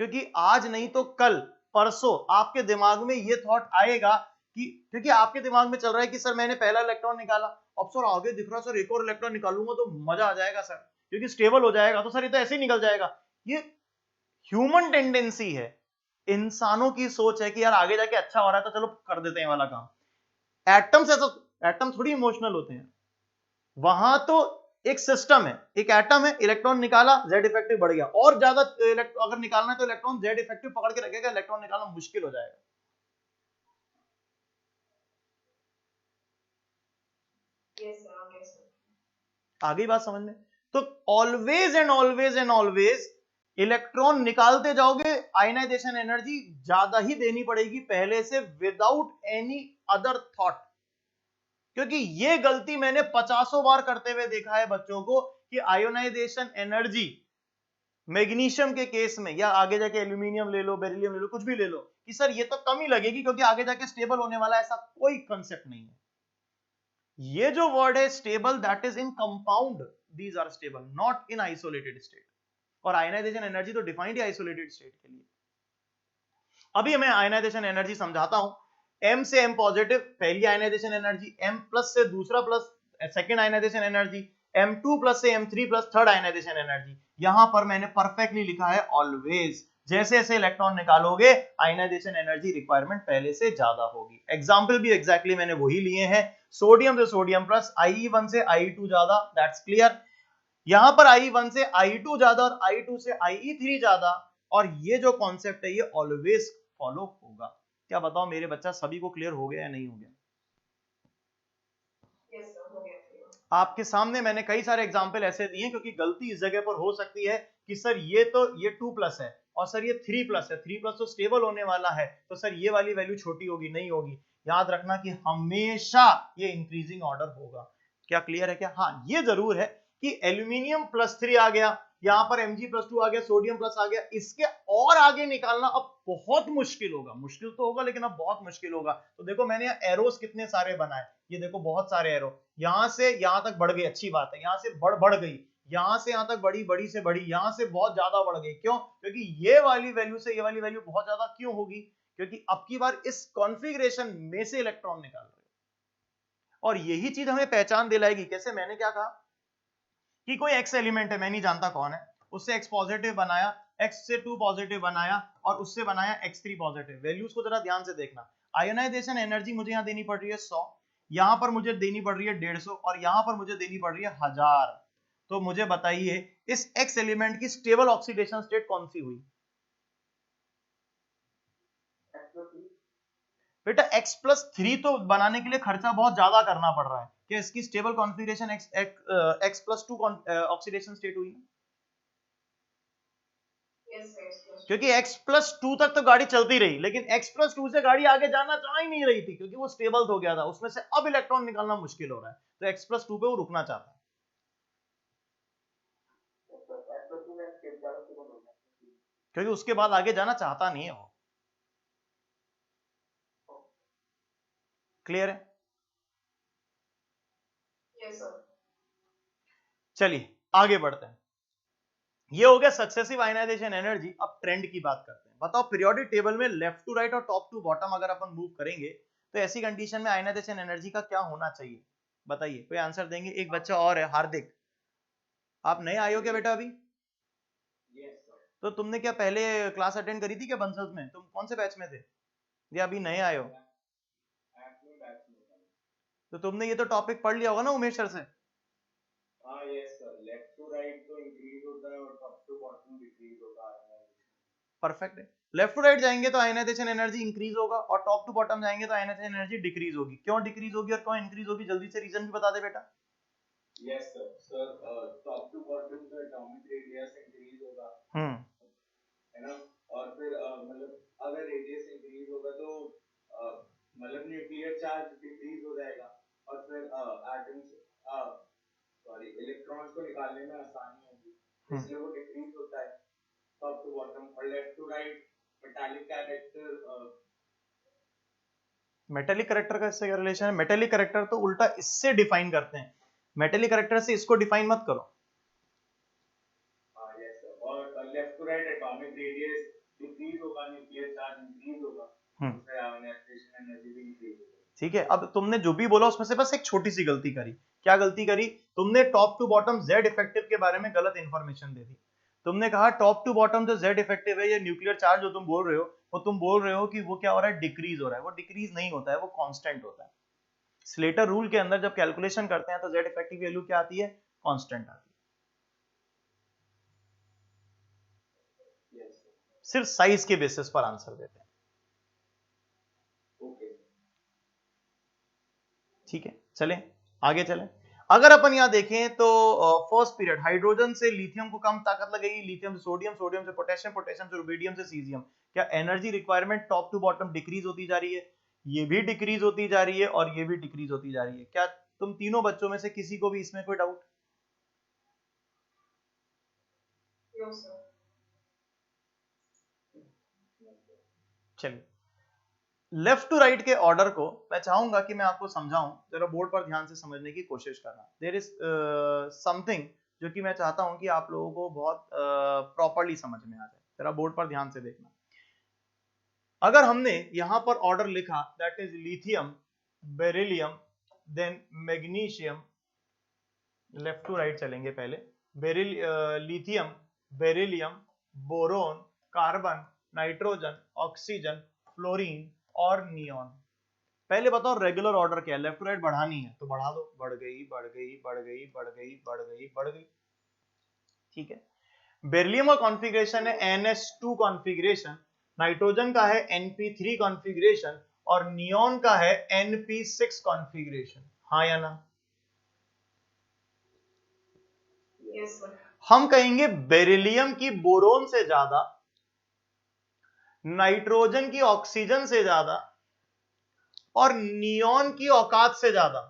क्योंकि आज नहीं तो कल परसों आपके दिमाग में ये थॉट आएगा कि, क्योंकि आपके दिमाग में चल रहा है कि सर मैंने पहला इलेक्ट्रॉन निकाला, अब सर आगे दिख रहा सर एक और इलेक्ट्रॉन निकालूंगा तो मजा आ जाएगा सर, क्योंकि स्टेबल हो जाएगा, तो सर ये तो ऐसे ही निकल जाएगा। ये ह्यूमन टेंडेंसी है, इंसानों की सोच है कि यार आगे जाके अच्छा हो रहा है तो चलो कर देते हैं वाला काम। एटम्स ऐसा, एटम थोड़ी इमोशनल होते हैं, वहां तो एक सिस्टम है, एक एटम है, इलेक्ट्रॉन निकाला, जेड इफेक्टिव बढ़ गया, और ज्यादा अगर निकालना है तो इलेक्ट्रॉन जेड इफेक्टिव पकड़ के रखेगा, इलेक्ट्रॉन निकालना मुश्किल हो जाएगा। आ गई बात समझ में? तो always and always and always electron निकालते जाओगे, आयनाइजेशन एनर्जी ज्यादा ही देनी पड़ेगी पहले से, विदाउट एनी अदर थॉट। क्योंकि ये गलती मैंने 50 बार करते हुए देखा है बच्चों को कि आयोनाइजेशन एनर्जी मैग्नीशियम के केस में, या आगे जाके एल्यूमिनियम ले लो, बेरिलियम ले लो, कुछ भी ले लो, कि सर ये तो कम ही लगेगी क्योंकि आगे जाके स्टेबल होने वाला, ऐसा कोई कंसेप्ट नहीं है। ये जो वर्ड है stable, that is in compound, these are stable, not in isolated state. और आयनाइजेशन एनर्जी तो डिफाइंड है आइसोलेटेड स्टेट के लिए। अभी मैं आयनाइजेशन एनर्जी समझाता हूं। M से M पॉजिटिव पहली आयनाइजेशन एनर्जी, M प्लस से दूसरा plus second ionisation energy, M2 plus से M3 plus third ionization energy. यहां पर मैंने परफेक्टली लिखा है ऑलवेज, जैसे जैसे इलेक्ट्रॉन निकालोगे आयनाइजेशन एनर्जी रिक्वायरमेंट पहले से ज्यादा होगी। एग्जांपल भी एग्जैक्टली मैंने वही लिए हैं, सोडियम से सोडियम प्लस, IE1 से IE2 ज्यादा, दैट्स क्लियर। यहां पर IE1 से IE2 ज्यादा और IE2 से IE3 ज्यादा, और ये जो कॉन्सेप्ट है ये ऑलवेज फॉलो होगा। क्या बताओ मेरे बच्चा, सभी को क्लियर हो गया या नहीं हो गया? Yes, sir, हो गया clear. आपके सामने मैंने कई सारे एग्जांपल ऐसे दिए क्योंकि गलती इस जगह पर हो सकती है कि सर ये तो ये 2 प्लस है और सर ये 3 प्लस है, 3 प्लस तो स्टेबल होने वाला है, तो सर ये वाली वैल्यू छोटी होगी, नहीं होगी। याद रखना कि हमेशा ये इंक्रीजिंग ऑर्डर होगा। क्या क्लियर है क्या? हाँ, ये जरूर है कि एल्यूमिनियम +3 आ गया, यहां पर Mg+2 आ गया, सोडियम प्लस आ गया, इसके और आगे निकालना अब बहुत मुश्किल होगा। मुश्किल तो होगा लेकिन अब बहुत मुश्किल होगा। तो देखो मैंने यहाँ एरोस कितने सारे बनाए, ये देखो बहुत सारे एरो, यहां से यहां तक बढ़ गई, अच्छी बात है, यहां से बढ़ गई, यहां से यहां तक बढ़ी, बड़ी से बड़ी, यहां से बहुत ज्यादा बढ़ गई। क्यों? क्योंकि ये वाली वैल्यू से ये वाली वैल्यू बहुत ज्यादा क्यों होगी? क्योंकि अब की बार इस कॉन्फ़िगरेशन में से इलेक्ट्रॉन निकाल रहे हैं। और यही चीज हमें पहचान दिलाएगी। कैसे? मैंने क्या कहा कि कोई एक्स एलिमेंट है, मैं नहीं जानता कौन है, उससे एक्स पॉजिटिव बनाया, एक्स से 2 पॉजिटिव बनाया और उससे बनाया x3 पॉजिटिव। वैल्यूज को जरा ध्यान से देखना। आयोनाइजेशन एनर्जी मुझे यहां देनी पड़ रही है 100, यहां पर मुझे देनी पड़ रही है 150 और यहां पर मुझे देनी पड़ रही है 1000। तो मुझे बताइए इस एक्स एलिमेंट की स्टेबल ऑक्सीडेशन स्टेट कौन सी हुई? बेटा x+3 तो बनाने के लिए खर्चा बहुत ज्यादा करना पड़ रहा है, क्या इसकी stable configuration x+2 oxidation state हुई? Yes, sir, X+2. क्योंकि x+2 तक तो गाड़ी चलती रही, लेकिन x+2 से गाड़ी आगे जाना चाह ही नहीं रही थी क्योंकि वो स्टेबल हो गया था, उसमें से अब इलेक्ट्रॉन निकालना मुश्किल हो रहा है, तो x+2 पे वो रुकना चाहता है। क्योंकि उसके बाद आगे जाना चाहता नहीं है वो। क्लियर है? Yes, sir. चलिए आगे बढ़ते हैं। ये हो गया सक्सेसिव आयनाइजेशन एनर्जी। अब ट्रेंड की बात करते हैं। बताओ पीरियोडिक टेबल में लेफ्ट टू राइट और टॉप टू बॉटम अगर अपन मूव करेंगे तो ऐसी कंडीशन में आयनाइजेशन एनर्जी का क्या होना चाहिए? बताइए, कोई आंसर देंगे? एक बच्चा और है, हार्दिक। आप नए आए हो क्या बेटा अभी? तो तुमने क्या पहले क्लास अटेंड करी थी क्या बंसल्स में? तुम कौन से बैच में थे या अभी नए आए हो? तो तुमने ये तो टॉपिक पढ़ लिया होगा ना उमेश सर से? हाँ yes sir, left to right तो इंक्रीज होता है और टॉप टू बॉटम डिक्रीज होता है। परफेक्ट है। लेफ्ट टू राइट जाएंगे तो आयनाइजेशन एनर्जी इंक्रीज होगा और टॉप टू बॉटम जाएंगे तो आयनाइजेशन एनर्जी डिक्रीज होगी। क्यों डिक्रीज होगी और क्यों इंक्रीज होगी? जल्दी से रीजन भी बता दे बेटा। Yes sir, top to bottom का एटॉमिक रेडियस इंक्रीज होगा, है ना। और फिर मतलब अगर रेडियस इंक्रीज होगा तो मतलब न्यूक्लियर चार्ज डिक्रीज हो जाएगा और फिर एटम्स सॉरी इलेक्ट्रॉन्स को निकालने में आसानी होगी, इसलिए वो डिक्रीज होता है टॉप टू बॉटम। और left to right metallic character का इससे क्या रिलेशन है? मेटेलिक करेक्टर तो उल्टा इससे डिफाइन करते हैं। मेटेलिक करेक्टर से इसको डिफाइन मत करो। और left to right atomic radius decrease होगा, न्यूक्लियर चार्ज इंक्रीज होगा, फिर आयनाइजेशन एनर्जी भी इंक्रीज होगी। ठीक है, अब तुमने जो भी बोला उसमें से बस एक छोटी सी गलती करी। क्या गलती करी? तुमने top to bottom Z effective के बारे में गलत इंफॉर्मेशन दे दी। तुमने कहा टॉप टू बॉटम जो जेड इफेक्टिव है, ये न्यूक्लियर चार्ज जो तुम बोल रहे हो, वो तुम बोल रहे हो कि वो क्या हो रहा है? डिक्रीज हो रहा है। वो डिक्रीज नहीं होता है, वो कांस्टेंट होता है। स्लेटर रूल के अंदर जब कैलकुलेशन करते हैं तो जेड इफेक्टिव वैल्यू क्या आती है? कांस्टेंट आती है। सिर्फ साइज के बेसिस पर आंसर देते हैं। ठीक है, चलें आगे चलें। अगर अपन यहां देखें तो फर्स्ट पीरियड हाइड्रोजन से लिथियम को कम ताकत लगेगी, लिथियम से सोडियम, सोडियम से पोटेशियम, पोटेशियम से रुबिडियम से सीजियम। क्या energy requirement top to bottom decrease होती जा रही है? ये भी डिक्रीज होती जा रही है और ये भी डिक्रीज होती जा रही है। क्या तुम तीनों बच्चों में से किसी को भी इसमें कोई डाउट? No sir. चलिए, लेफ्ट टू राइट के ऑर्डर को मैं चाहूंगा कि मैं आपको समझाऊं, जरा बोर्ड पर ध्यान से समझने की कोशिश करना। देयर इज समथिंग जो कि मैं चाहता हूं कि आप लोगों को बहुत प्रॉपर्ली समझ में आ जाए। जरा बोर्ड पर ध्यान से देखना। अगर हमने यहां पर ऑर्डर लिखा that is lithium, beryllium, then magnesium, left to right चलेंगे पहले। Lithium, beryllium, boron, carbon, nitrogen, oxygen, fluorine और नियॉन। पहले बताओ रेगुलर ऑर्डर क्या है? लेफ्ट टू राइट बढ़ानी है तो बढ़ा दो, बढ़ गई, बढ़ गई, बढ़ गई, बढ़ गई, बढ़ गई, बढ़ गई। ठीक है। बेरिलियम का कॉन्फ़िगरेशन है NH2 कॉन्फ़िगरेशन, नाइट्रोजन का है NP3 कॉन्फ़िगरेशन और नियॉन का है NP6 कॉन्फ़िगरेशन। हाँ या ना? Yes sir. हम कहेंगे बेरिलियम की बोरोन से ज्यादा, नाइट्रोजन की ऑक्सीजन से ज्यादा और नियॉन की औकात से ज्यादा,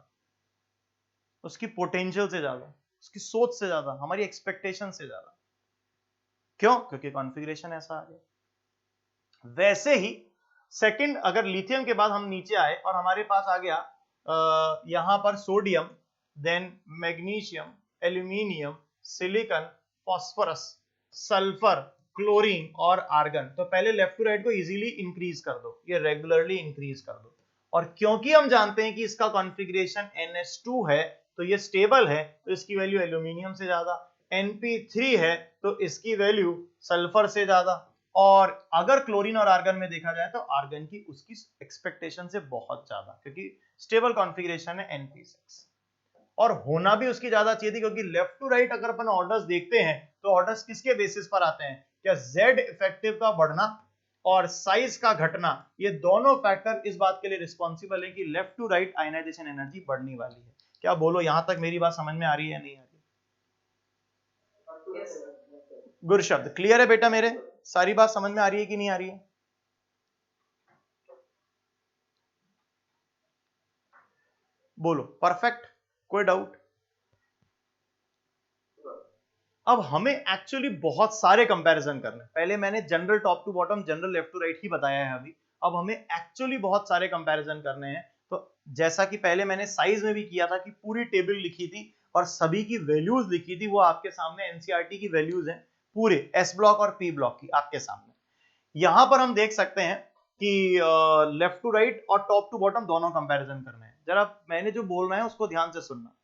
उसकी पोटेंशियल से ज्यादा, उसकी सोच से ज्यादा, हमारी एक्सपेक्टेशन से ज्यादा। क्यों? क्योंकि कॉन्फ़िगरेशन ऐसा आ गया। वैसे ही सेकंड, अगर लिथियम के बाद हम नीचे आए और हमारे पास आ गया यहां पर sodium, then magnesium, aluminium, silicon, phosphorus, sulphur, chlorine और आर्गन, तो पहले लेफ्ट टू राइट को इजीली इंक्रीज कर दो, ये रेगुलरली इंक्रीज कर दो। और क्योंकि हम जानते हैं कि इसका कॉन्फ़िगरेशन NH2 है तो ये स्टेबल है, तो इसकी वैल्यू एल्यूमिनियम से ज्यादा। NP3 है तो इसकी वैल्यू सल्फर से ज्यादा। और अगर क्लोरीन और आर्गन में देखा जाए तो आर्गन की उसकी एक्सपेक्टेशन से बहुत ज्यादा, क्योंकि स्टेबल कॉन्फ़िगरेशन है NP6 और होना भी उसकी ज्यादा चाहिए थी। क्योंकि लेफ्ट टू राइट अगर अपन ऑर्डर्स देखते हैं तो ऑर्डर्स किसके बेसिस पर आते हैं? क्या जेड इफेक्टिव का बढ़ना और साइज का घटना, ये दोनों फैक्टर इस बात के लिए रिस्पॉन्सिबल है कि left to right ionisation energy बढ़ने वाली है। क्या बोलो, यहां तक मेरी बात समझ में आ रही है या नहीं आ रही? Yes sir. गुड शब्द, क्लियर है बेटा मेरे? सारी बात समझ में आ रही है कि नहीं आ रही है? बोलो परफेक्ट, कोई डाउट? अब हमें एक्चुअली बहुत सारे कंपैरिजन करने। पहले मैंने general top to bottom, general left to right ही बताया है अभी। अब हमें एक्चुअली बहुत सारे कंपैरिजन करने हैं। तो जैसा कि पहले मैंने साइज में भी किया था कि पूरी टेबल लिखी थी और सभी की वैल्यूज लिखी थी, वो आपके सामने एनसीईआरटी की वैल्यूज हैं। पूरे एस ब्लॉक और पी ब्लॉक की आपके सामने। यहां पर हम देख सकते हैं कि लेफ्ट टू राइट और टॉप टू बॉटम दोनों कंपैरिजन करना है। जरा मैंने जो बोलना है उसको ध्यान से सुनना।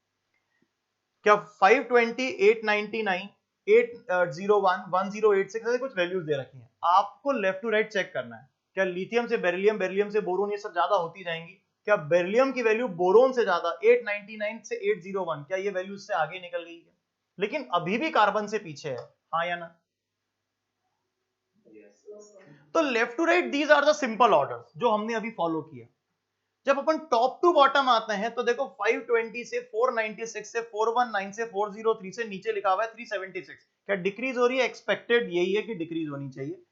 क्या 520, 899, 801, 1086 ऐसे कुछ वैल्यूज दे रखी हैं, आपको लेफ्ट टू राइट चेक करना है। क्या लिथियम से बेरिलियम, बेरिलियम से बोरोन ये सब ज्यादा होती जाएंगी? क्या बेरिलियम की वैल्यू बोरोन से ज्यादा 899 से 801 क्या ये वैल्यू इससे आगे निकल गई है? लेकिन अभी भी कार्बन से पीछे है, हाँ या ना? तो left to right these are the simple orders जो हमने अभी फॉलो किया। जब अपन टॉप टू बॉटम आते हैं तो देखो 520 से 496 से 419 से 403 से नीचे लिखा हुआ है 376। क्या डिक्रीज हो रही है? एक्सपेक्टेड यही है कि डिक्रीज होनी चाहिए।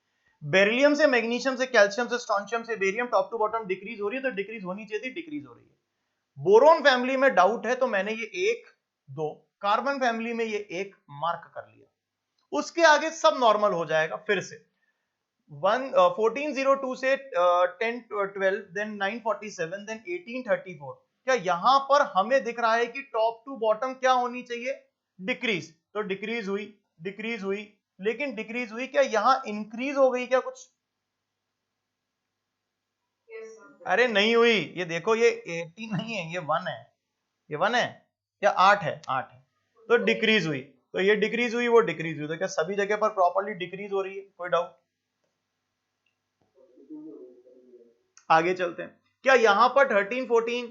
बेरिलियम से मैग्नीशियम से कैल्शियम से स्ट्रोंशियम से barium top to bottom decrease हो रही है, तो डिक्रीज होनी चाहिए थी, डिक्रीज हो रही है। बोरोन फैमिली में डाउट है तो मैंने ये 1 2, कार्बन फैमिली में ये 1 मार्क कर लिया। उसके आगे सब नॉर्मल हो जाएगा। फिर से 1402 से 1012 देन 947 देन 1834। क्या यहां पर हमें दिख रहा है कि टॉप टू बॉटम क्या होनी चाहिए? डिक्रीज। तो डिक्रीज हुई, डिक्रीज हुई, लेकिन डिक्रीज हुई, क्या यहां इंक्रीज हो गई क्या कुछ? अरे नहीं हुई। ये देखो ये 18 नहीं है, ये 1 है, ये 1 है या 8 है? 8 है, तो डिक्रीज हुई। तो ये डिक्रीज हुई, वो डिक्रीज हुई, तो क्या सभी जगह पर प्रॉपर्ली डिक्रीज हो रही है? कोई डाउट? आगे चलते हैं। क्या यहां पर 13 14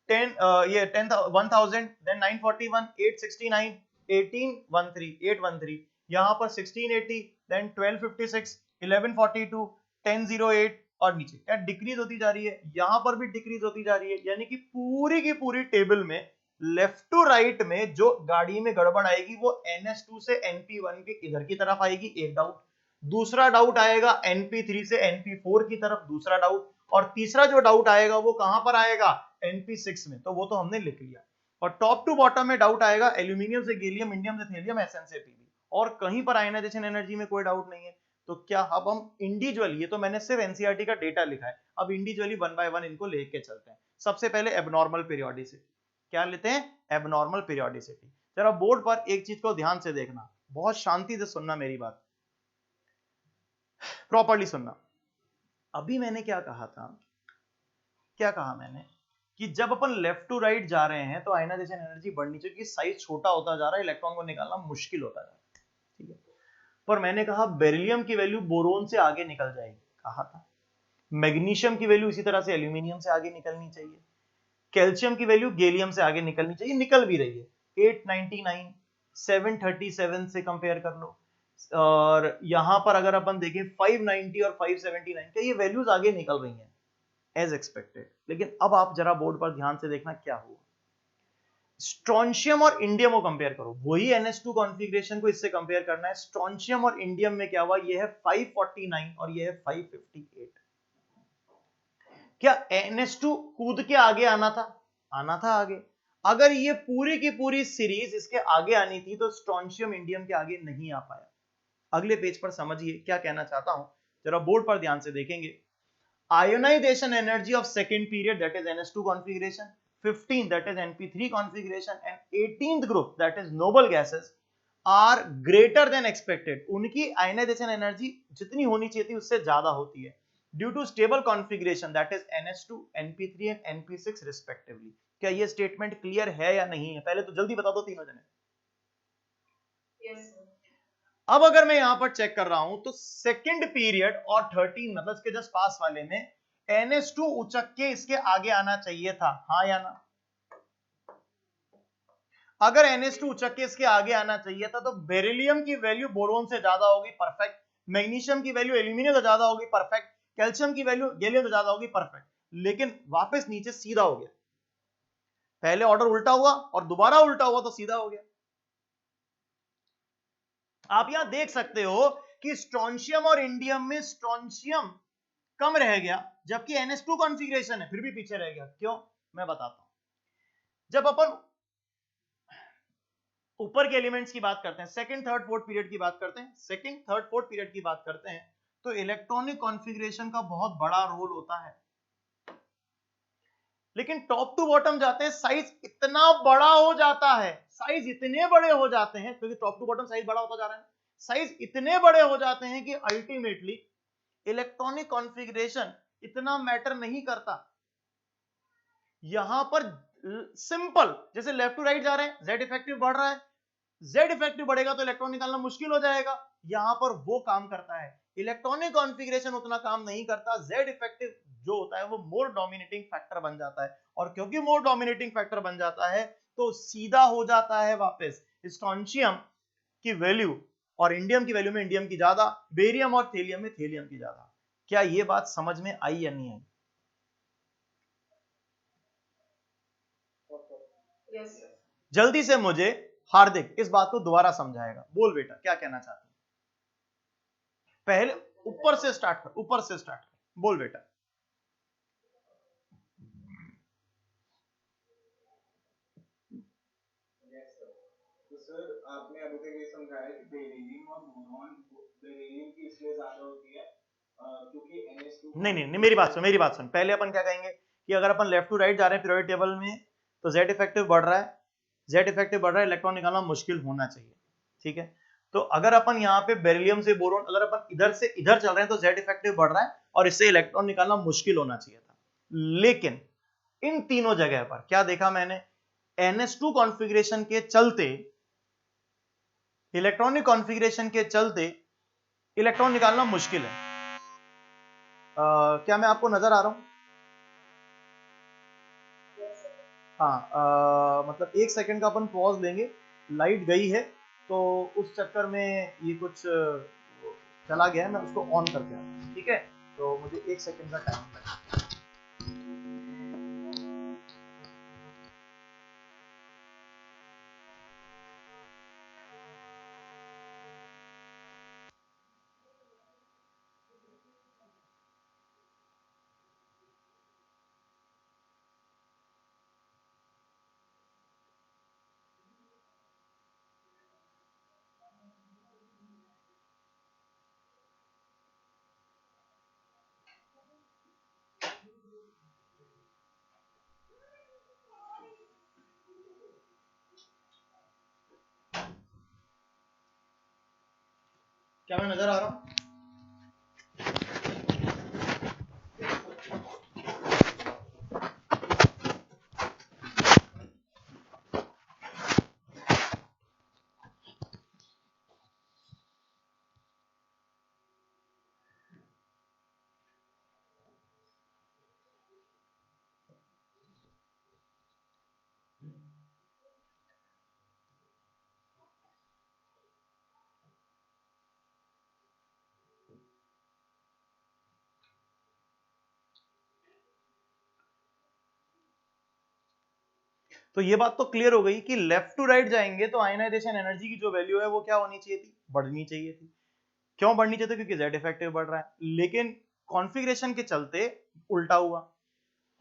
10 ये 10 1000 देन 941 869 1813 813, यहां पर 1680 देन 1256 1142 1008 और नीचे क्या डिक्रीज होती जा रही है? यहां पर भी डिक्रीज होती जा रही है। यानी कि पूरी की पूरी टेबल में लेफ्ट टू राइट में जो गाड़ी में गड़बड़ आएगी वो NH2 से NP1 के इधर की तरफ आएगी, एक डाउट। दूसरा डाउट आएगा NP3 से NP4 की तरफ, दूसरा डाउट। और तीसरा जो डाउट आएगा वो कहां पर आएगा? NP6 में, तो वो तो हमने लिख लिया। और टॉप टू बॉटम में डाउट आएगा एल्यूमिनियम से गैलियम, इंडियम से थेलियम, SN से Pb। और कहीं पर आयनाइजेशन एनर्जी में कोई डाउट नहीं है। तो क्या अब हम इंडिविजुअली, ये तो मैंने सिर्फ एनसीईआरटी का डेटा लिखा है, अब इंडिविजुअली 1 बाय 1 इनको लेके चलते हैं। सबसे पहले एबनॉर्मल पीरियोडिसिटी। क्या लेते हैं? Abnormal periodicity. जरा बोर्ड पर एक चीज को ध्यान से देखना, बहुत शांति से सुनना, मेरी बात प्रॉपर्ली सुनना। अभी मैंने क्या कहा था? क्या कहा मैंने? कि जब अपन लेफ्ट टू राइट जा रहे हैं तो आयनाइजेशन एनर्जी बढ़नी चाहिए, साइज छोटा होता जा रहा है, इलेक्ट्रॉन को निकालना मुश्किल होता जा रहा है, ठीक है। पर मैंने कहा बेरिलियम की वैल्यू बोरोन से आगे निकल जाएगी, कहा था। मैग्नीशियम की वैल्यू इसी तरह से एल्यूमिनियम से आगे निकलनी चाहिए। कैल्शियम की वैल्यू गैलियम से आगे निकलनी चाहिए, निकल भी रही है। 899 737 से कंपेयर कर लो। और यहां पर अगर अपन देखें 590 और 579, क्या ये वैल्यूज आगे निकल रही हैं एज एक्सपेक्टेड। लेकिन अब आप जरा बोर्ड पर ध्यान से देखना क्या हुआ। स्ट्रोंशियम और इंडियम को कंपेयर करो, वही NH2 कॉन्फ़िगरेशन को इससे कंपेयर करना है। स्ट्रोंशियम और इंडियम में क्या हुआ? ये है 549 और ये है 558। क्या NH2 कूद के आगे आना था? आना था आगे। अगर ये पूरी की पूरी सीरीज इसके आगे आनी थी तो स्ट्रोंशियम इंडियम के आगे नहीं आ पाया। अगले पेज पर समझिए क्या कहना चाहता हूं, जरा बोर्ड पर ध्यान से देखेंगे। Ionization energy of second period, that is NH2 configuration, 15 that is NP3 configuration and 18th group that is noble gases are greater than expected। उनकी ionization energy जितनी होनी चाहिए थी उससे ज्यादा होती है due to stable configuration that is NH2, NP3 and NP6 respectively। क्या ये स्टेटमेंट क्लियर है या नहीं है? पहले तो जल्दी बता दो तीनों जने। Yes, sir. अब अगर मैं यहां पर चेक कर रहा हूं तो सेकंड पीरियड और 13 मतलब इसके जस्ट पास वाले में NH2 उचक के इसके आगे आना चाहिए था, हाँ या ना? अगर NH2 उचक के इसके आगे आना चाहिए था तो बेरिलियम की वैल्यू बोरोन से ज्यादा होगी, परफेक्ट। मैग्नीशियम की वैल्यू एल्यूमिनियम से ज्यादा होगी, परफेक्ट। कैल्शियम की वैल्यू गैलियम से ज्यादा होगी, परफेक्ट। लेकिन वापस नीचे सीधा हो गया। पहले ऑर्डर उल्टा हुआ और दोबारा उल्टा हुआ तो सीधा हो गया। आप यहां देख सकते हो कि स्ट्रोंशियम और इंडियम में स्ट्रोंशियम कम रह गया जबकि NH2 कॉन्फ़िगरेशन है फिर भी पीछे रह गया। क्यों? मैं बताता हूं। जब अपन ऊपर के एलिमेंट्स की बात करते हैं, सेकंड थर्ड फोर्थ पीरियड की बात करते हैं, सेकंड थर्ड फोर्थ पीरियड की बात करते हैं तो इलेक्ट्रॉनिक कॉन्फ़िगरेशन का बहुत बड़ा रोल होता है। लेकिन टॉप टू बॉटम जाते हैं साइज इतना बड़ा हो जाता है, साइज इतने बड़े हो जाते हैं क्योंकि टॉप टू बॉटम साइज बड़ा होता जा रहा है, साइज इतने बड़े हो जाते हैं कि अल्टीमेटली इलेक्ट्रॉनिक कॉन्फ़िगरेशन इतना मैटर नहीं करता। यहां पर सिंपल, जैसे लेफ्ट टू राइट जा रहे हैं, जेड इफेक्टिव बढ़ रहा है, जेड इफेक्टिव बढ़ेगा तो इलेक्ट्रॉन निकालना मुश्किल हो जाएगा, यहां पर वो काम करता है। इलेक्ट्रॉनिक कॉन्फ़िगरेशन उतना काम नहीं करता, जेड इफेक्टिव जो होता है वो मोर डोमिनेटिंग फैक्टर बन जाता है, और क्योंकि मोर डोमिनेटिंग फैक्टर बन जाता है तो सीधा हो जाता है वापस स्ट्रोंशियम की वैल्यू और इंडियम की वैल्यू में इंडियम की ज्यादा, बेरियम और थेलियम में थेलियम की ज्यादा। क्या ये बात समझ में आई या नहीं आई? Yes, sir. जल्दी से मुझे हार्दिक इस बात को दोबारा समझाएगा। बोल बेटा क्या कहना चाहते हैं? पहले ऊपर से स्टार्ट कर, ऊपर से स्टार्ट कर, बोल बेटा। तो सर आपने अभी तक ये समझाया कि बेरिलियम और बोरॉन, बेरिलियम की इसलिए ज्यादा होती है क्योंकि NH2 नहीं, मेरी बात सुन। पहले अपन क्या कहेंगे कि अगर अपन लेफ्ट टू राइट जा रहे हैं पीरियोडिक टेबल में तो जेड इफेक्टिव बढ़ रहा है, जेड इफेक्टिव बढ़ रहा है, इलेक्ट्रॉन निकालना मुश्किल होना चाहिए, ठीक है। तो अगर अपन यहाँ पे बेरिलियम से बोरोन, अगर अपन इधर से इधर चल रहे हैं तो जेड इफेक्टिव बढ़ रहा है और इससे इलेक्ट्रॉन निकालना मुश्किल होना चाहिए था। लेकिन इन तीनों जगह पर क्या देखा मैंने, NH2 कॉन्फ़िगरेशन के चलते, इलेक्ट्रॉनिक कॉन्फ़िगरेशन के चलते इलेक्ट्रॉन निकालना मुश्किल है। क्या मैं आपको नजर आ रहा हूं? Yes, sir. हाँ, मतलब एक सेकंड का अपन पॉज लेंगे, लाइट गई है तो उस चक्कर में ये कुछ चला गया है, मैं उसको ऑन करके आता हूं, ठीक है। तो मुझे एक सेकंड का टाइम लगेगा। क्या मैं नजर आ रहा हूँ? तो ये बात तो क्लियर हो गई कि लेफ्ट टू राइट जाएंगे तो आयनाइजेशन एनर्जी की जो वैल्यू है वो क्या होनी चाहिए थी, बढ़नी चाहिए थी। क्यों बढ़नी चाहिए थी? क्योंकि जेड इफेक्टिव बढ़ रहा है, लेकिन कॉन्फ़िगरेशन के चलते उल्टा हुआ,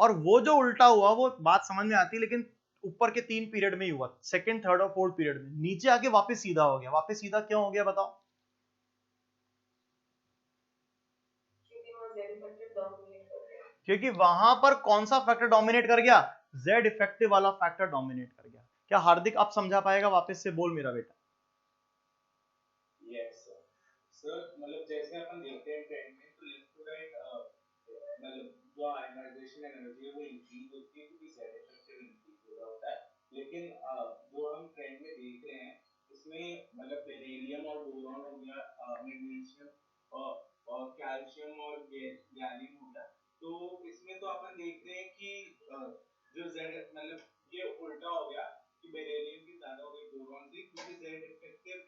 और वो जो उल्टा हुआ वो बात समझ में आती है, लेकिन ऊपर के 3 पीरियड में ही हुआ, सेकंड, थर्ड और फोर्थ पीरियड में। नीचे आके वापस सीधा हो गया। वापस सीधा क्यों हो गया बताओ? क्योंकि वहाँ Z इफेक्टिव डोमिनेट कर गया। क्योंकि वहां पर कौन सा फैक्टर डोमिनेट कर गया? जेड इफेक्टिव वाला फैक्टर डोमिनेट कर गया। क्या हार्दिक आप समझा पाएगा? वापस से बोल मेरा बेटा। Yes sir. सर मतलब जैसे अपन देखते हैं ट्रेंड में तो लेफ्ट टू राइट मतलब जो आयनाइजेशन एनर्जी है वो इंक्रीज होती है क्योंकि जेड इफेक्टिव इंक्रीज हो रहा होता है, लेकिन जो हम ट्रेंड में देख रहे हैं इसमें मतलब बेरिलियम और बोरॉन हो गया, मैग्नीशियम और कैल्शियम और गैलियम हो गया, तो इसमें तो अपन देख रहे हैं कि जो जेड मतलब ये उल्टा हो गया कि बेरिलियम की ज्यादा हो गई बोरॉन से क्योंकि जेड इफेक्टिव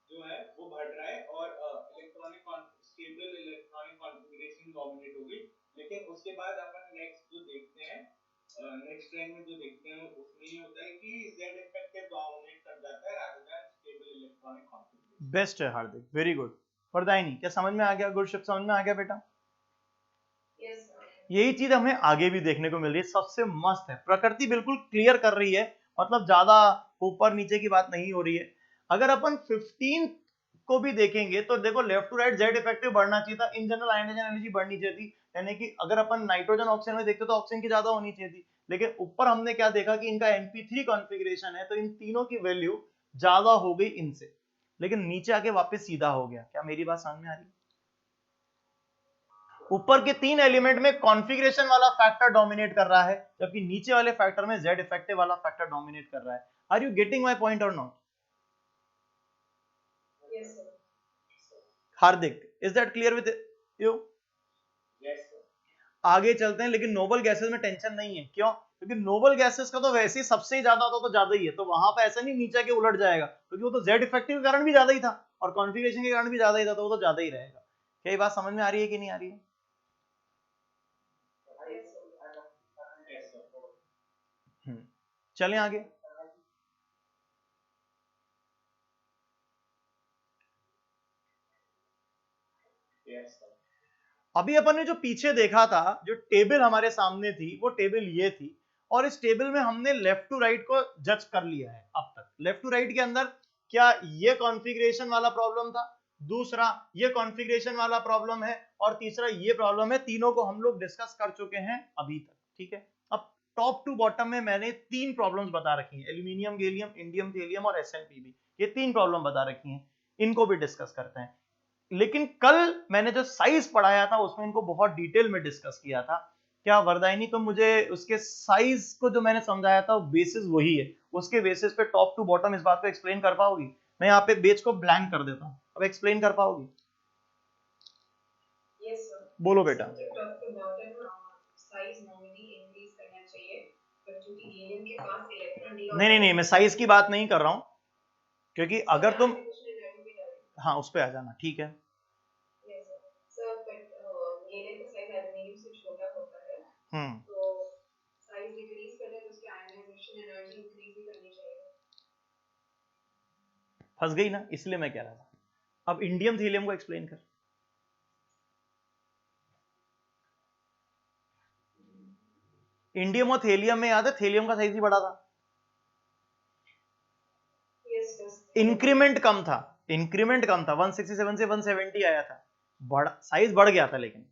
जो है वो बढ़ रहा है और electronic stable electronic configuration dominate होगी। लेकिन उसके बाद अपन नेक्स्ट जो देखते हैं, नेक्स्ट ट्रेंड में जो देखते हैं उसमें ये होता है कि जेड इफेक्टिव डोमिनेट कर जाता है rather than stable electronic configuration. Best है हार्दिक, वेरी गुड। फरदायनी क्या समझ में आ गया? गुरशिप समझ में आ गया बेटा? Yes, sir. यही चीज हमें आगे भी देखने को मिल रही है, सबसे मस्त है। प्रकृति बिल्कुल क्लियर कर रही है, मतलब ज्यादा ऊपर नीचे की बात नहीं हो रही है। अगर अपन 15 को भी देखेंगे तो देखो left to right Z effective बढ़ना चाहिए था, इन जनरल आयनाइजेशन एनर्जी बढ़नी चाहिए थी, यानी कि अगर अपन नाइट्रोजन ऑक्सीजन में देखते तो ऑक्सीजन की ज्यादा होनी चाहिए थी। लेकिन ऊपर हमने क्या देखा कि इनका np3 कॉन्फ़िगरेशन है तो इन तीनों की वैल्यू ज्यादा हो गई इनसे। लेकिन नीचे आके वापस सीधा हो गया। क्या मेरी बात समझ में आ रही है? ऊपर के 3 एलिमेंट में कॉन्फ़िगरेशन वाला फैक्टर डोमिनेट कर रहा है, जबकि नीचे वाले फैक्टर में Z इफेक्टिव वाला फैक्टर डोमिनेट कर रहा है। Are you getting my point और not? Yes, sir. Hardik, is that clear with you? Yes, sir. आगे चलते हैं, लेकिन नोबल गैसेस में टेंशन नहीं है। क्यों? क्योंकि नोबल गैसेस का तो वैसे ही सबसे ही ज्यादा तो ज्यादा ही है, तो वहां पे ऐसा नहीं नीचे के उलट जाएगा, क्योंकि वो तो Z इफेक्टिव के कारण भी ज्यादा ही था और कॉन्फ़िगरेशन के कारण भी ज्यादा ही था, तो वो तो ज्यादा ही रहेगा। क्या ये बात समझ में आ रही है कि नहीं आ रही है? Yes, sir. चलें आगे। Yes, sir. अभी अपन ने जो पीछे देखा था, जो टेबल हमारे सामने थी, वो टेबल ये थी, और इस टेबल में हमने लेफ्ट टू राइट को जज कर लिया है अब तक। लेफ्ट टू राइट के अंदर क्या ये कॉन्फ़िगरेशन वाला प्रॉब्लम था, दूसरा ये कॉन्फ़िगरेशन वाला प्रॉब्लम है, और तीसरा ये प्रॉब्लम है। तीनों को हम लोग डिस्कस कर चुके हैं अभी तक, ठीक है। अब टॉप टू बॉटम में मैंने 3 प्रॉब्लम्स बता रखी हैं, एल्यूमिनियम, गैलियम, इंडियम थेलियम और SnPb। ये 3 प्रॉब्लम बता रखी हैं, इनको भी डिस्कस करते हैं। लेकिन कल मैंने जो साइज पढ़ाया था उसमें इनको बहुत डिटेल में डिस्कस किया था। क्या वरदायनी, तो मुझे उसके साइज को जो मैंने समझाया था बेसिस वही है, उसके बेसिस पे टॉप टू बॉटम इस बात को एक्सप्लेन कर पाओगी? मैं यहाँ पे पेज को ब्लैंक कर देता हूँ, अब एक्सप्लेन कर पाओगी? Yes, sir. बोलो बेटा। So, top to bottom size normally increase करना चाहिए, पर चूंकि गैलियम के पास इलेक्ट्रॉन डी और नहीं, मैं साइज की बात नहीं कर रहा हूँ, क्योंकि अगर तुम, हाँ उस पे आ जाना, ठीक है। Yes, sir. Sir, but gallium का साइज एल्यूमिनियम से छोटा होता है, हम्म, तो साइज डिक्रीज करना है तो उसकी आयनाइजेशन एनर्जी इंक्रीज भी करनी चाहिए। फंस गई ना, इसलिए मैं कह रहा था। अब इंडियम थीलियम को एक्सप्लेन कर। इंडियम और थेलियम में याद है, थेलियम का साइज ही बड़ा था, Yes, sir. इंक्रीमेंट कम था, 167 से 170 आया था, बड़ा साइज बढ़ गया था लेकिन।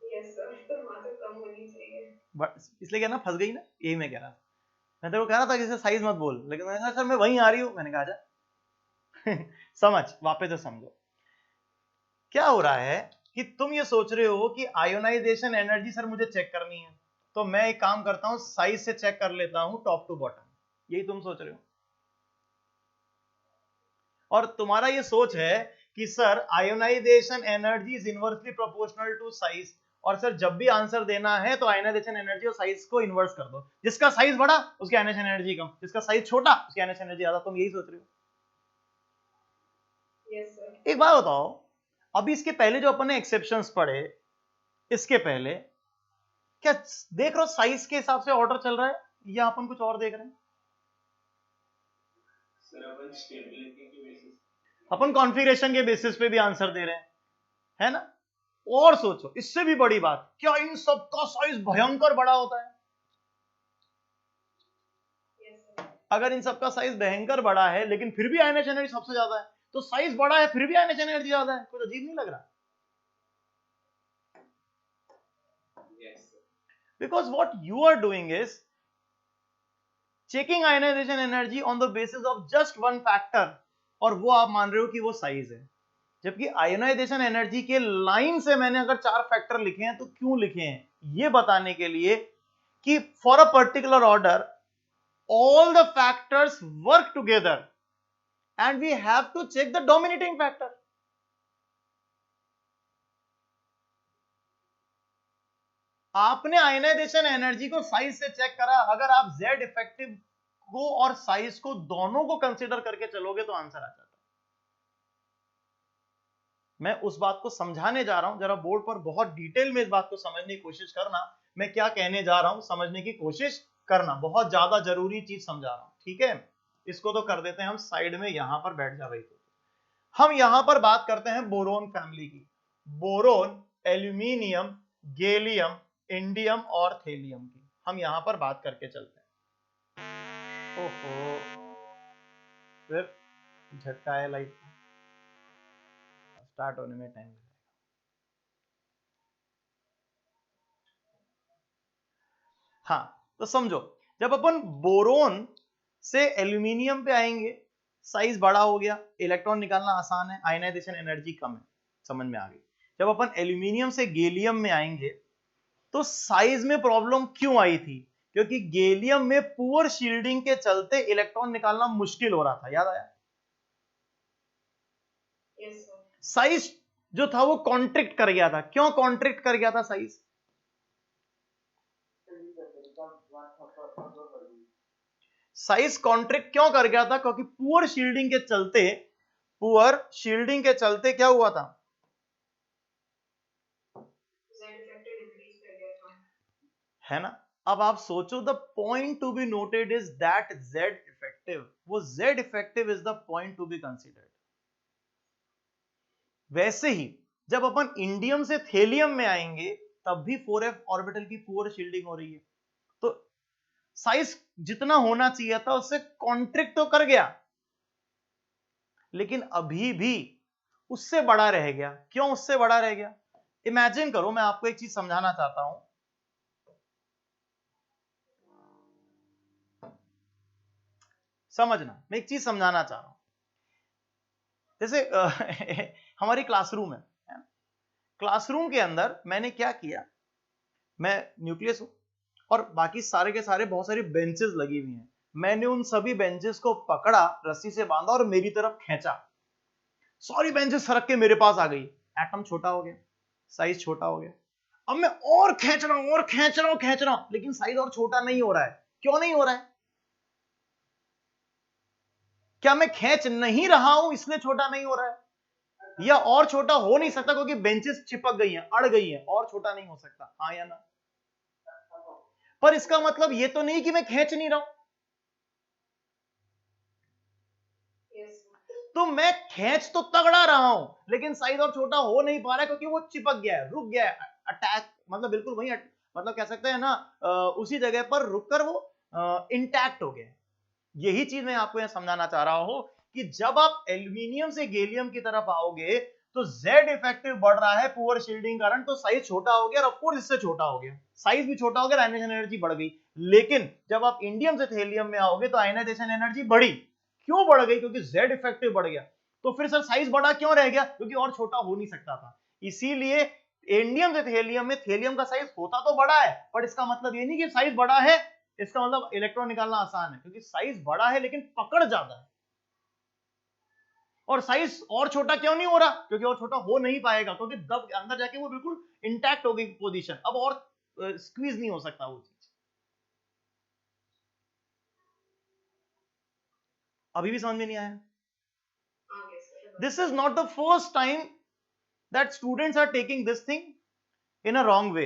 Yes, sir. तो मात्रा कम होनी चाहिए। इसलिए क्या ना, फंस गई ना, यही मैं कह रहा था। मैं तेरे को कह रहा था कि इसे साइज मत बोल, लेकिन मैंने कहा सर मैं वहीं आ रही हूं, मैंने कहा जा समझ, वापस से समझो क्या हो रहा है। कि तुम ये सोच रहे हो कि आयोनाइजेशन एनर्जी सर मुझे चेक करनी है, तो मैं एक काम करता हूं, साइज से चेक कर लेता हूं टॉप टू बॉटम, यही तुम सोच रहे हो। और तुम्हारा ये सोच है कि sir ionisation energy is inversely proportional to size, और सर जब भी आंसर देना है तो आयोनाइजेशन एनर्जी और साइज को इन्वर्स कर दो, जिसका साइज बड़ा उसकी आयोनाइजेशन एनर्जी कम, जिसका साइज छोटा उसकी आयोनाइजेशन एनर्जी ज्यादा। तुम यही सोच रहे हो। Yes, sir. एक बात बताओ, अभी इसके पहले जो अपन ने एक्सेप्शंस पढ़े, इसके पहले क्या देख रहे हो साइज के हिसाब से ऑर्डर चल रहा है, या अपन कुछ और देख रहे हैं? सर अपन स्टेबिलिटी की बेसिस, अपन कॉन्फ़िगरेशन के बेसिस पे भी आंसर दे रहे हैं, है ना। और सोचो इससे भी बड़ी बात, क्या इन सब का साइज भयंकर बड़ा होता है? Yes, sir. अगर इन सब का साइज भयंकर बड़ा है लेकिन फिर भी आयनेशन एनर्जी सबसे ज्यादा है, तो साइज बड़ा है फिर भी आयनेशन एनर्जी ज्यादा है, कुछ अजीब नहीं लग रहा? yes sir, because what you are doing is checking ionisation energy on the basis of just one factor, और वो आप मान रहे हो कि वो साइज है, जबकि आयोनाइजेशन एनर्जी के लाइन से मैंने अगर 4 फैक्टर लिखे हैं तो क्यों लिखे हैं, ये बताने के लिए कि for a particular order all the factors work together and we have to check the dominating factor. आपने आयनाइजेशन एनर्जी को साइज से चेक करा, अगर आप Z इफेक्टिव को और साइज को दोनों को कंसीडर करके चलोगे तो आंसर आ जाता है। मैं उस बात को समझाने जा रहा हूं, जरा बोर्ड पर बहुत डिटेल में इस बात को समझने की कोशिश करना, मैं क्या कहने जा रहा हूं समझने की कोशिश करना, बहुत ज्यादा जरूरी चीज समझा रहा हूं, ठीक है। इसको तो कर देते हैं हम साइड में, यहां पर बैठ जा भाई। तो हम यहां पर बात करते हैं बोरोन फैमिली की, बोरोन, एल्यूमिनियम, गैलियम, इंडियम और थेलियम की हम यहां पर बात करके चलते हैं। ओहो, फिर झटका है लाइट, स्टार्ट होने में टाइम लगेगा। हाँ तो समझो, जब अपन बोरोन से एल्यूमिनियम पे आएंगे, साइज बड़ा हो गया, इलेक्ट्रॉन निकालना आसान है, आयनाइजेशन एनर्जी कम है, समझ में आ गई। जब अपन एल्यूमिनियम से गैलियम में आएंगे तो साइज में प्रॉब्लम क्यों आई थी? क्योंकि गैलियम में पुअर शील्डिंग के चलते इलेक्ट्रॉन निकालना मुश्किल हो रहा था, याद आया? Yes, sir. साइज जो था वो कॉन्ट्रैक्ट कर गया था। क्यों कॉन्ट्रैक्ट कर गया था साइज? साइज कॉन्ट्रैक्ट क्यों कर गया था? क्योंकि पुअर शील्डिंग के चलते क्या हुआ था? Z effective increase कर गया था। है ना? अब आप सोचो, the point to be noted is that Z effective, वो Z effective is the point to be considered. वैसे ही जब अपन इंडियम से थेलियम में आएंगे तब भी 4f ऑर्बिटल की पुअर शील्डिंग हो रही है, तो साइज जितना होना चाहिए था उससे कॉन्ट्रैक्ट तो कर गया, लेकिन अभी भी उससे बड़ा रह गया। क्यों उससे बड़ा रह गया? इमेजिन करो, मैं आपको एक चीज समझाना चाहता हूं। समझना, मैं एक चीज समझाना चाह रहा हूं। जैसे हमारी क्लासरूम है, क्लासरूम के अंदर मैंने क्या किया, मैं न्यूक्लियस हूं और बाकी सारे के सारे बहुत सारी बेंचेस लगी हुई हैं, मैंने उन सभी बेंचेस को पकड़ा, रस्सी से बांधा और मेरी तरफ खींचा, सारी बेंचेस सरक के मेरे पास आ गई, एटम छोटा हो गया, साइज छोटा हो गया। अब मैं और खींच रहा हूं और खींच रहा हूं खींच रहा हूं, लेकिन साइज और छोटा नहीं हो रहा है। क्यों नहीं हो रहा है? क्या मैं खींच नहीं रहा हूं इसलिए छोटा नहीं हो रहा है, या और छोटा हो नहीं सकता क्योंकि बेंचेस चिपक गई हैं, अड़ गई हैं, और छोटा नहीं हो सकता? हाँ या ना? पर इसका मतलब ये तो नहीं कि मैं खींच नहीं रहा हूं। Yes, sir. तो मैं खींच तो तगड़ा रहा हूं, लेकिन साइज और छोटा हो नहीं पा रहा है क्योंकि वो चिपक गया है, रुक गया है, अटैक, मतलब बिल्कुल वही मतलब कह सकते हैं ना, उसी जगह पर रुककर वो इंटैक्ट हो गया है। यही चीज मैं आपको यहां समझाना चाह रहा हूं कि जब आप एल्यूमिनियम से गैलियम की तरफ आओगे तो Z इफेक्टिव बढ़ रहा है पुअर शील्डिंग कारण, तो साइज छोटा हो गया और ऑफकोर्स इससे छोटा हो गया, साइज भी छोटा हो गया, आयनाइजेशन एनर्जी बढ़ गई। लेकिन जब आप इंडियम से थेलियम में आओगे तो आयनाइजेशन एनर्जी बढ़ी। क्यों बढ़ गई? क्योंकि Z इफेक्टिव बढ़ गया। तो फिर सर साइज बड़ा क्यों रह गया? क्योंकि और छोटा हो नहीं सकता था। इसीलिए इंडियम से थेलियम में थेलियम का साइज होता तो बड़ा है, पर इसका मतलब ये नहीं कि साइज बड़ा है इसका मतलब इलेक्ट्रॉन निकालना आसान है, क्योंकि साइज बड़ा है लेकिन पकड़ ज्यादा है। और साइज और छोटा क्यों नहीं हो रहा? क्योंकि और छोटा हो नहीं पाएगा, क्योंकि दब अंदर जाके वो बिल्कुल इंटैक्ट हो गई पोजीशन, अब और स्क्वीज नहीं हो सकता वो चीज। अभी भी समझ में नहीं आया? आगे sir. This is not the first time that students are taking this thing in a wrong way.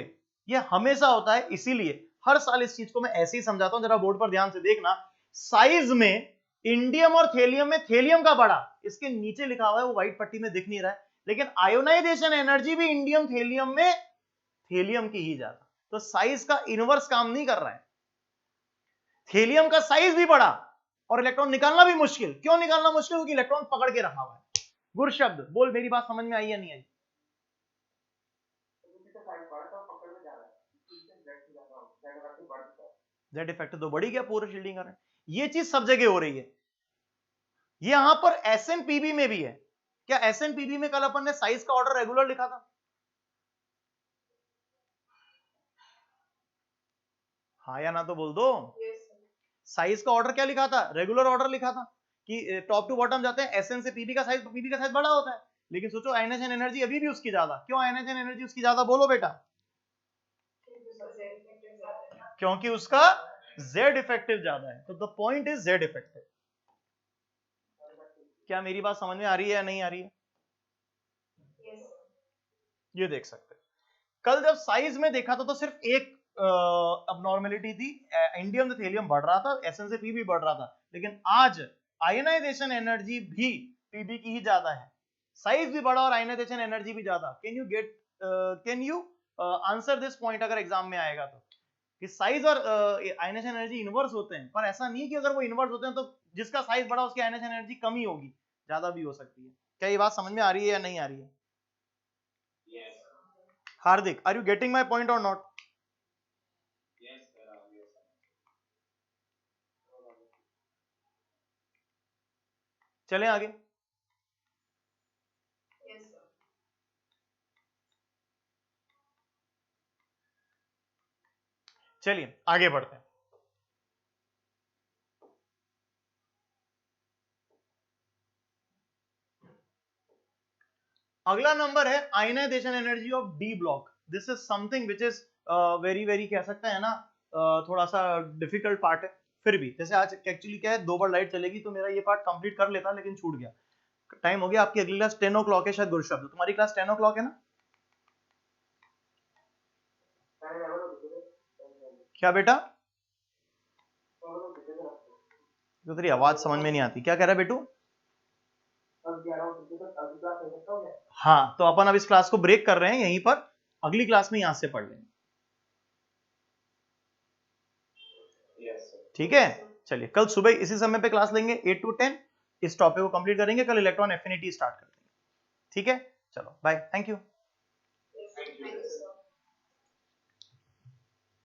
ये हमेशा होता है, इसीलिए हर साल इस चीज को मैं ऐसे ही समझाता हूं, जरा बोर्ड पर ध्यान से देखना। साइज में इंडियम और थेलियम में थेलियम का बड़ा, इसके नीचे लिखा हुआ है, वो व्हाइट पट्टी में दिख नहीं रहा है, लेकिन आयोनाइजेशन एनर्जी भी इंडियम थेलियम में थेलियम की ही ज्यादा। तो साइज का इनवर्स काम नहीं कर रहा है, थेलियम का साइज भी बड़ा और इलेक्ट्रॉन निकालना भी मुश्किल। क्यों निकालना मुश्किल? क्योंकि इलेक्ट्रॉन पकड़ के रखा हुआ है। गुर शब्द बोल, मेरी बात समझ में आई या नहीं आई? जेड इफेक्ट तो बढ़ी गया पूरे शील्डिंग कारण, ये चीज सब जगह हो रही है। ये यहां पर एसएनपीबी में भी है। क्या एसएनपीबी में कल अपन ने साइज का ऑर्डर रेगुलर लिखा था? हाँ या ना तो बोल दो। Yes, sir. साइज का ऑर्डर क्या लिखा था? रेगुलर ऑर्डर लिखा था कि टॉप टू बॉटम जाते हैं, एसएन से पीबी का साइज बड़ा होता है, लेकिन सोचो आयनाइजेशन एनर्जी अभी भी उसकी ज्यादा। क्यों आयनाइजेशन एनर्जी उसकी ज्यादा? बोलो बेटा। उसका Z effective ज्यादा है। क्योंकि उसका Z इफेक्टिव ज्यादा है। तो the point is Z effective. क्या मेरी बात समझ में आ रही है या नहीं आ रही है? Yes, sir. ये देख सकते हैं, कल जब साइज में देखा था तो सिर्फ एक अबनॉर्मेलिटी थी, इंडियम से थेलियम बढ़ रहा था, एसएन से पीबी बढ़ रहा था, लेकिन आज आयनाइजेशन एनर्जी भी पीबी की ही ज्यादा है, साइज भी बड़ा और आयनाइजेशन एनर्जी भी ज्यादा। Can you answer this point अगर एग्जाम में आएगा तो, कि साइज और आयनाइजेशन एनर्जी इनवर्स होते हैं, पर ऐसा नहीं कि अगर वो इनवर्स होते हैं तो जिसका साइज बड़ा उसकी आयनाइजेशन एनर्जी कम ही होगी, ज्यादा भी हो सकती है। क्या ये बात समझ में आ रही है या नहीं आ रही है? Yes. Hardik, are you getting my point और not? Yes, sir. Yes, sir. चलें आगे। Yes, sir. चलिए आगे बढ़ते हैं। अगला नंबर है ionisation energy of D block. This is something which is very very कह सकते हैं ना थोड़ा सा डिफिकल्ट पार्ट है। फिर भी जैसे आज एक्चुअली क्या है, 2 बार लाइट चलेगी तो मेरा ये पार्ट कंप्लीट कर लेता, लेकिन छूट गया। टाइम हो गया, आपकी अगली क्लास 10 o'clock है शायद गुरुशब्द। तुम्हारी क्लास 10 o'clock है ना? क्या बेटा? तो तेरी आवाज समझ में नहीं आती, क्या कह रहा है बेटू? हाँ, तो अपन अब इस क्लास को ब्रेक कर रहे हैं यहीं पर, अगली क्लास में यहां से पढ़ लेंगे। ठीक है, चलिए कल सुबह इसी समय पे क्लास लेंगे 8 to 10। इस टॉपिक को कंप्लीट करेंगे, कल इलेक्ट्रॉन एफिनिटी स्टार्ट कर देंगे। ठीक है, चलो bye, thank you. Yes, thank you.